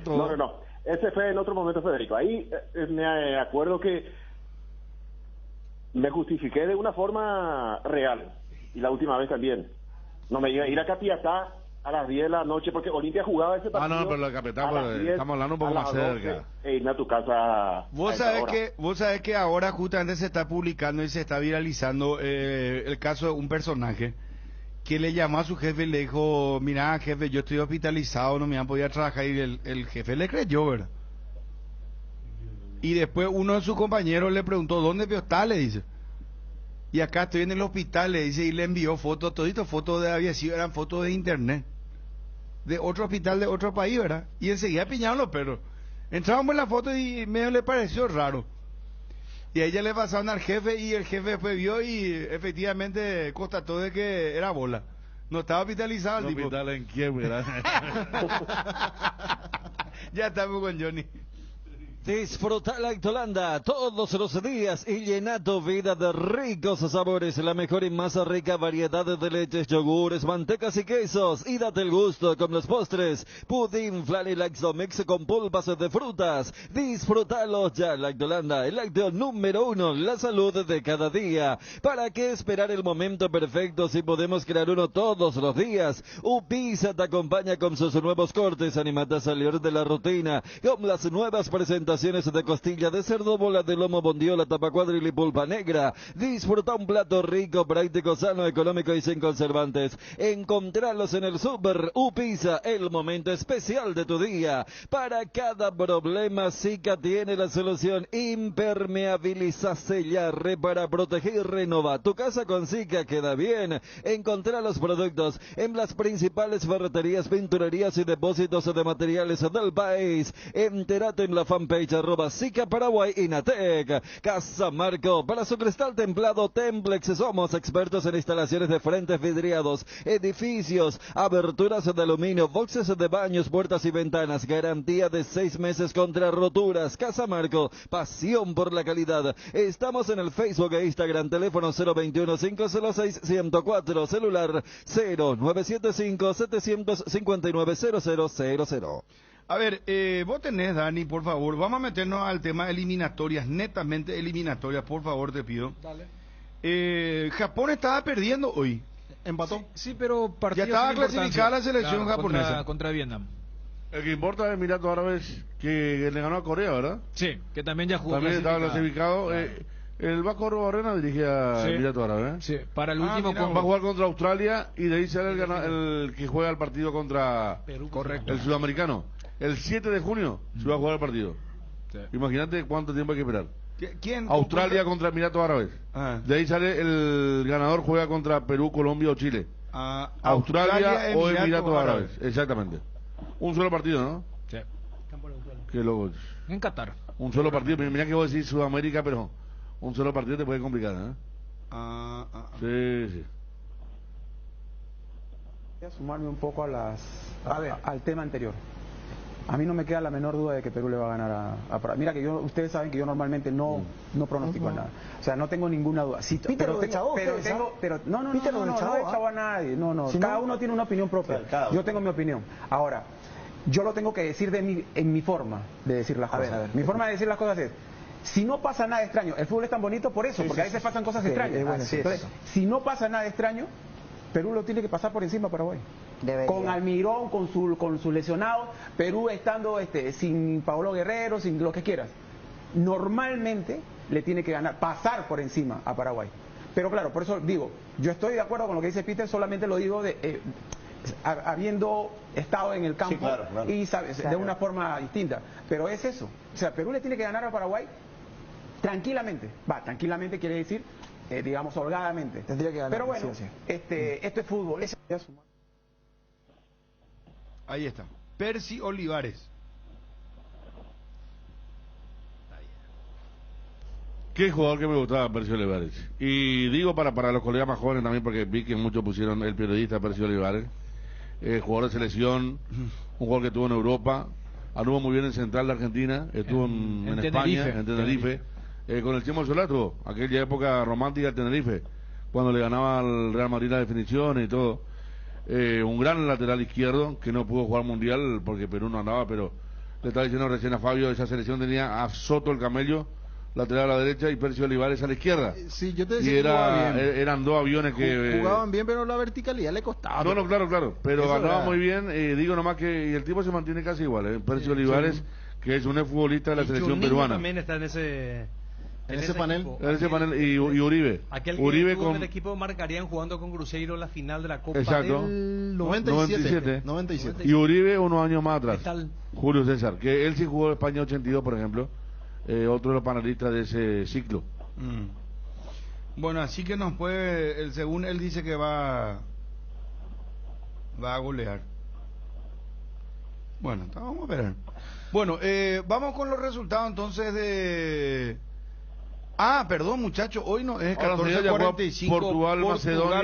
todo. No. Ese fue en otro momento, Federico. Ahí me acuerdo que me justifiqué de una forma real. Y la última vez también. No me iba a ir a Capiatá a las 10 de la noche porque Olimpia jugaba ese partido. Pero la Capiatá, a las 10, estamos hablando un poco a más las cerca. 12, e irme a tu casa. Vos sabés que ahora justamente se está publicando y se está viralizando el caso de un personaje que le llamó a su jefe y le dijo, mira jefe, yo estoy hospitalizado, no me han podido trabajar, y el jefe le creyó, ¿verdad? Y después uno de sus compañeros le preguntó, ¿dónde está? Le dice. Y acá estoy en el hospital, le dice, y le envió fotos, toditos fotos de aviación, eran fotos de internet, de otro hospital de otro país, ¿verdad? Y enseguida piñaron los perros. Entramos en la foto y medio le pareció raro. Y a ella le pasaron al jefe y el jefe después vio y efectivamente constató de que era bola. No estaba hospitalizado el tipo. Hospital en quiebra. Ya estamos con Johnny. Disfruta la Lactolanda todos los días y llena tu vida de ricos sabores, la mejor y más rica variedad de leches, yogures, mantecas y quesos, y date el gusto con los postres, pudín, flan y Laxomix con pulpas de frutas. Disfrútalo ya. Lactolanda, el lácteo número 1, la salud de cada día. ¿Para qué esperar el momento perfecto si podemos crear uno todos los días? Upisa te acompaña con sus nuevos cortes, animate a salir de la rutina, con las nuevas presentaciones preparaciones de costilla de cerdo, bola de lomo, bondiola, tapa cuadril y pulpa negra. Disfruta un plato rico, práctico, sano, económico y sin conservantes. Encontralos en el Super Upisa, el momento especial de tu día. Para cada problema, Sica tiene la solución. Impermeabiliza, sella, repara, proteger y renova. Tu casa con Sica queda bien. Encontrá los productos en las principales ferreterías, pinturerías y depósitos de materiales del país. Entérate en la fanpage @Sica Paraguay Inatec. Casa Marco, para su cristal templado Templex, somos expertos en instalaciones de frentes vidriados, edificios, aberturas de aluminio, boxes de baños, puertas y ventanas, garantía de 6 meses contra roturas. Casa Marco, pasión por la calidad. Estamos en el Facebook e Instagram, teléfono 021-506-104, celular 0975-759-0000. A ver, vos tenés, Dani, por favor, vamos a meternos al tema eliminatorias, netamente eliminatorias, por favor, te pido. Dale. Japón estaba perdiendo hoy. Empató. Sí, pero ya estaba clasificada la selección japonesa. Contra Vietnam. El que importa es Emiratos Árabes, que le ganó a Corea, ¿verdad? Sí, que también ya jugó. También estaba clasificado. Claro. El Vasco Barrena dirige a Emiratos Árabes. Sí, para el último va a jugar contra Australia y de ahí sale el que juega el partido contra Perú. Correcto. El sudamericano. El 7 de junio se va a jugar el partido. Sí. Imagínate cuánto tiempo hay que esperar. ¿Quién? Australia contra Emiratos Árabes. De ahí sale el ganador, juega contra Perú, Colombia o Chile. Australia o Emiratos Árabes. Exactamente. Un solo partido, ¿no? Sí. Qué loco. En Qatar. Un solo partido. Mira que voy a decir Sudamérica, pero un solo partido te puede complicar, ¿eh? Sí. Voy a sumarme un poco al tema anterior. A mí no me queda la menor duda de que Perú le va a ganar a Paraguay. Mira que ustedes saben que yo normalmente no pronostico nada. O sea, no tengo ninguna duda. Sí, no he echado a nadie. Cada uno tiene una opinión propia. Yo tengo mi opinión. Ahora, yo lo tengo que decir en mi forma de decir las cosas. Mi forma de decir las cosas es: si no pasa nada extraño, el fútbol es tan bonito por eso, porque a veces pasan cosas extrañas. Entonces, si no pasa nada extraño, Perú lo tiene que pasar por encima a Paraguay. Con Almirón, con sus lesionados, Perú estando sin Paolo Guerrero, sin lo que quieras. Normalmente le tiene que pasar por encima a Paraguay. Pero claro, por eso digo, yo estoy de acuerdo con lo que dice Peter, solamente lo digo habiendo estado en el campo y de una forma distinta. Pero es eso. O sea, Perú le tiene que ganar a Paraguay tranquilamente. Tranquilamente quiere decir, digamos, holgadamente. Tendría que ganar. Pero bueno, esto es fútbol. Ahí está. Percy Olivares. Qué jugador que me gustaba, Percy Olivares. Y digo para los colegas más jóvenes también, porque vi que muchos pusieron el periodista Percy Olivares. Jugador de selección, un jugador que estuvo en Europa, anduvo muy bien en Central de Argentina, estuvo en España, en Tenerife. Con el Chemo Solato, aquella época romántica de Tenerife, cuando le ganaba al Real Madrid las definiciones y todo. Un gran lateral izquierdo que no pudo jugar mundial porque Perú no andaba, pero le estaba diciendo recién a Fabio, esa selección tenía a Soto el Camello, lateral a la derecha, y Percy Olivares a la izquierda. Sí, yo te decía y eran dos aviones que jugaban bien, pero la verticalidad le costaba. No, claro, pero andaba muy bien. Digo nomás que y el tipo se mantiene casi igual, Percy Olivares, que es un futbolista de la selección peruana. También está en ese panel, y Uribe. Uribe con el equipo marcarían jugando con Cruzeiro la final de la Copa del 97. 97. Y Uribe unos años más atrás. Julio César, que él sí jugó España 82, por ejemplo. Otro de los panelistas de ese ciclo. Bueno, así que nos puede, según él dice que va a golear. Bueno, vamos a ver. Bueno, vamos con los resultados entonces de... perdón, muchachos, hoy no es 14:45. Portugal,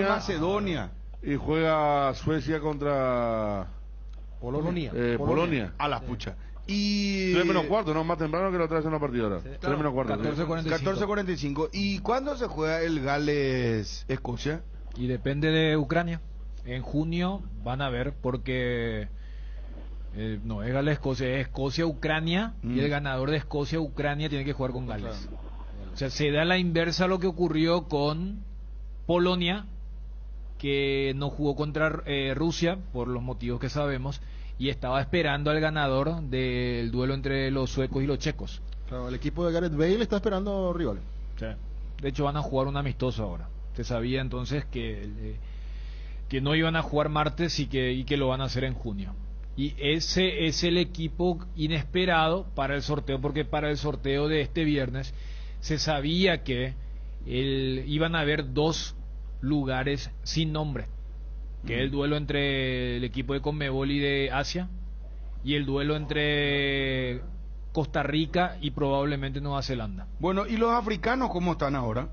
Macedonia. Y juega Suecia contra Polonia. Polonia. A la pucha. Y 3 menos cuarto, no más temprano que la otra vez en la partida ahora. 3 menos cuarto. 14:45. ¿Y cuándo se juega el Gales-Escocia? Y depende de Ucrania. En junio van a ver, porque no es Gales-Escocia, es Escocia-Ucrania, y el ganador de Escocia-Ucrania tiene que jugar con Gales. O sea, se da la inversa a lo que ocurrió con Polonia, que no jugó contra Rusia, por los motivos que sabemos, y estaba esperando al ganador del duelo entre los suecos y los checos. Claro, el equipo de Gareth Bale está esperando rival. Sí. De hecho van a jugar un amistoso ahora. Se sabía entonces que no iban a jugar martes y que lo van a hacer en junio. Y ese es el equipo inesperado para el sorteo, porque para el sorteo de este viernes se sabía que iban a haber 2 lugares sin nombre, que es el duelo entre el equipo de Conmebol y de Asia, y el duelo entre Costa Rica y probablemente Nueva Zelanda. Bueno, ¿y los africanos cómo están ahora?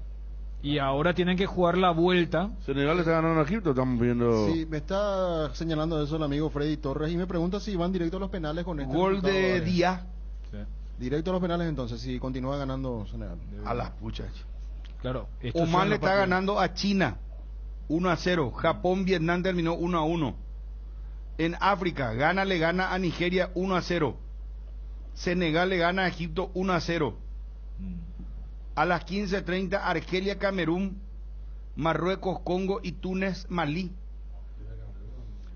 Y ahora tienen que jugar la vuelta. Senegal está ganando a Egipto, estamos viendo. Sí, me está señalando eso el amigo Freddy Torres y me pregunta si van directo a los penales con este gol resultado de Díaz. Sí. Directo a los penales entonces, si continúa ganando Senegal. A las puchas. Claro. Oman le está ganando a China 1-0. Japón, Vietnam terminó 1-1. En África, Ghana le gana a Nigeria 1-0. Senegal le gana a Egipto 1-0. A las 15:30, Argelia, Camerún, Marruecos, Congo y Túnez, Malí.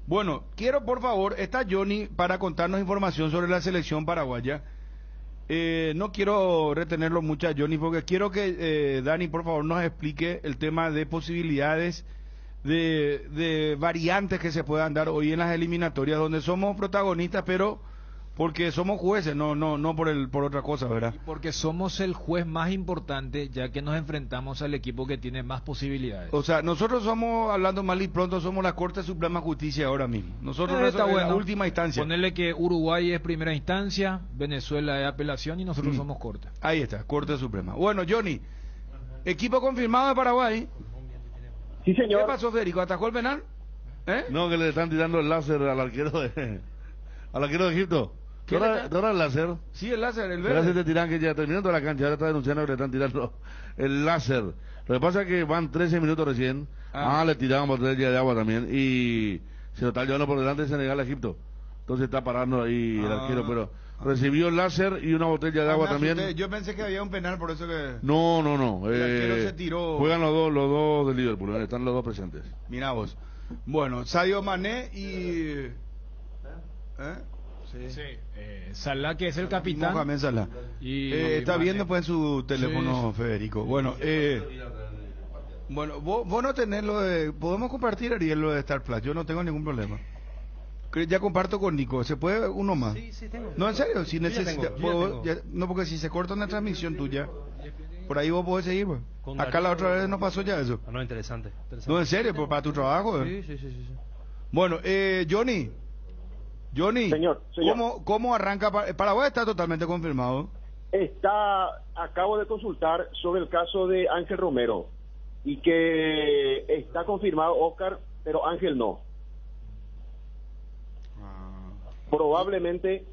Bueno, quiero por favor, está Johnny para contarnos información sobre la selección paraguaya. No quiero retenerlo mucho a Johnny porque quiero que Dani por favor nos explique el tema de posibilidades de variantes que se puedan dar hoy en las eliminatorias donde somos protagonistas, pero porque somos jueces, no por otra cosa, ¿verdad? Y porque somos el juez más importante, ya que nos enfrentamos al equipo que tiene más posibilidades. O sea, nosotros somos, hablando mal y pronto, somos la Corte Suprema de Justicia ahora mismo. Nosotros está en bueno. la última instancia. Ponerle que Uruguay es primera instancia, Venezuela es apelación y nosotros somos Corte. Ahí está, Corte Suprema. Bueno, Johnny, equipo confirmado de Paraguay. Sí, señor. ¿Qué pasó, Federico? ¿Atajó el penal? No, que le están tirando el láser al arquero de Egipto. ¿Te ahora el láser? Sí, el láser, el El verde. láser te tiran que ya terminando la cancha, ahora está denunciando que le están tirando el láser. Lo que pasa es que van 13 minutos recién. Le tiraban botella de agua también y se lo está llevando por delante de Senegal a Egipto. Entonces está parando ahí el arquero, pero recibió el láser y una botella de agua también. Yo pensé que había un penal, por eso que... No. El arquero se tiró. Juegan los dos de Liverpool, están los dos presentes. Mirá vos. Bueno, Sadio Mané y... Sí. Salah, que es el capitán. Mohamed Salah. Y está Mané. viendo pues en su teléfono, Sí. Federico. Bueno, vos no tenés lo de... Podemos compartir, Ariel, lo de Star Plus. Yo no tengo ningún problema. Ya comparto con Nico. ¿Se puede uno más? Sí, tengo. No, en serio, si Yo ya necesita... tengo. No, porque si se corta una transmisión tuya, por ahí vos podés seguir, pues. Con Acá Darío- la otra vez nos pasó ya eso. No, interesante. No, en serio, pues, para tu trabajo. Sí. Bueno, Johnny, Señor. ¿cómo arranca? Paraguay está totalmente confirmado. Acabo de consultar sobre el caso de Ángel Romero y que está confirmado Oscar, pero Ángel no. Probablemente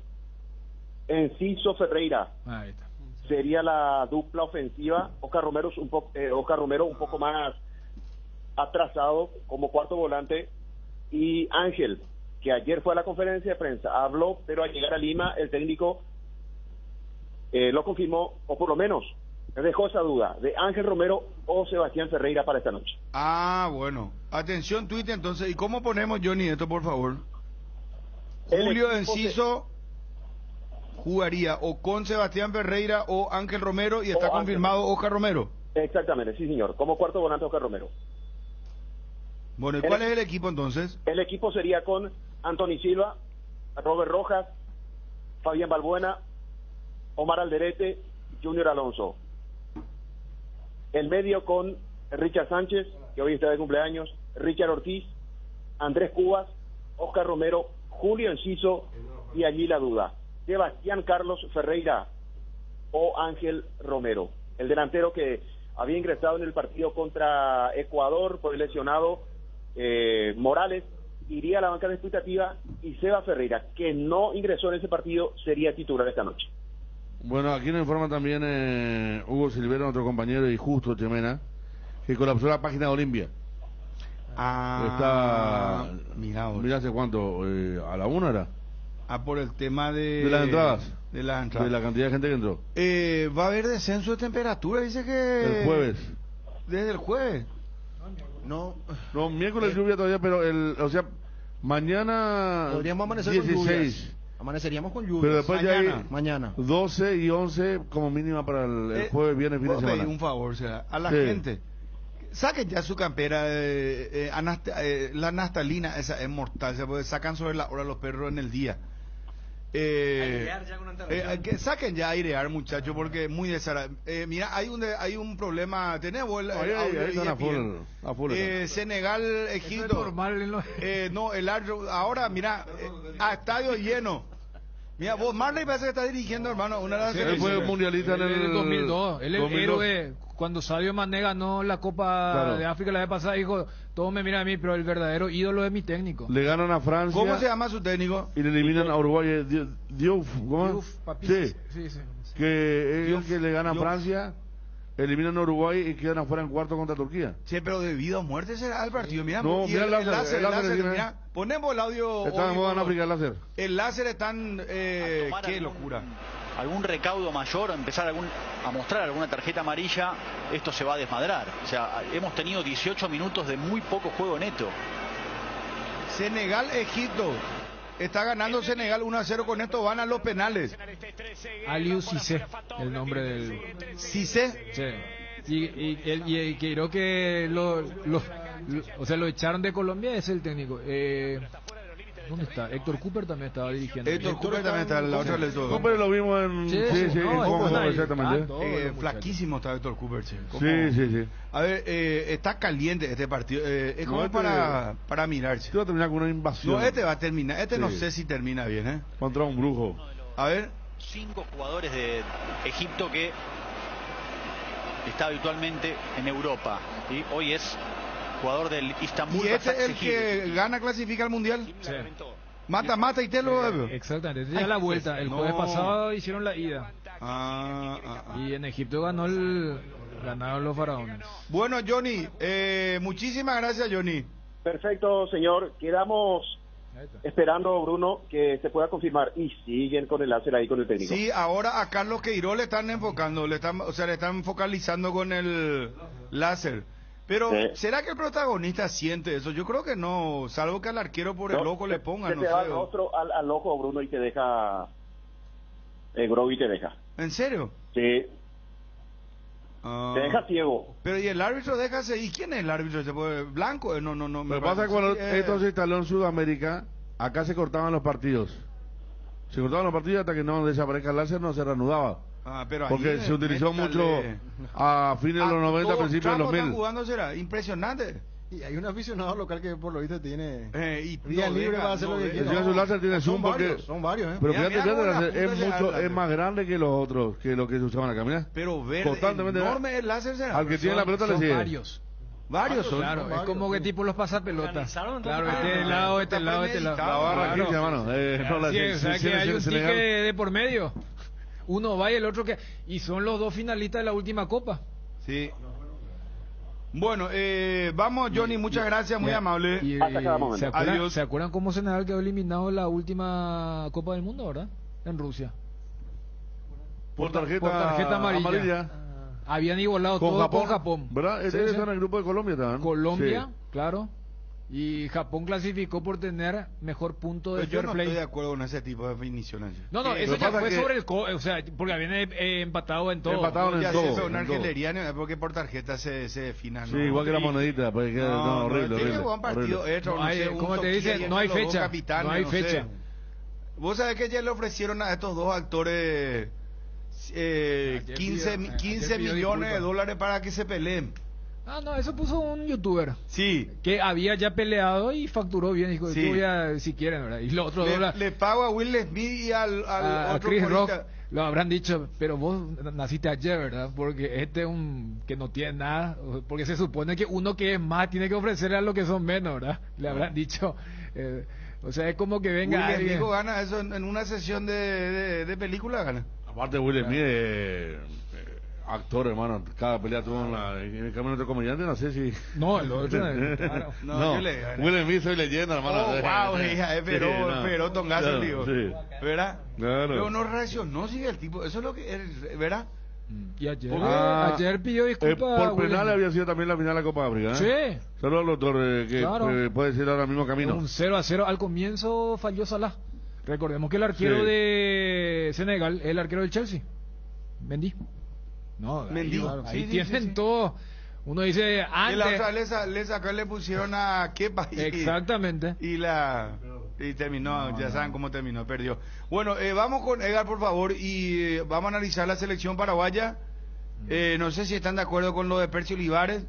Enciso Ferreira Ahí está. sería la dupla ofensiva. Oscar Romero un poco más atrasado como cuarto volante, y Ángel, que ayer fue a la conferencia de prensa, habló, pero al llegar a Lima el técnico lo confirmó, o por lo menos dejó esa duda de Ángel Romero o Sebastián Ferreira para esta noche. Bueno. Atención, Twitter, entonces. ¿Y cómo ponemos, Johnny, esto, por favor? El Julio equipo Enciso jugaría o con Sebastián Ferreira o Ángel Romero, y está O Ángel. confirmado Oscar Romero. Exactamente, sí señor, como cuarto volante Oscar Romero. Bueno, ¿y cuál es el equipo entonces? El equipo sería con Anthony Silva, Robert Rojas, Fabián Balbuena, Omar Alderete, Junior Alonso. El medio con Richard Sánchez, que hoy está de cumpleaños, Richard Ortiz, Andrés Cubas, Oscar Romero, Julio Enciso y allí la duda, Sebastián Carlos Ferreira o Ángel Romero. El delantero que había ingresado en el partido contra Ecuador por el lesionado Morales iría a la banca de expectativa, y Seba Ferreira, que no ingresó en ese partido, sería titular esta noche. Bueno, aquí nos informa también Hugo Silvera, nuestro compañero y Justo Chemena, que colapsó la página de Olimpia. Mira hace cuánto, a la 1 era. Por el tema de las entradas. De las entradas. De la cantidad de gente que entró. Va a haber descenso de temperatura, dice que... El jueves. Desde el jueves. No, miércoles lluvia todavía, pero Mañana Podríamos amanecer 16. con lluvias. Amaneceríamos con lluvias. Pero después ya hay mañana. 12 y 11 como mínima para el jueves, viernes, fin de ¿Puedo pedir semana. un favor, será? A la Sí. gente. Saquen ya su campera, la naftalina, esa es mortal, se puede, sacan sobre la hora los perros en el día. Que saquen ya airear, muchachos, porque es muy desagradable. Mira, hay un problema, tenemos el Ahí están a full. Senegal, Egipto. Esto es normal en los- No, el árbitro, ahora mira, a estadio lleno. Mira, vos Marley parece que está dirigiendo, hermano, una de las Él fue mundialista en el 2002. Él es el 2002. héroe. Cuando Sadio Mané ganó la Copa Claro. de África la vez pasada, dijo, todos me miran a mí, pero el verdadero ídolo es mi técnico. Le ganan a Francia. ¿Cómo se llama su técnico? Y le eliminan a Uruguay. Diouf, ¿cómo? Diouf, papi. Sí. Sí. Que es Diouf, el que le gana a Diouf. Francia, eliminan a Uruguay y quedan afuera en cuarto contra Turquía. Sí, pero de vida o muerte será el partido. Mira, No, y mira el láser, el láser, mira, ponemos el audio. Está de hoy, moda en bueno, África el láser. El láser es tan... qué locura. Algún recaudo mayor, empezar a mostrar alguna tarjeta amarilla, esto se va a desmadrar. O sea, hemos tenido 18 minutos de muy poco juego neto. Senegal, Egipto. Está ganando Senegal 1-0, con esto van a los penales. Aliou Cissé, el nombre del... ¿Cissé? Sí. Y creo que o sea, lo echaron de Colombia, es el técnico. ¿Dónde está? Héctor Cooper también estaba dirigiendo. Héctor Cooper también está, la otra le Cooper lo vimos en... Sí, Sí, no, en Congo, está ahí, exactamente. está todo. Flaquísimo está Héctor Cooper, che. ¿Cómo? Sí. A ver, está caliente este partido. Es como No, para mirarse. Este va a terminar con una invasión. No, este va a terminar. Este no Sí. sé si termina bien, ¿eh? Contra un brujo. A ver. 5 jugadores de Egipto que está habitualmente en Europa. Y hoy es jugador del Istanbul. ¿Y este es el Basaksehir. que gana, clasifica al mundial? Sí. Mata y te lo... Exactamente, ya la vuelta. El jueves No. pasado hicieron la ida. Y en Egipto ganaron los faraones. Bueno, Johnny, muchísimas gracias, Johnny. Perfecto, señor. Quedamos esperando, Bruno, que se pueda confirmar. Y siguen con el láser ahí con el técnico. Sí, ahora a Carlos Queiroz le están enfocando, le están focalizando con el láser. Pero, Sí. ¿será que el protagonista siente eso? Yo creo que no, salvo que al arquero por el ojo le pongan, Se no te va sé. el rostro al ojo, Bruno, y te deja... Groby te deja. ¿En serio? Sí. Te deja ciego. Pero y el árbitro ¿y quién es el árbitro? ¿Blanco? No. Lo que pasa es que cuando esto se instaló en Sudamérica, acá se cortaban los partidos. Se cortaban los partidos hasta que no desaparezca el láser, no se reanudaba. Pero ahí, porque se utilizó métale. mucho a fines de los 90, principios de los 2000. Están jugando, será impresionante. Y hay un aficionado local que por lo visto tiene y día no libre deja, para hacer no lo que deja. quiera. Encima su láser tiene zoom porque... Son varios, ¿eh? Pero Mira, fíjate, mira, el láser la es punta mucho, se- es más grande que los otros, que lo que se usaban acá, mira. Pero verde, Constantemente, enorme el láser será. al que tiene la pelota le Son sigue. Varios son. Claro, es como que tipo los pasapelotas. Claro, Ah, este lado, este está lado, este lado. premeditado. La barra Claro. 15, hermano. No, la Sí, o sea que hay un Senegal. tique de por medio. Uno va y el otro que... Y son los dos finalistas de la última copa. Sí. Bueno, vamos, Johnny, muchas gracias, muy amable. ¿Se acuerdan cómo Senegal quedó eliminado en la última Copa del Mundo, verdad? En Rusia. Por tarjeta amarilla. Habían igualado con todo Japón, con Japón. ¿verdad? Sí, Ellos sí. están en el grupo de Colombia también. Colombia, Sí. claro. Y Japón clasificó por tener mejor punto de Pero yo fair no play. estoy de acuerdo con ese tipo de definiciones. No, eso Lo que ya pasa fue que- sobre el... o sea, porque habían empatado en todo. Empataron en Ya todo, sé, pero una en todo. argelería, porque por tarjeta se defina. Sí, igual que la monedita. Pues, no, horrible, tiene horrible. buen partido horrible. extra, No hay, sé, un como te toquilla dicen, ahí no hay entre los dos fecha. capitanes, No hay sé. fecha. Vos sabés que ya le ofrecieron a estos dos actores 15 pidió millones de disculpas. dólares para que se peleen. Ah, no, eso puso un youtuber. Sí. Que había ya peleado y facturó bien. Dijo, Sí. yo voy a, si quieren, ¿verdad? Y lo otro Le pago a Will Smith y al a otro Chris Rock corista. lo habrán dicho, pero vos naciste ayer, ¿verdad? Porque este es un que no tiene nada, porque se supone que uno que es más tiene que ofrecerle a los que son menos, ¿verdad? Le habrán dicho, o sea, es como que venga Will alguien. Smith gana eso en una sesión de película, gana. Aparte, Will Smith actor, hermano. Cada pelea tuvo en el camino otro comediante, no sé si... No, el otro, claro. No, yo le gané. Will Smith soy leyenda, hermano. Oh, wow, hija, pero tongazo, Claro, digo. sí. ¿Verdad? Claro. Pero no reaccionó, sigue el tipo. Eso es lo que es, ¿verdad? Y ayer, Ah, ayer pidió disculpas. por penal había sido también la final de la Copa África. Sí. Saludos al doctor, que Claro. puede ser ahora mismo camino. Un 0-0. Al comienzo falló Salah. Recordemos que el arquero Sí. de Senegal es el arquero del Chelsea. Mendy. No, Mendy. Claro, ahí Sí, tienen sí. todo. Uno dice Y la otra antes. le pusieron a Kepa. Exactamente. Y terminó, ya saben cómo terminó, perdió. Bueno, vamos con Edgar, por favor, y vamos a analizar la selección paraguaya. No sé si están de acuerdo con lo de Percio Olivares.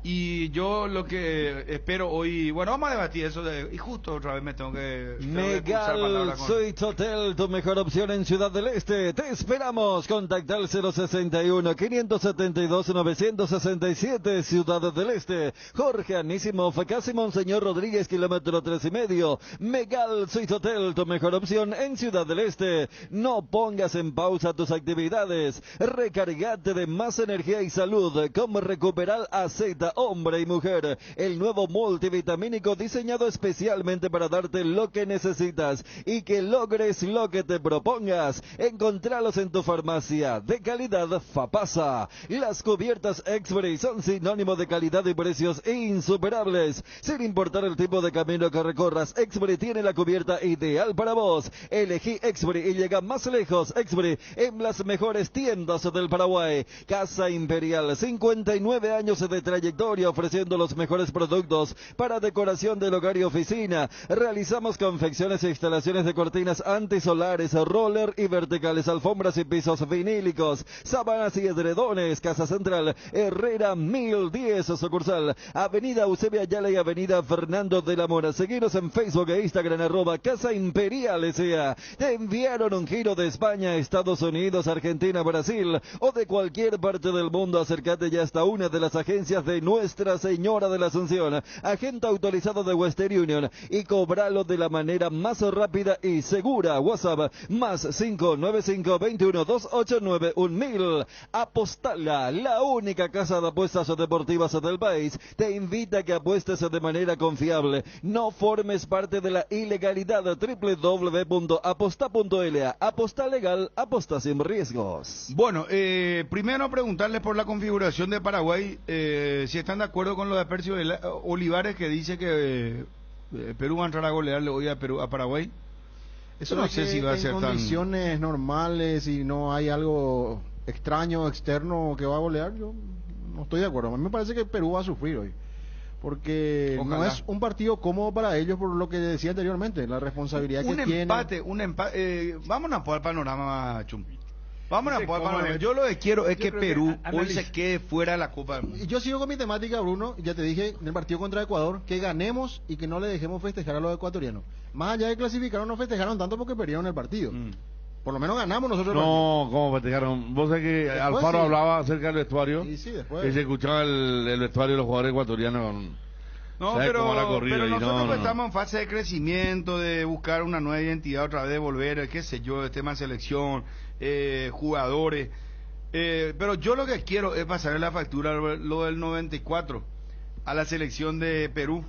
Y yo lo que espero hoy, bueno, vamos a debatir eso y justo otra vez me tengo que cruzar Megal palabras con- Suite Hotel, tu mejor opción en Ciudad del Este. Te esperamos. Contacta al 061-572-967, Ciudad del Este. Jorge Anísimo, casi Monseñor Rodríguez, kilómetro 3,5. Megal Suite Hotel, tu mejor opción en Ciudad del Este. No pongas en pausa tus actividades. Recargate de más energía y salud. Como Recuperal AZ, hombre y mujer. El nuevo multivitamínico diseñado especialmente para darte lo que necesitas y que logres lo que te propongas. Encontralos en tu farmacia. De calidad Fapasa. Las cubiertas Exbury son sinónimo de calidad y precios insuperables. Sin importar el tipo de camino que recorras, Exbury tiene la cubierta ideal para vos. Elegí Exbury y llega más lejos. Exbury en las mejores tiendas del Paraguay. Casa Imperial, 59 años de trayectoria ofreciendo los mejores productos para decoración del hogar y oficina. Realizamos confecciones e instalaciones de cortinas antisolares, roller y verticales, alfombras y pisos vinílicos, sábanas y edredones. Casa Central, Herrera 1010, sucursal, Avenida Eusebio Ayala y Avenida Fernando de la Mora. Seguinos en Facebook e Instagram, @Casa Imperial S.A. Te enviaron un giro de España, Estados Unidos, Argentina, Brasil o de cualquier parte del mundo. Acércate ya hasta una de las agencias de Nuestra Señora de la Asunción, agente autorizado de Western Union, y cobralo de la manera más rápida y segura. WhatsApp más 595-21-289-1000. Apostala, la única casa de apuestas deportivas del país, te invita a que apuestes de manera confiable. No formes parte de la ilegalidad. www.aposta.la. Aposta legal, aposta sin riesgos. Bueno, primero preguntarles por la configuración de Paraguay, si están de acuerdo con lo de Percio Olivares, que dice que Perú va a entrar a golearle hoy a Paraguay. Eso no sé si va a ser en tan... condiciones normales y no hay algo extraño, externo que va a golear, yo no estoy de acuerdo. A mí me parece que Perú va a sufrir hoy, porque no Ojalá. es un partido cómodo para ellos, por lo que decía anteriormente, la responsabilidad que tienen. Un empate, vámonos por el panorama, Chum. Vámonos por el cómo panorama. es. Yo lo que quiero es que creo que Perú hoy analiza. se quede fuera de la Copa del Mundo. Y yo sigo con mi temática, Bruno, ya te dije, en el partido contra Ecuador, que ganemos y que no le dejemos festejar a los ecuatorianos. Más allá de clasificar, no festejaron tanto porque perdieron el partido. Por lo menos ganamos nosotros el partido. No, ¿cómo festejaron? Vos sabés que Después Alfaro sí. hablaba acerca del vestuario. Sí, después. Y se escuchaba el vestuario de los jugadores ecuatorianos. No, ¿Sabes pero, cómo la corrida? pero Y nosotros no. estamos en fase de crecimiento, de buscar una nueva identidad otra vez, de volver, qué sé yo, el tema de selección, jugadores. Pero yo lo que quiero es pasarle la factura lo del 94 a la selección de Perú.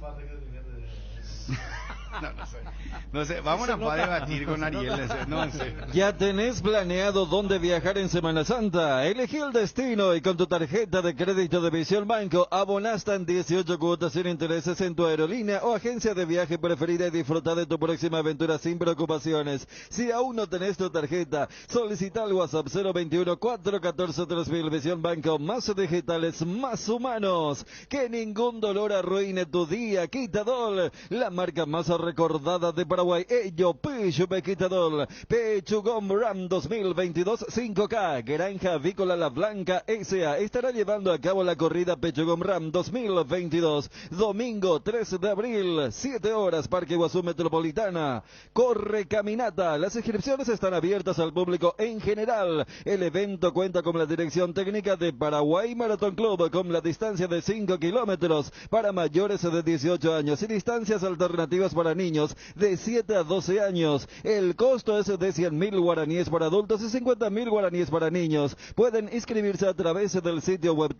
No sé, vamos a debatir con Ariel. No sé. ¿Ya tenés planeado dónde viajar en Semana Santa? Elegí el destino y con tu tarjeta de crédito de Visión Banco abonasta en 18 cuotas sin intereses en tu aerolínea o agencia de viaje preferida y disfruta de tu próxima aventura sin preocupaciones. Si aún no tenés tu tarjeta, solicita al WhatsApp 021-414-3000. Visión Banco, más digitales, más humanos. Que ningún dolor arruine tu día. Quitadol, la marca más recordada de Paraguay. Ello, Pichupe Quitadol. Pechugón Ram 2022 5K. Granja Avícola La Blanca S.A. estará llevando a cabo la corrida Pechugón Ram 2022. Domingo 13 de abril, 7 horas, Parque Iguazú Metropolitana. Corre caminata. Las inscripciones están abiertas al público en general. El evento cuenta con la dirección técnica de Paraguay Marathon Club, con la distancia de 5 kilómetros para mayores de 18 años y distancias alternativas para niños de 7 a 12 años. El costo es de 100.000 guaraníes para adultos y 50.000 guaraníes para niños. Pueden inscribirse a través del sitio web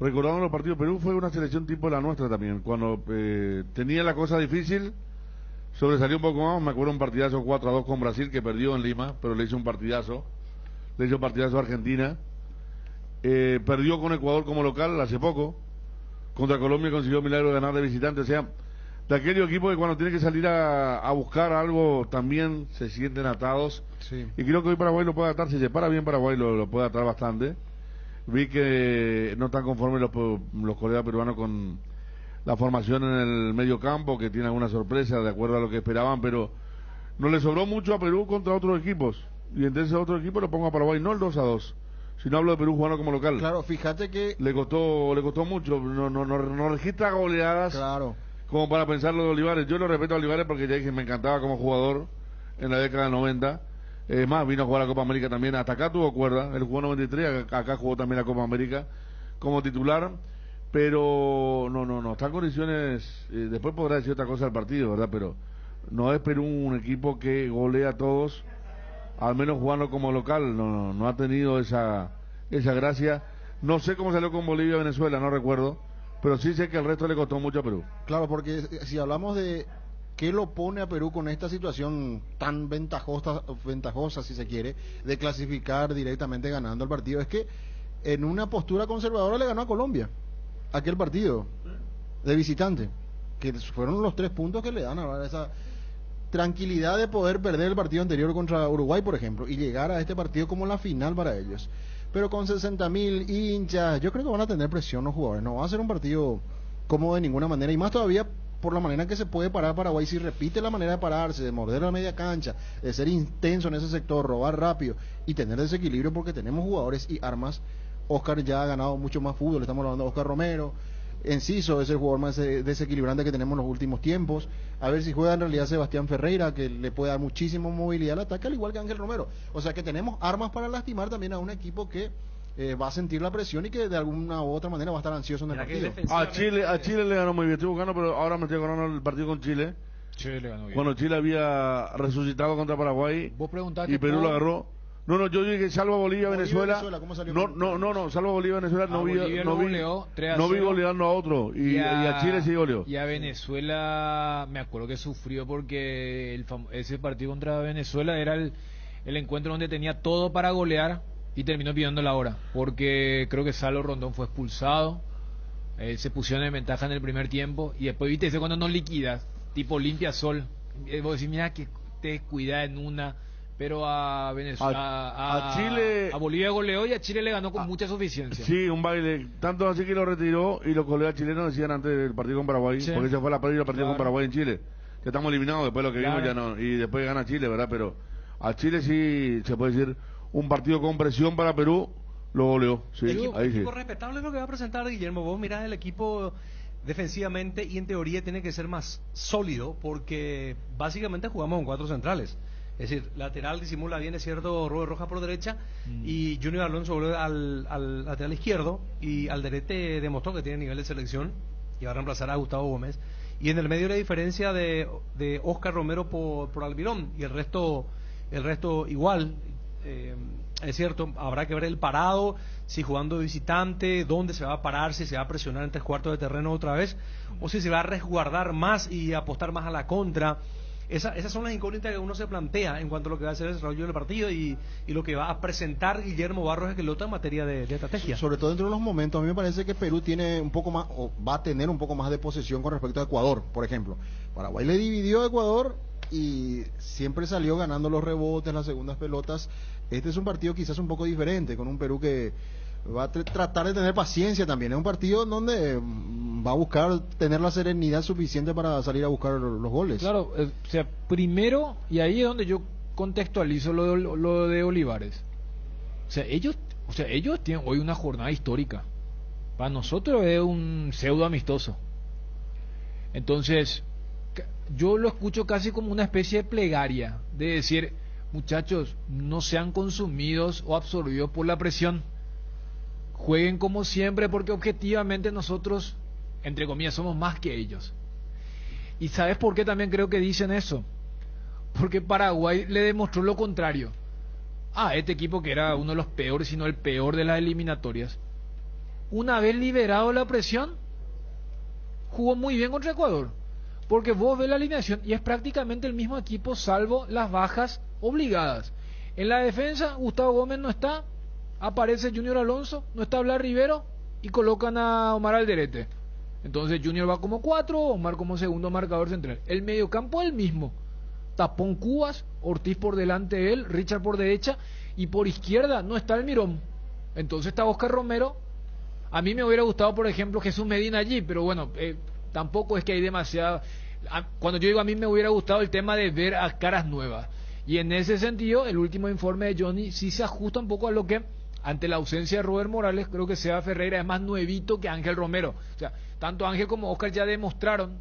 recordando los partidos, Perú fue una selección tipo la nuestra también. Cuando tenía la cosa difícil, sobresalió un poco más. Me acuerdo un partidazo 4-2 con Brasil que perdió en Lima, pero le hizo un partidazo. Le hizo un partidazo a Argentina. Perdió con Ecuador como local hace poco. Contra Colombia consiguió el milagro de ganar de visitante. O sea, de aquellos equipos que cuando tiene que salir a buscar algo también se sienten atados. Sí. Y creo que hoy Paraguay lo puede atar. Si se para bien Paraguay lo puede atar bastante. Vi que no están conformes los colegas peruanos con la formación en el medio campo, que tiene alguna sorpresa de acuerdo a lo que esperaban, pero no le sobró mucho a Perú contra otros equipos. Y entonces otro equipo lo pongo a Paraguay, no el 2-2. Si no hablo de Perú jugando como local. Claro, fíjate que le costó mucho, no registra goleadas. Claro. Como para pensarlo de Olivares. Yo lo respeto a Olivares porque ya dije, me encantaba como jugador en la década del 90. Es más, vino a jugar la Copa América también, hasta acá tuvo cuerda, él jugó en 93, acá jugó también la Copa América como titular, pero no, está en condiciones, después podrá decir otra cosa del partido, ¿verdad? Pero no es Perú un equipo que golea a todos, al menos jugando como local, no ha tenido esa gracia. No sé cómo salió con Bolivia Venezuela, no recuerdo, pero sí sé que el resto le costó mucho a Perú. Claro, porque si hablamos de qué lo pone a Perú con esta situación tan ventajosa, si se quiere, de clasificar directamente ganando el partido, es que en una postura conservadora le ganó a Colombia aquel partido de visitante, que fueron los 3 puntos que le dan a esa tranquilidad de poder perder el partido anterior contra Uruguay, por ejemplo, y llegar a este partido como la final para ellos. Pero con 60.000 hinchas, yo creo que van a tener presión los jugadores. No va a ser un partido cómodo de ninguna manera, y más todavía por la manera que se puede parar Paraguay. Si repite la manera de pararse, de morder la media cancha, de ser intenso en ese sector, robar rápido y tener desequilibrio, porque tenemos jugadores y armas. Oscar ya ha ganado mucho más fútbol, estamos hablando de Oscar Romero. Enciso es el jugador más desequilibrante que tenemos en los últimos tiempos. A ver si juega en realidad Sebastián Ferreira, que le puede dar muchísima movilidad al ataque, al igual que Ángel Romero. O sea que tenemos armas para lastimar también a un equipo que va a sentir la presión y que de alguna u otra manera va a estar ansioso en el partido. A Chile le ganó muy bien, estoy buscando, pero ahora me estoy acordando el partido con Chile. Chile le ganó bien. Cuando Chile había resucitado contra Paraguay. Vos preguntaste y Perú lo agarró. No, yo dije salvo a Bolivia, Venezuela. ¿Cómo salió? No, salvo a Bolivia, Venezuela, no vi goleando a otro. Y a Chile sí goleó. Y a Venezuela, me acuerdo que sufrió porque ese partido contra Venezuela era el encuentro donde tenía todo para golear y terminó pidiendo la hora. Porque creo que Salo Rondón fue expulsado. Se pusieron en ventaja en el primer tiempo. Y después, viste, ese cuando no liquidas, tipo limpia sol. Vos decís, mira que te descuida en una. Pero a Venezuela, a Chile, a Bolivia goleó y a Chile le ganó con mucha suficiencia. Sí, un baile, tanto así que lo retiró y los colegas chilenos decían antes del partido con Paraguay, sí, porque se fue la pérdida del partido con Paraguay en Chile. Ya estamos eliminados después de lo que vimos, ya no, y después gana Chile, ¿verdad? Pero a Chile sí se puede decir un partido con presión para Perú, lo goleó. Sí, ahí sí. Equipo respetable es lo que va a presentar Guillermo. Vos mirás el equipo defensivamente y en teoría tiene que ser más sólido porque básicamente jugamos con 4 centrales. Es decir, lateral disimula bien, es cierto, Robert Rojas por derecha y Junior Alonso volvió al lateral izquierdo y Alderete demostró que tiene nivel de selección y va a reemplazar a Gustavo Gómez. Y en el medio la diferencia de Oscar Romero por Almirón y el resto igual. Es cierto, habrá que ver el parado, si jugando de visitante, dónde se va a parar, si se va a presionar en 3/4 de terreno otra vez o si se va a resguardar más y apostar más a la contra. Esas son las incógnitas que uno se plantea en cuanto a lo que va a ser el desarrollo del partido y lo que va a presentar Guillermo Barros Esqueloto en materia de estrategia. Sobre todo dentro de los momentos, a mí me parece que Perú tiene un poco más, o va a tener un poco más de posesión con respecto a Ecuador, por ejemplo. Paraguay le dividió a Ecuador y siempre salió ganando los rebotes, las segundas pelotas. Este es un partido quizás un poco diferente, con un Perú que va a tratar de tener paciencia también. Es un partido donde va a buscar tener la serenidad suficiente para salir a buscar los goles. Claro, o sea, primero, y ahí es donde yo contextualizo lo de Olivares. O sea, ellos tienen hoy una jornada histórica. Para nosotros es un pseudo amistoso. Entonces, yo lo escucho casi como una especie de plegaria, de decir, muchachos, no sean consumidos o absorbidos por la presión. Jueguen como siempre porque objetivamente nosotros, entre comillas, somos más que ellos. ¿Y sabes por qué también creo que dicen eso? Porque Paraguay le demostró lo contrario. Este equipo que era uno de los peores, sino el peor de las eliminatorias, una vez liberado la presión, jugó muy bien contra Ecuador. Porque vos ves la alineación y es prácticamente el mismo equipo, salvo las bajas obligadas. En la defensa, Gustavo Gómez no está, aparece Junior Alonso, no está Blas Rivero y colocan a Omar Alderete. Entonces Junior va como 4, Omar como segundo marcador central. El mediocampo es el mismo. Tapón Cubas, Ortiz por delante de él, Richard por derecha y por izquierda no está Almirón. Entonces está Oscar Romero. A mí me hubiera gustado, por ejemplo, Jesús Medina allí, pero bueno, tampoco es que hay demasiada... Cuando yo digo a mí me hubiera gustado el tema de ver a caras nuevas. Y en ese sentido, el último informe de Johnny sí se ajusta un poco a lo que, ante la ausencia de Robert Morales, creo que Seba Ferreira es más nuevito que Ángel Romero. O sea, tanto Ángel como Oscar ya demostraron.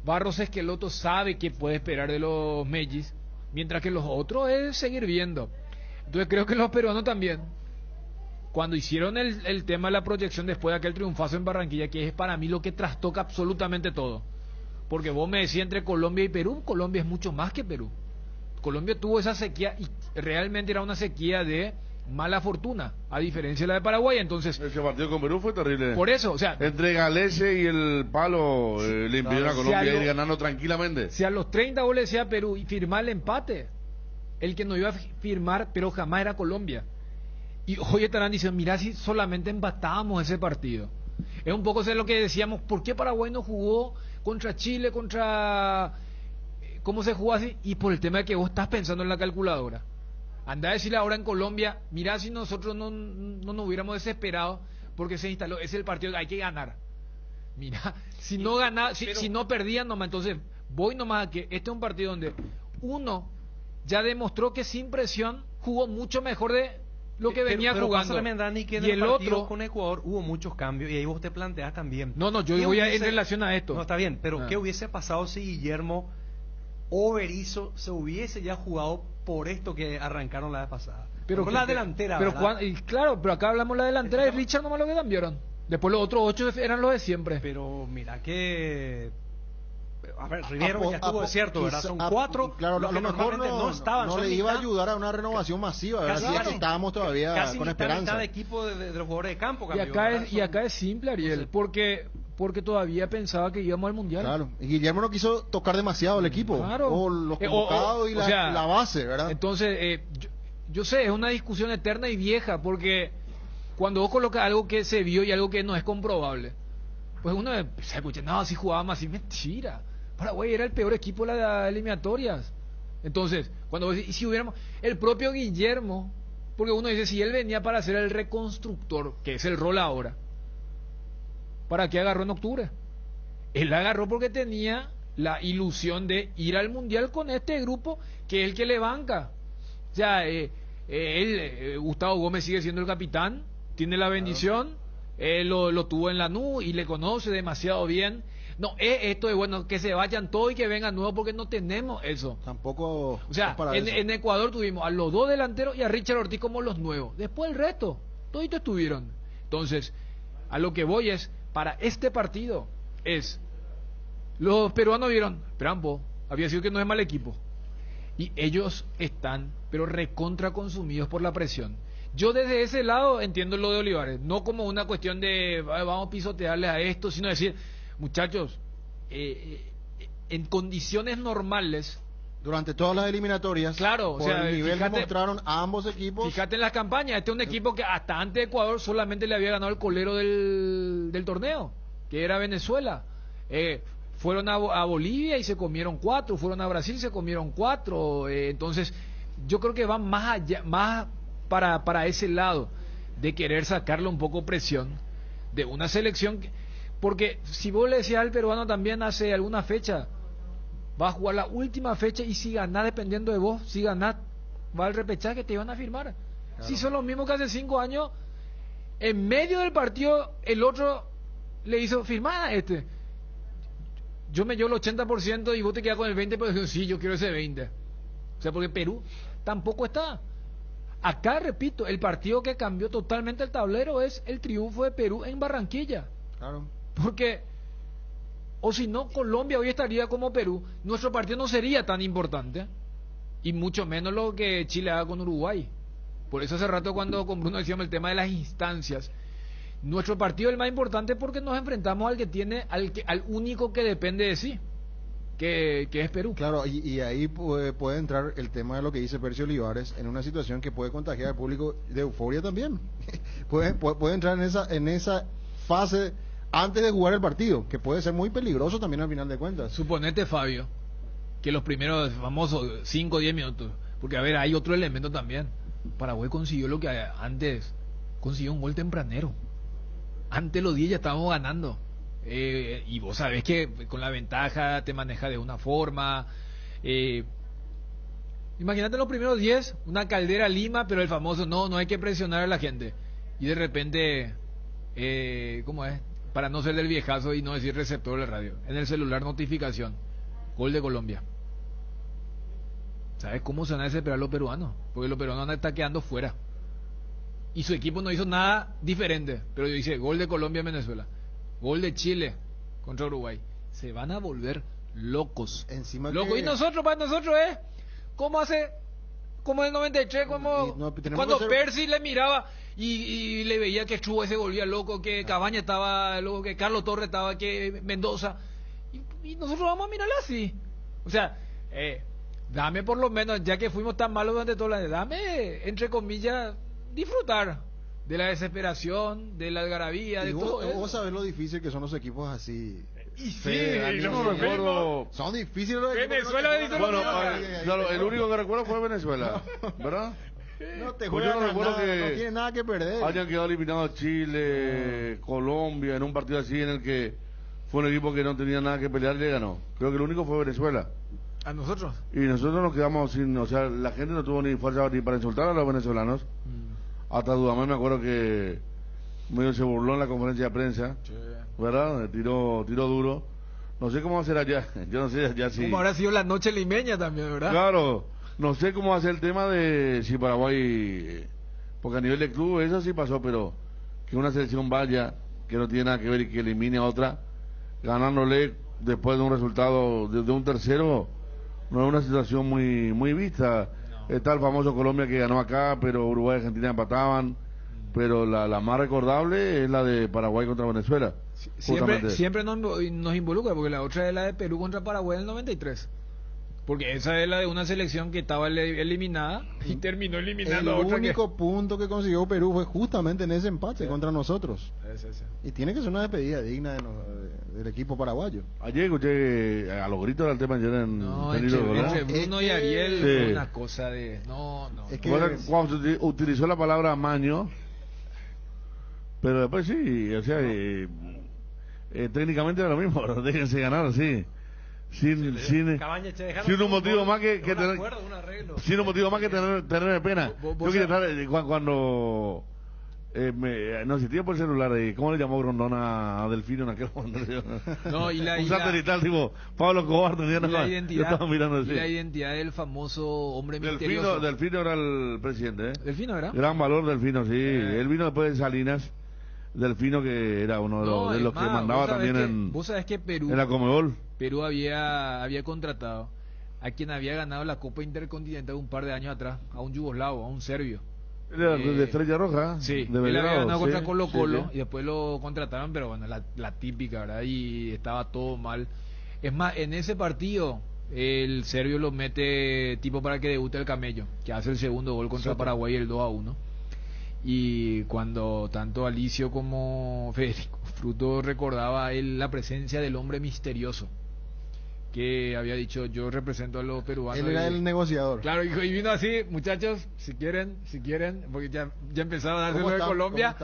Barros Esqueloto sabe que puede esperar de los Mellis, mientras que los otros es seguir viendo. Entonces creo que los peruanos también, cuando hicieron el tema de la proyección después de aquel triunfazo en Barranquilla, que es para mí lo que trastoca absolutamente todo. Porque vos me decías entre Colombia y Perú, Colombia es mucho más que Perú. Colombia tuvo esa sequía y realmente era una sequía de mala fortuna, a diferencia de la de Paraguay. Entonces ese partido con Perú fue terrible. Por eso, o sea, entre Galese y el palo le impidieron a Colombia ir ganando tranquilamente. Si a los 30 vos le decías a Perú y firmar el empate, el que no iba a firmar, pero jamás era Colombia. Y hoy estarán diciendo, mirá si solamente empatábamos ese partido. Es un poco lo que decíamos, ¿por qué Paraguay no jugó contra Chile, cómo se jugó así? Y por el tema de que vos estás pensando en la calculadora. Andá a decirle ahora en Colombia, mirá si nosotros no nos hubiéramos desesperado porque se instaló, es el partido que hay que ganar. Mirá, si no ganaba, si no perdían nomás, entonces voy nomás a que este es un partido donde uno ya demostró que sin presión jugó mucho mejor de lo que venía jugando. Pasa también, Dani, que en el partido con Ecuador hubo muchos cambios y ahí vos te planteas también. Yo voy en relación a esto. No, está bien, pero ¿qué hubiese pasado si Guillermo o Berizzo se hubiese ya jugado por esto que arrancaron la vez pasada? Pero con la delantera, pero claro, pero acá hablamos de la delantera de Richard, nomás lo que cambiaron. Después los otros 8 eran los de siempre. Pero mira que... A ver, Rivero ya estuvo, es cierto, ¿verdad? Son 4. Claro, lo mejor no estaban. No le iba a ayudar a una renovación masiva, ¿verdad? Así que estábamos todavía casi con esperanza. Casi de equipo de los jugadores de campo cambió, y acá es simple, Ariel, porque todavía pensaba que íbamos al Mundial. Claro, y Guillermo no quiso tocar demasiado el equipo. Claro. O los convocados y la base, ¿verdad? Entonces, yo sé, es una discusión eterna y vieja, porque cuando vos colocas algo que se vio y algo que no es comprobable, pues uno se escucha, no, si jugábamos así, mentira. Paraguay era el peor equipo de las eliminatorias. Entonces, cuando vos decís, y si hubiéramos, el propio Guillermo, porque uno dice, si él venía para ser el reconstructor, que es el rol ahora, ¿para qué agarró en octubre? Él agarró porque tenía la ilusión de ir al Mundial con este grupo, que es el que le banca. O sea, Gustavo Gómez sigue siendo el capitán, tiene la bendición, lo tuvo en Lanús y le conoce demasiado bien. No, esto es bueno, que se vayan todos y que vengan nuevos, porque no tenemos eso. Tampoco. O sea, en Ecuador tuvimos a los 2 delanteros y a Richard Ortiz como los nuevos. Después el resto, toditos estuvieron. Entonces, a lo que voy es, para este partido, los peruanos vieron, Prampo, había sido que no es mal equipo. Y ellos están, pero recontra consumidos por la presión. Yo desde ese lado entiendo lo de Olivares, no como una cuestión de vamos a pisotearles a esto, sino decir, muchachos, en condiciones normales, durante todas las eliminatorias, claro, por el nivel que mostraron a ambos equipos. Fíjate en las campañas, este es un equipo que hasta antes de Ecuador solamente le había ganado el colero del torneo, que era Venezuela. Fueron a Bolivia y se comieron 4, fueron a Brasil y se comieron 4. Entonces, yo creo que van más allá, más para ese lado de querer sacarle un poco presión de una selección porque si vos le decías al peruano también hace alguna fecha, va a jugar la última fecha y si ganás, dependiendo de vos, si ganás, va al repechaje, te iban a firmar. Claro. Si son los mismos que hace 5 años, en medio del partido el otro le hizo firmar a este. Yo me llevo el 80% y vos te quedas con el 20%, pero sí, yo quiero ese 20%. O sea, porque Perú tampoco está. Acá, repito, el partido que cambió totalmente el tablero es el triunfo de Perú en Barranquilla. Claro. Porque, o si no, Colombia hoy estaría como Perú. Nuestro partido no sería tan importante. Y mucho menos lo que Chile haga con Uruguay. Por eso hace rato cuando con Bruno decíamos el tema de las instancias. nuestro partido es el más importante porque nos enfrentamos al que tiene, al único que depende de sí, que es Perú. Claro, y ahí puede entrar el tema de lo que dice Percio Olivares en una situación que puede contagiar al público de euforia también. puede entrar en esa fase antes de jugar el partido, que puede ser muy peligroso también al final de cuentas. Suponete, Fabio, que los primeros famosos 5 o 10 minutos, porque a ver, hay otro elemento también. Paraguay consiguió lo que antes consiguió, un gol tempranero. Antes los 10 ya estábamos ganando. Y vos sabés que con la ventaja te maneja de una forma. Imagínate los primeros 10, una Caldera Lima, pero el famoso no hay que presionar a la gente. Y de repente, ¿cómo es? Para no ser del viejazo y no decir receptor de radio, en el celular notificación, gol de Colombia. ¿Sabes cómo se van a desesperar los peruanos? Porque los peruanos están quedando fuera. Y su equipo no hizo nada diferente. Pero dice, gol de Colombia en Venezuela. Gol de Chile contra Uruguay. Se van a volver locos. Encima locos. Que... Y nosotros, para nosotros es, ¿cómo hace? Como en el 93, como cuando Percy le miraba y le veía que Chubo se volvía loco, que Cabaña estaba loco, que Carlos Torres estaba, que Mendoza. Y nosotros vamos a mirarlo así. O sea, dame por lo menos, ya que fuimos tan malos durante toda la vida, dame, entre comillas, disfrutar de la desesperación, de la algarabía, de todo eso. Vos sabés lo difícil que son los equipos así. Y sí, no recuerdo. Son difíciles los Venezuela equipos. Bueno, claro, el único que recuerdo fue Venezuela, ¿verdad? No te Pues yo no recuerdo nada, que no tiene nada que perder. hayan quedado eliminados Chile, Colombia, en un partido así en el que fue un equipo que no tenía nada que pelear y le ganó. Creo que el único fue Venezuela. ¿A nosotros? Y nosotros nos quedamos sin, o sea, la gente no tuvo ni fuerza ni para insultar a los venezolanos. Hasta Dudamel me acuerdo que medio se burló en la conferencia de prensa, ¿verdad? Tiró duro. No sé cómo va a ser allá, yo no sé allá si... Como habrá sido la noche limeña también, ¿verdad? Claro, no sé cómo va a ser el tema de si Paraguay, porque a nivel de club eso sí pasó, pero que una selección vaya, que no tiene nada que ver y que elimine a otra, ganándole después de un resultado de un tercero, no es una situación muy vista. No. Está el famoso Colombia que ganó acá, pero Uruguay y Argentina empataban, pero la más recordable es la de Paraguay contra Venezuela. Siempre nos involucra, porque la otra es la de Perú contra Paraguay en el 93. Porque esa es la de una selección que estaba eliminada y terminó eliminando a otra. El único punto que consiguió Perú fue justamente en ese empate contra nosotros. Y tiene que ser una despedida digna del equipo paraguayo. Ayer escuché a los gritos del tema ayer en entre Bruno y Ariel fue una cosa de... No. Es que cuando se utilizó la palabra amaño, pero después sí, o sea, técnicamente era lo mismo, pero déjense ganar así. Sin un motivo más que tener, sin un motivo más que tener pena. Yo quiero estar cuando no sé, tiene por el celular, ¿cómo le llamó Grondón a Delfino en aquel momento? No, un satelital tipo Pablo Cobar tenía la identidad del famoso hombre misterioso. Delfino era el presidente, Delfino era gran valor Delfino, sí. Él vino después de Salinas. Delfino, que era uno de los que mandaba también vos sabés que Perú, en la Comebol. Perú había contratado a quien había ganado la Copa Intercontinental un par de años atrás, a un yugoslavo, a un serbio. Era de Estrella Roja. Sí, él había ganado contra Colo Colo y después lo contrataron, pero bueno, la típica, ¿verdad? Y estaba todo mal. Es más, en ese partido el serbio lo mete tipo para que debute el Camello, que hace el segundo gol contra Paraguay, el 2-1. Y cuando tanto Alicio como Federico Fruto recordaba la presencia del hombre misterioso, que había dicho, yo represento a los peruanos. Él era el negociador. Claro, y vino así, muchachos, si quieren, porque ya empezaba a darse lo de Colombia.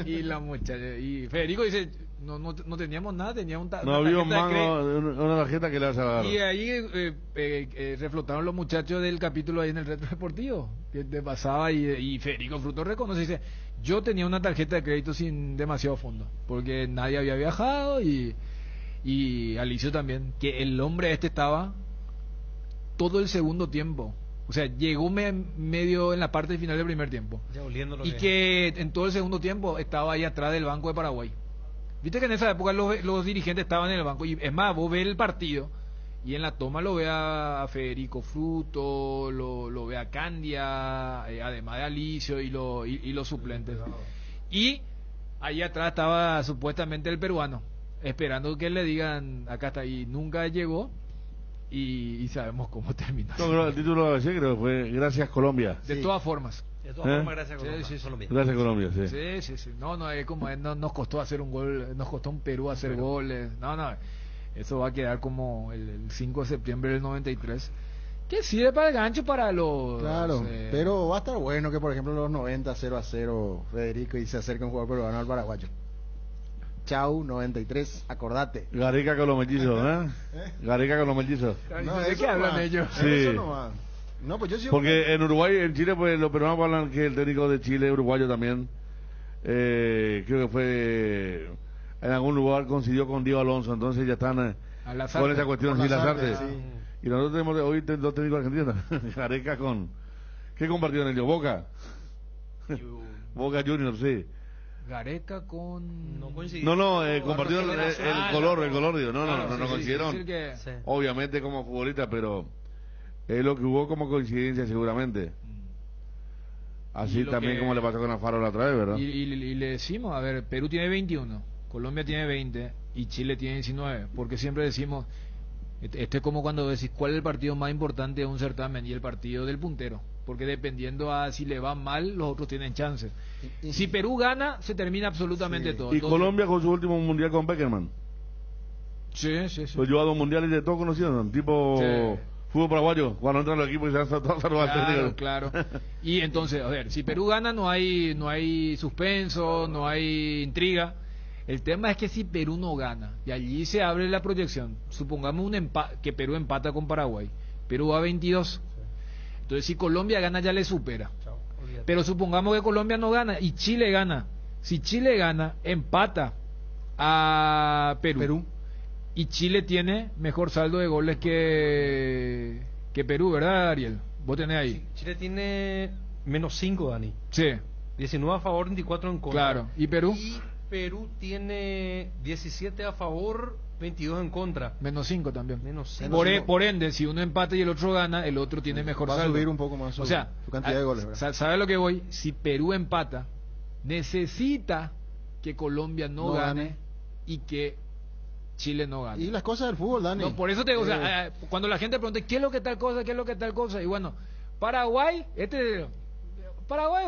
Y la muchacha, y Federico dice, no teníamos nada, tenía no había un mango, una tarjeta que le vas a dar. Y ahí reflotaron los muchachos del capítulo ahí en el Retro Deportivo, que te pasaba, y Federico Fruto reconoce, dice, yo tenía una tarjeta de crédito sin demasiado fondo, porque nadie había viajado, y Alicio también, que el hombre estaba todo el segundo tiempo, o sea, llegó medio en la parte final del primer tiempo, y que en todo el segundo tiempo estaba ahí atrás del banco de Paraguay. Viste que en esa época los dirigentes estaban en el banco, y es más, vos ves el partido y en la toma lo ve a Federico Fruto, lo ve a Candia, además de Alicio y los suplentes. Y Ahí atrás estaba supuestamente el peruano, esperando que le digan, acá está, y nunca llegó, y sabemos cómo terminó. No, creo, el título de ayer creo que fue Gracias Colombia. De todas formas. De todas formas, gracias Colombia. Sí, sí, sí. Gracias Colombia, sí. Sí. No, es como, no, nos costó hacer un gol, nos costó un Perú hacer goles. No, eso va a quedar como el 5 de septiembre del 93. Que sirve para el gancho para los... Claro, pero va a estar bueno que, por ejemplo, los 90, 0-0, Federico, y se acerca un jugador peruano al paraguayo. Chau, 93, acordate. Gareca con los mellizos, ¿eh? Gareca con los mellizos. No, ¿de qué hablan ellos? Sí. Eso no va. No, pues yo sí. Porque en Uruguay, en Chile, pues los peruanos hablan que el técnico de Chile, uruguayo también, creo que fue en algún lugar coincidió con Diego Alonso, entonces ya están con esa cuestión de las artes. Sí. Y nosotros tenemos hoy dos técnicos argentinos, Gareca con... ¿Qué compartieron ellos? Boca. Boca Juniors, sí. Gareca con... No, compartieron el color, digo. No coincidieron. Que... Obviamente como futbolista, pero es lo que hubo como coincidencia seguramente. Así también que... como le pasó con Alfaro la otra vez, ¿verdad? Y le decimos, a ver, Perú tiene 21, Colombia tiene 20 y Chile tiene 19, porque siempre decimos, esto es como cuando decís cuál es el partido más importante de un certamen, y el partido del puntero, porque dependiendo a si le va mal, los otros tienen chances. Si Perú gana, se termina absolutamente todo. Y entonces, Colombia con su último mundial con Beckerman. Sí. Pues yo a 2 mundiales de todos conocidos, tipo... Sí. Fútbol paraguayo, cuando entran los equipos y se han salvado. Claro. Y entonces, a ver, si Perú gana no hay suspenso, no hay intriga. El tema es que si Perú no gana, y allí se abre la proyección, supongamos que Perú empata con Paraguay, Perú va a 22. Entonces si Colombia gana ya le supera. Pero supongamos que Colombia no gana y Chile gana. Si Chile gana, empata a Perú. Y Chile tiene mejor saldo de goles que Perú, ¿verdad, Ariel? Vos tenés ahí. Chile tiene -5, Dani. Sí. 19 a favor, 24 en contra. Claro. ¿Y Perú? Y Perú tiene 17 a favor, 22 en contra. -5 también. -5. Por ende, si uno empata y el otro gana, el otro tiene mejor saldo. Va a subir un poco más o sea, su cantidad de goles, ¿verdad? ¿Sabe lo que voy? Si Perú empata, necesita que Colombia no gane y que Chile no gana. Y las cosas del fútbol, Dani. No, por eso te digo, o sea, cuando la gente pregunta ¿qué es lo que tal cosa? Y bueno, Paraguay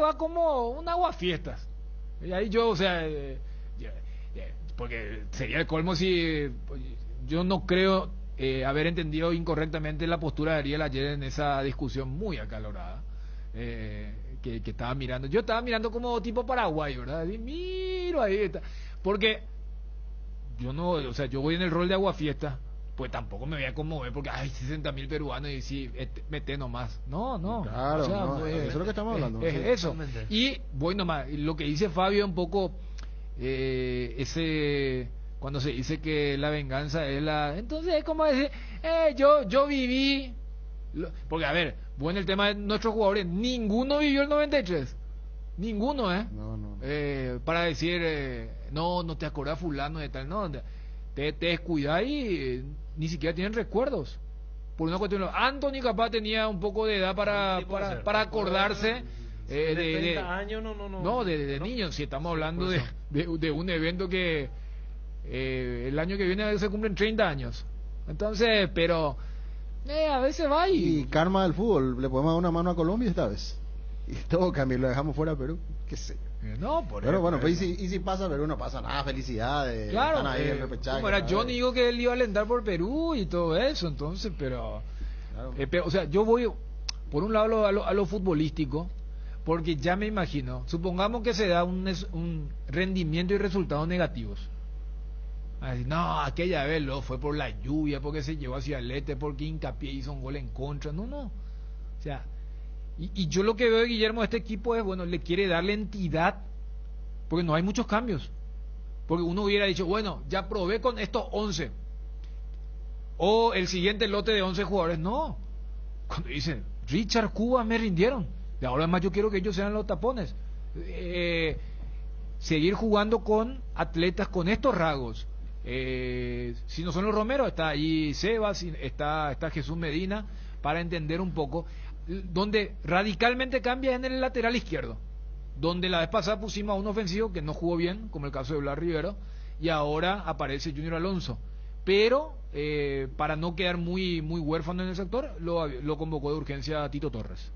va como un aguafiestas. Y ahí yo, o sea, porque sería el colmo si yo no creo haber entendido incorrectamente la postura de Ariel ayer en esa discusión muy acalorada que estaba mirando. Yo estaba mirando como tipo Paraguay, ¿verdad? Y miro ahí, porque yo no, o sea, yo voy en el rol de aguafiesta, pues tampoco me voy a conmover porque hay 60.000 peruanos y si mete nomás. No. Claro, o sea, no, eso es lo que estamos hablando. Eso. Y voy nomás, lo que dice Fabio un poco, cuando se dice que la venganza es la... Entonces es como decir, yo viví... Porque a ver, bueno, el tema de nuestros jugadores, ninguno vivió el 93. Ninguno, No. Para decir, no te acordás fulano de tal, no, te descuidás y ni siquiera tienen recuerdos. Por una cuestión, Anthony capaz tenía un poco de edad para acordarse de 30 años, no, de niños, si estamos hablando de un evento que el año que viene se cumplen 30 años. Entonces, pero a veces va y karma del fútbol, le podemos dar una mano a Colombia esta vez. Y todo cambia, lo dejamos fuera a Perú, qué sé. Pero bueno, pues y si pasa Perú no pasa nada, felicidades. Claro, están ahí en repechaje. Yo digo que él iba a alentar por Perú y todo eso, entonces, pero o sea, yo voy por un lado a lo futbolístico, porque ya me imagino, supongamos que se da un rendimiento y resultados negativos. Así, no, aquella vez fue por la lluvia, porque se llevó hacia el este, porque Hincapié hizo un gol en contra. No. O sea, y yo lo que veo de Guillermo de este equipo es, bueno, le quiere darle entidad, porque no hay muchos cambios. Porque uno hubiera dicho, bueno, ya probé con estos 11, o el siguiente lote de 11 jugadores. No, cuando dicen Richard, Cuba me rindieron, y ahora más yo quiero que ellos sean los tapones. Seguir jugando con atletas con estos rasgos. Si no son los Romero, está ahí Sebas, está Jesús Medina, para entender un poco. Donde radicalmente cambia en el lateral izquierdo. donde la vez pasada pusimos a un ofensivo que no jugó bien, como el caso de Blas Rivero, y ahora aparece Junior Alonso. Pero para no quedar muy huérfano en el sector, lo convocó de urgencia Tito Torres.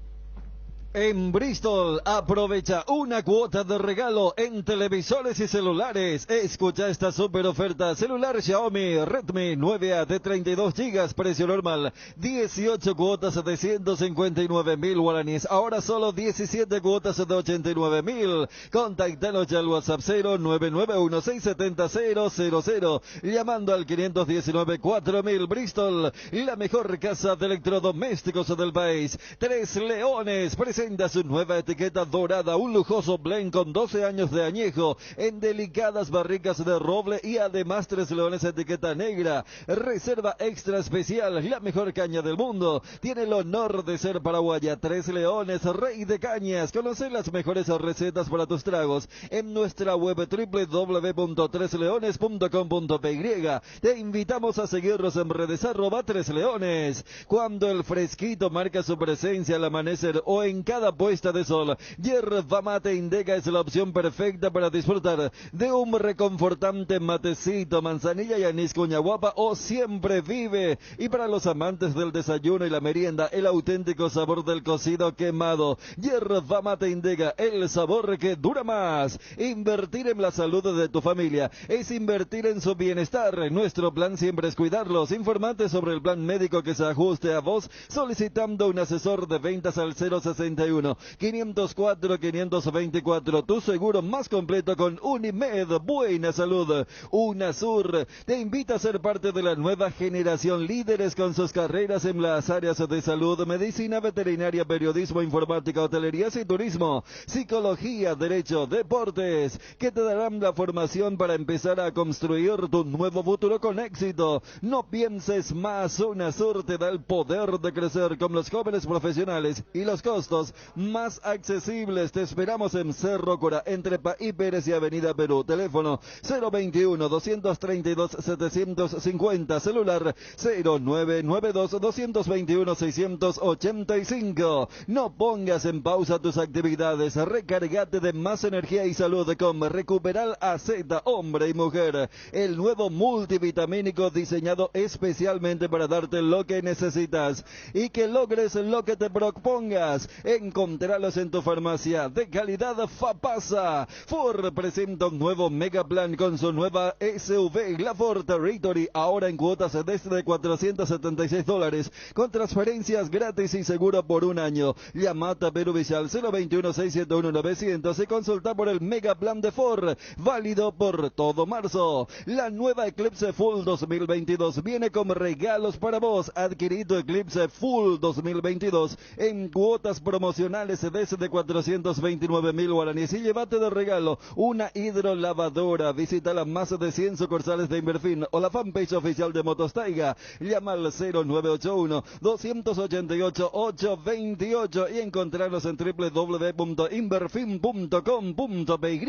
En Bristol, aprovecha una cuota de regalo en televisores y celulares. Escucha esta super oferta. Celular Xiaomi Redmi 9A de 32 GB, precio normal. 18 cuotas de 159.000 guaraníes. Ahora solo 17 cuotas de 89.000. Contáctanos ya al WhatsApp 0991670000. Llamando al 519-4000. Bristol, la mejor casa de electrodomésticos del país. Tres Leones presenta su nueva etiqueta dorada, un lujoso blend con 12 años de añejo en delicadas barricas de roble y además Tres Leones etiqueta negra. Reserva extra especial, la mejor caña del mundo. Tiene el honor de ser paraguaya. Tres Leones, rey de cañas. Conoce las mejores recetas para tus tragos en nuestra web www.tresleones.com.py. Te invitamos a seguirnos en redes @tresleones. Cuando el fresquito marca su presencia al amanecer o en cada puesta de sol, Yerba Mate Indega es la opción perfecta para disfrutar de un reconfortante matecito, manzanilla y anís cuñaguapa o siempre vive. Y para los amantes del desayuno y la merienda, el auténtico sabor del cocido quemado. Yerba Mate Indega, el sabor que dura más. Invertir en la salud de tu familia es invertir en su bienestar. Nuestro plan siempre es cuidarlos. Informate sobre el plan médico que se ajuste a vos solicitando un asesor de ventas al 061-504-524. Tu seguro más completo con Unimed. Buena salud. UNASUR te invita a ser parte de la nueva generación líderes con sus carreras en las áreas de salud, medicina veterinaria, periodismo, informática, hotelería y turismo, psicología, derecho, deportes, que te darán la formación para empezar a construir tu nuevo futuro con éxito. No pienses más. UNASUR te da el poder de crecer con los jóvenes profesionales y los costos más accesibles. Te esperamos en Cerro Cora, entre Paí Pérez y Avenida Perú. Teléfono 021-232-750. Celular 0992-221-685. No pongas en pausa tus actividades. Recárgate de más energía y salud con Recuperal AZ, hombre y mujer. El nuevo multivitamínico diseñado especialmente para darte lo que necesitas y que logres lo que te propongas. Encontralos en tu farmacia de calidad FAPASA. Ford presenta un nuevo mega plan con su nueva SUV, la Ford Territory, ahora en cuotas desde $476, con transferencias gratis y seguro por un año. Llamata Perú Visual 021-671-900 y consulta por el mega plan de Ford, válido por todo marzo. La nueva Eclipse Full 2022 viene con regalos para vos. Adquirí tu Eclipse Full 2022 en cuotas promocionales desde 429.000 guaraníes y llévate de regalo una hidrolavadora. Visita las más de 100 sucursales de Inverfin o la fanpage oficial de Motos Taiga. Llama al 0981-288-828 y encontrarnos en www.inverfin.com.py.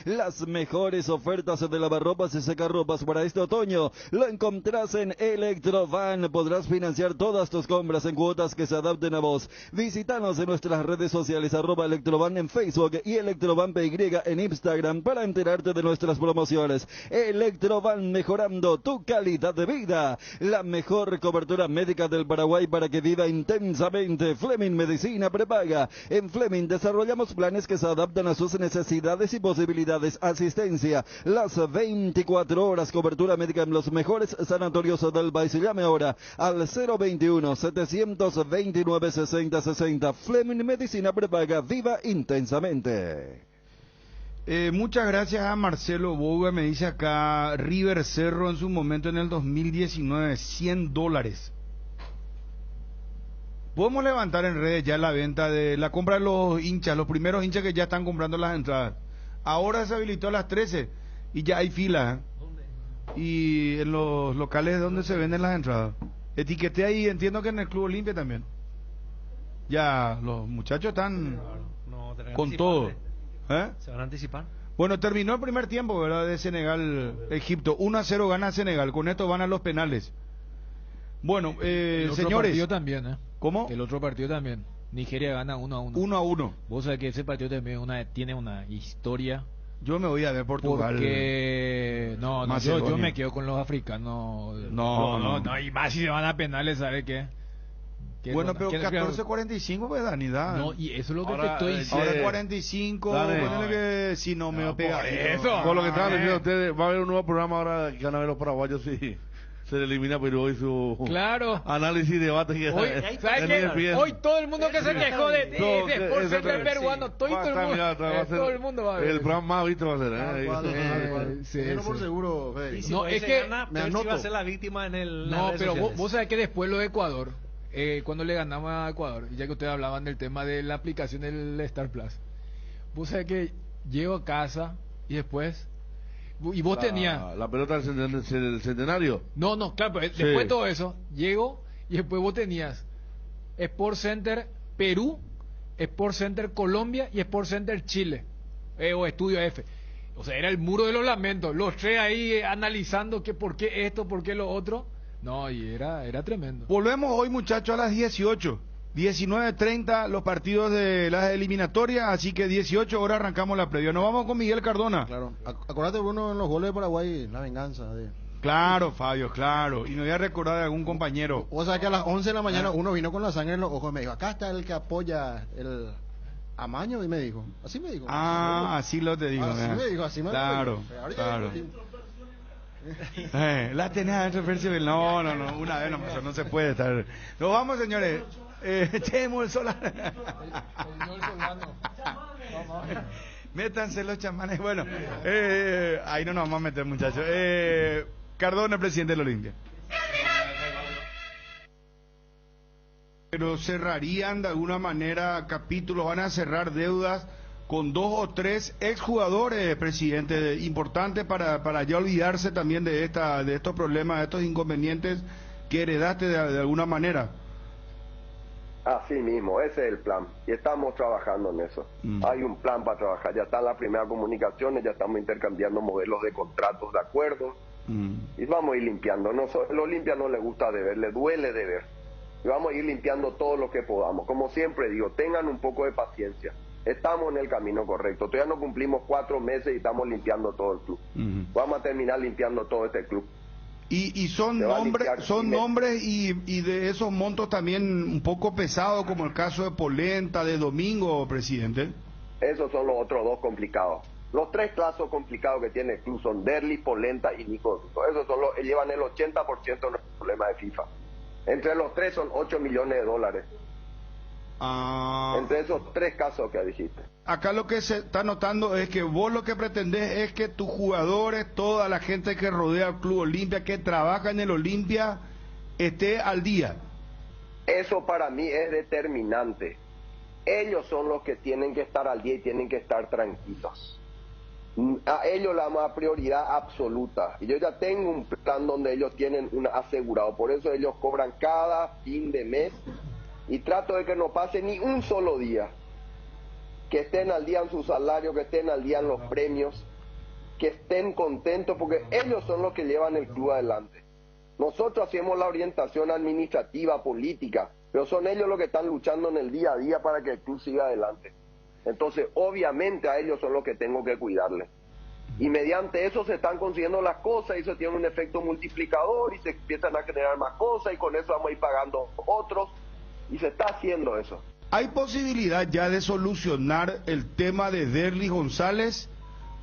Las mejores ofertas de lavarropas y secarropas para este otoño lo encontrás en Electrovan. Podrás financiar todas tus compras en cuotas que se adapten a vos. Visítanos en nuestras redes sociales @Electrovan en Facebook y Electrovan PY en Instagram para enterarte de nuestras promociones. Electrovan, mejorando tu calidad de vida. La mejor cobertura médica del Paraguay para que viva intensamente. Fleming Medicina Prepaga. En Fleming desarrollamos planes que se adaptan a sus necesidades y posibilidades. Asistencia las 24 horas. Cobertura médica en los mejores sanatorios del país. Llame ahora al 021-729-6060. Fleming Medicina Prepaga. Viva intensamente. Muchas gracias a Marcelo Boga. Me dice acá River Cerro en su momento en el 2019, $100. Podemos levantar en redes ya la venta de la compra de los hinchas, los primeros hinchas que ya están comprando las entradas. Ahora se habilitó a las 13 y ya hay fila. Y en los locales donde se venden las entradas. Etiqueté ahí, entiendo que en el Club Olimpia también. Ya los muchachos están con todo. ¿Se van a anticipar? Bueno, terminó el primer tiempo, ¿verdad? De Senegal-Egipto. 1-0 gana Senegal. Con esto van a los penales. Bueno, el otro señores. Partido también, ¿Cómo? El otro partido también. Nigeria gana 1-1. 1-1. Vos sabés que ese partido también tiene una historia. Yo me voy a ver Portugal. Porque no, yo me quedo con los africanos. No, y más si se van a penales, ¿sabe qué? Bueno, pero 14-45 pues Dani, da. No, y eso es lo que te estoy diciendo. Ahora 45, ponele que si no me pega eso. Por lo que estaban diciendo ustedes, va a haber un nuevo programa ahora que van a ver los paraguayos si se le elimina Perú y su análisis y debate. Hoy, ¿sabes qué? Hoy todo el mundo que se quejó de por ser del peruano, todo el mundo va a ver. El programa más visto va a ser. No por seguro, Federico. No, es que me anoto. Va a ser la víctima en el. No, pero vos sabés que después lo de Ecuador, cuando le ganamos a Ecuador, ya que ustedes hablaban del tema de la aplicación del Star Plus, vos sabés que llego a casa y después. Y vos tenías la pelota del centenario. No, claro, pero después de todo eso llego y después vos tenías Sport Center Perú, Sport Center Colombia y Sport Center Chile, o Estudio F. O sea, era el muro de los lamentos, los tres ahí analizando que por qué esto, por qué lo otro. No, y era tremendo. Volvemos hoy, muchachos, a las 18. 19:30 los partidos de las eliminatorias, así que 18 horas arrancamos la previa. Nos vamos con Miguel Cardona. Claro, acuérdate, Bruno, en los goles de Paraguay, la venganza. Claro, Fabio, claro. Y no voy a recordar de algún compañero. O sea que a las 11 de la mañana uno vino con la sangre en los ojos y me dijo, acá está el que apoya el amaño, y me dijo, así me dijo. Así lo te digo. Así me dijo, así me dijo. Claro. La tenés adentro, no, una vez no se puede estar. Nos vamos, señores. Echemos el solar. Métanse los chamanes. Bueno, ahí no nos vamos a meter, muchachos. Cardona, presidente de la Olimpia. Pero cerrarían de alguna manera capítulos, van a cerrar deudas con 2 o 3 exjugadores, presidente, importantes para ya olvidarse también de estos problemas, de estos inconvenientes que heredaste de alguna manera. Así mismo, ese es el plan y estamos trabajando en eso. Hay un plan para trabajar, ya están las primeras comunicaciones, ya estamos intercambiando modelos de contratos, de acuerdos y vamos a ir limpiando. El Olimpia no le gusta deber, le duele deber y vamos a ir limpiando todo lo que podamos. Como siempre digo, tengan un poco de paciencia, estamos en el camino correcto, todavía no cumplimos 4 meses y estamos limpiando todo el club. Vamos a terminar limpiando todo este club. Y son nombres y de esos montos también un poco pesados, como el caso de Polenta, de Domingo, presidente. Esos son los otros 2 complicados. Los 3 casos complicados que tiene el club son Derli, Polenta y Nico. Esos son llevan el 80% de los problemas de FIFA. Entre los 3 son $8 millones. Entre esos 3 casos que dijiste. Acá lo que se está notando es que vos lo que pretendés es que tus jugadores, toda la gente que rodea al Club Olimpia, que trabaja en el Olimpia, esté al día. Eso para mí es determinante. Ellos son los que tienen que estar al día y tienen que estar tranquilos. A ellos le damos prioridad absoluta. Y yo ya tengo un plan donde ellos tienen un asegurado. Por eso ellos cobran cada fin de mes. Y trato de que no pase ni un solo día. Que estén al día en su salario, que estén al día en los premios, que estén contentos, porque ellos son los que llevan el club adelante. Nosotros hacemos la orientación administrativa, política, pero son ellos los que están luchando en el día a día para que el club siga adelante. Entonces, obviamente a ellos son los que tengo que cuidarles. Y mediante eso se están consiguiendo las cosas y eso tiene un efecto multiplicador y se empiezan a generar más cosas y con eso vamos a ir pagando otros y se está haciendo eso. ¿Hay posibilidad ya de solucionar el tema de Derly González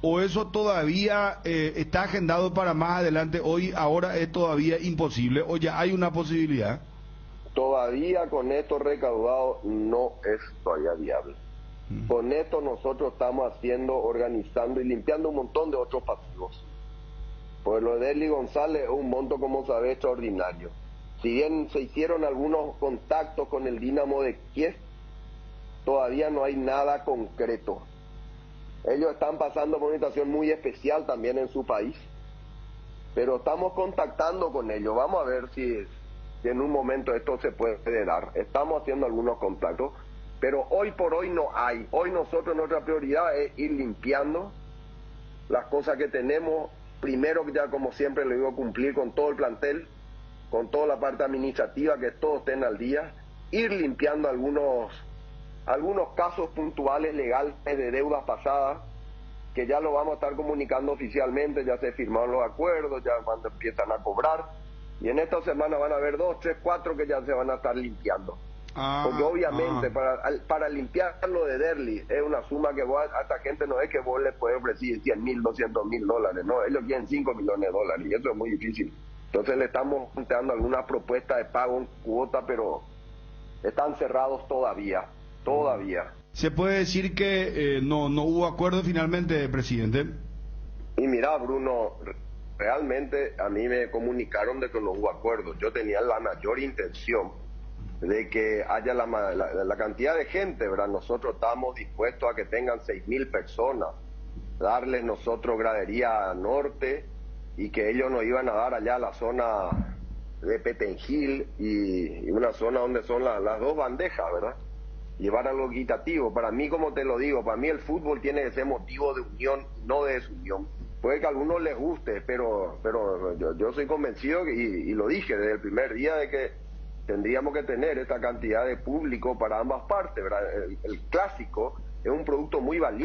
o eso todavía está agendado para más adelante? Ahora es todavía imposible o ya hay una posibilidad. Todavía con esto recaudado no es todavía viable. Con esto nosotros estamos organizando y limpiando un montón de otros pasivos. Pues lo de Derly González es un monto, como sabes, extraordinario. Si bien se hicieron algunos contactos con el Dinamo de Kiev, todavía no hay nada concreto. Ellos están pasando por una situación muy especial también en su país, pero estamos contactando con ellos. Vamos a ver si en un momento esto se puede dar. Estamos haciendo algunos contactos, pero hoy por hoy no hay. Hoy nosotros, nuestra prioridad es ir limpiando las cosas que tenemos. Primero, ya como siempre le digo, cumplir con todo el plantel, con toda la parte administrativa, que todos estén al día, ir limpiando algunos algunos casos puntuales legales de deudas pasadas, que ya lo vamos a estar comunicando oficialmente, ya se firmaron los acuerdos, ya cuando empiezan a cobrar, y en esta semana van a haber 2, 3, 4 que ya se van a estar limpiando. Porque obviamente para limpiar lo de Derli es una suma que vos, a esta gente no es que vos les puedes ofrecer 100.000, 200.000 dólares, no, ellos quieren 5 millones de dólares y eso es muy difícil. Entonces le estamos planteando algunas propuestas de pago en cuota, pero están cerrados todavía. ¿Se puede decir que no hubo acuerdo finalmente, presidente? Y mira, Bruno, realmente a mí me comunicaron de que no hubo acuerdo. Yo tenía la mayor intención de que haya la cantidad de gente, ¿verdad? Nosotros estamos dispuestos a que tengan 6.000 personas, darles nosotros gradería norte y que ellos nos iban a dar allá la zona de Petengil y una zona donde son las dos bandejas, ¿verdad? Llevar algo equitativo. Para mí, como te lo digo, para mí el fútbol tiene que ser motivo de unión, no de desunión. Puede que a algunos les guste, pero yo soy convencido y lo dije desde el primer día de que tendríamos que tener esta cantidad de público para ambas partes, ¿verdad? El clásico es un producto muy valioso.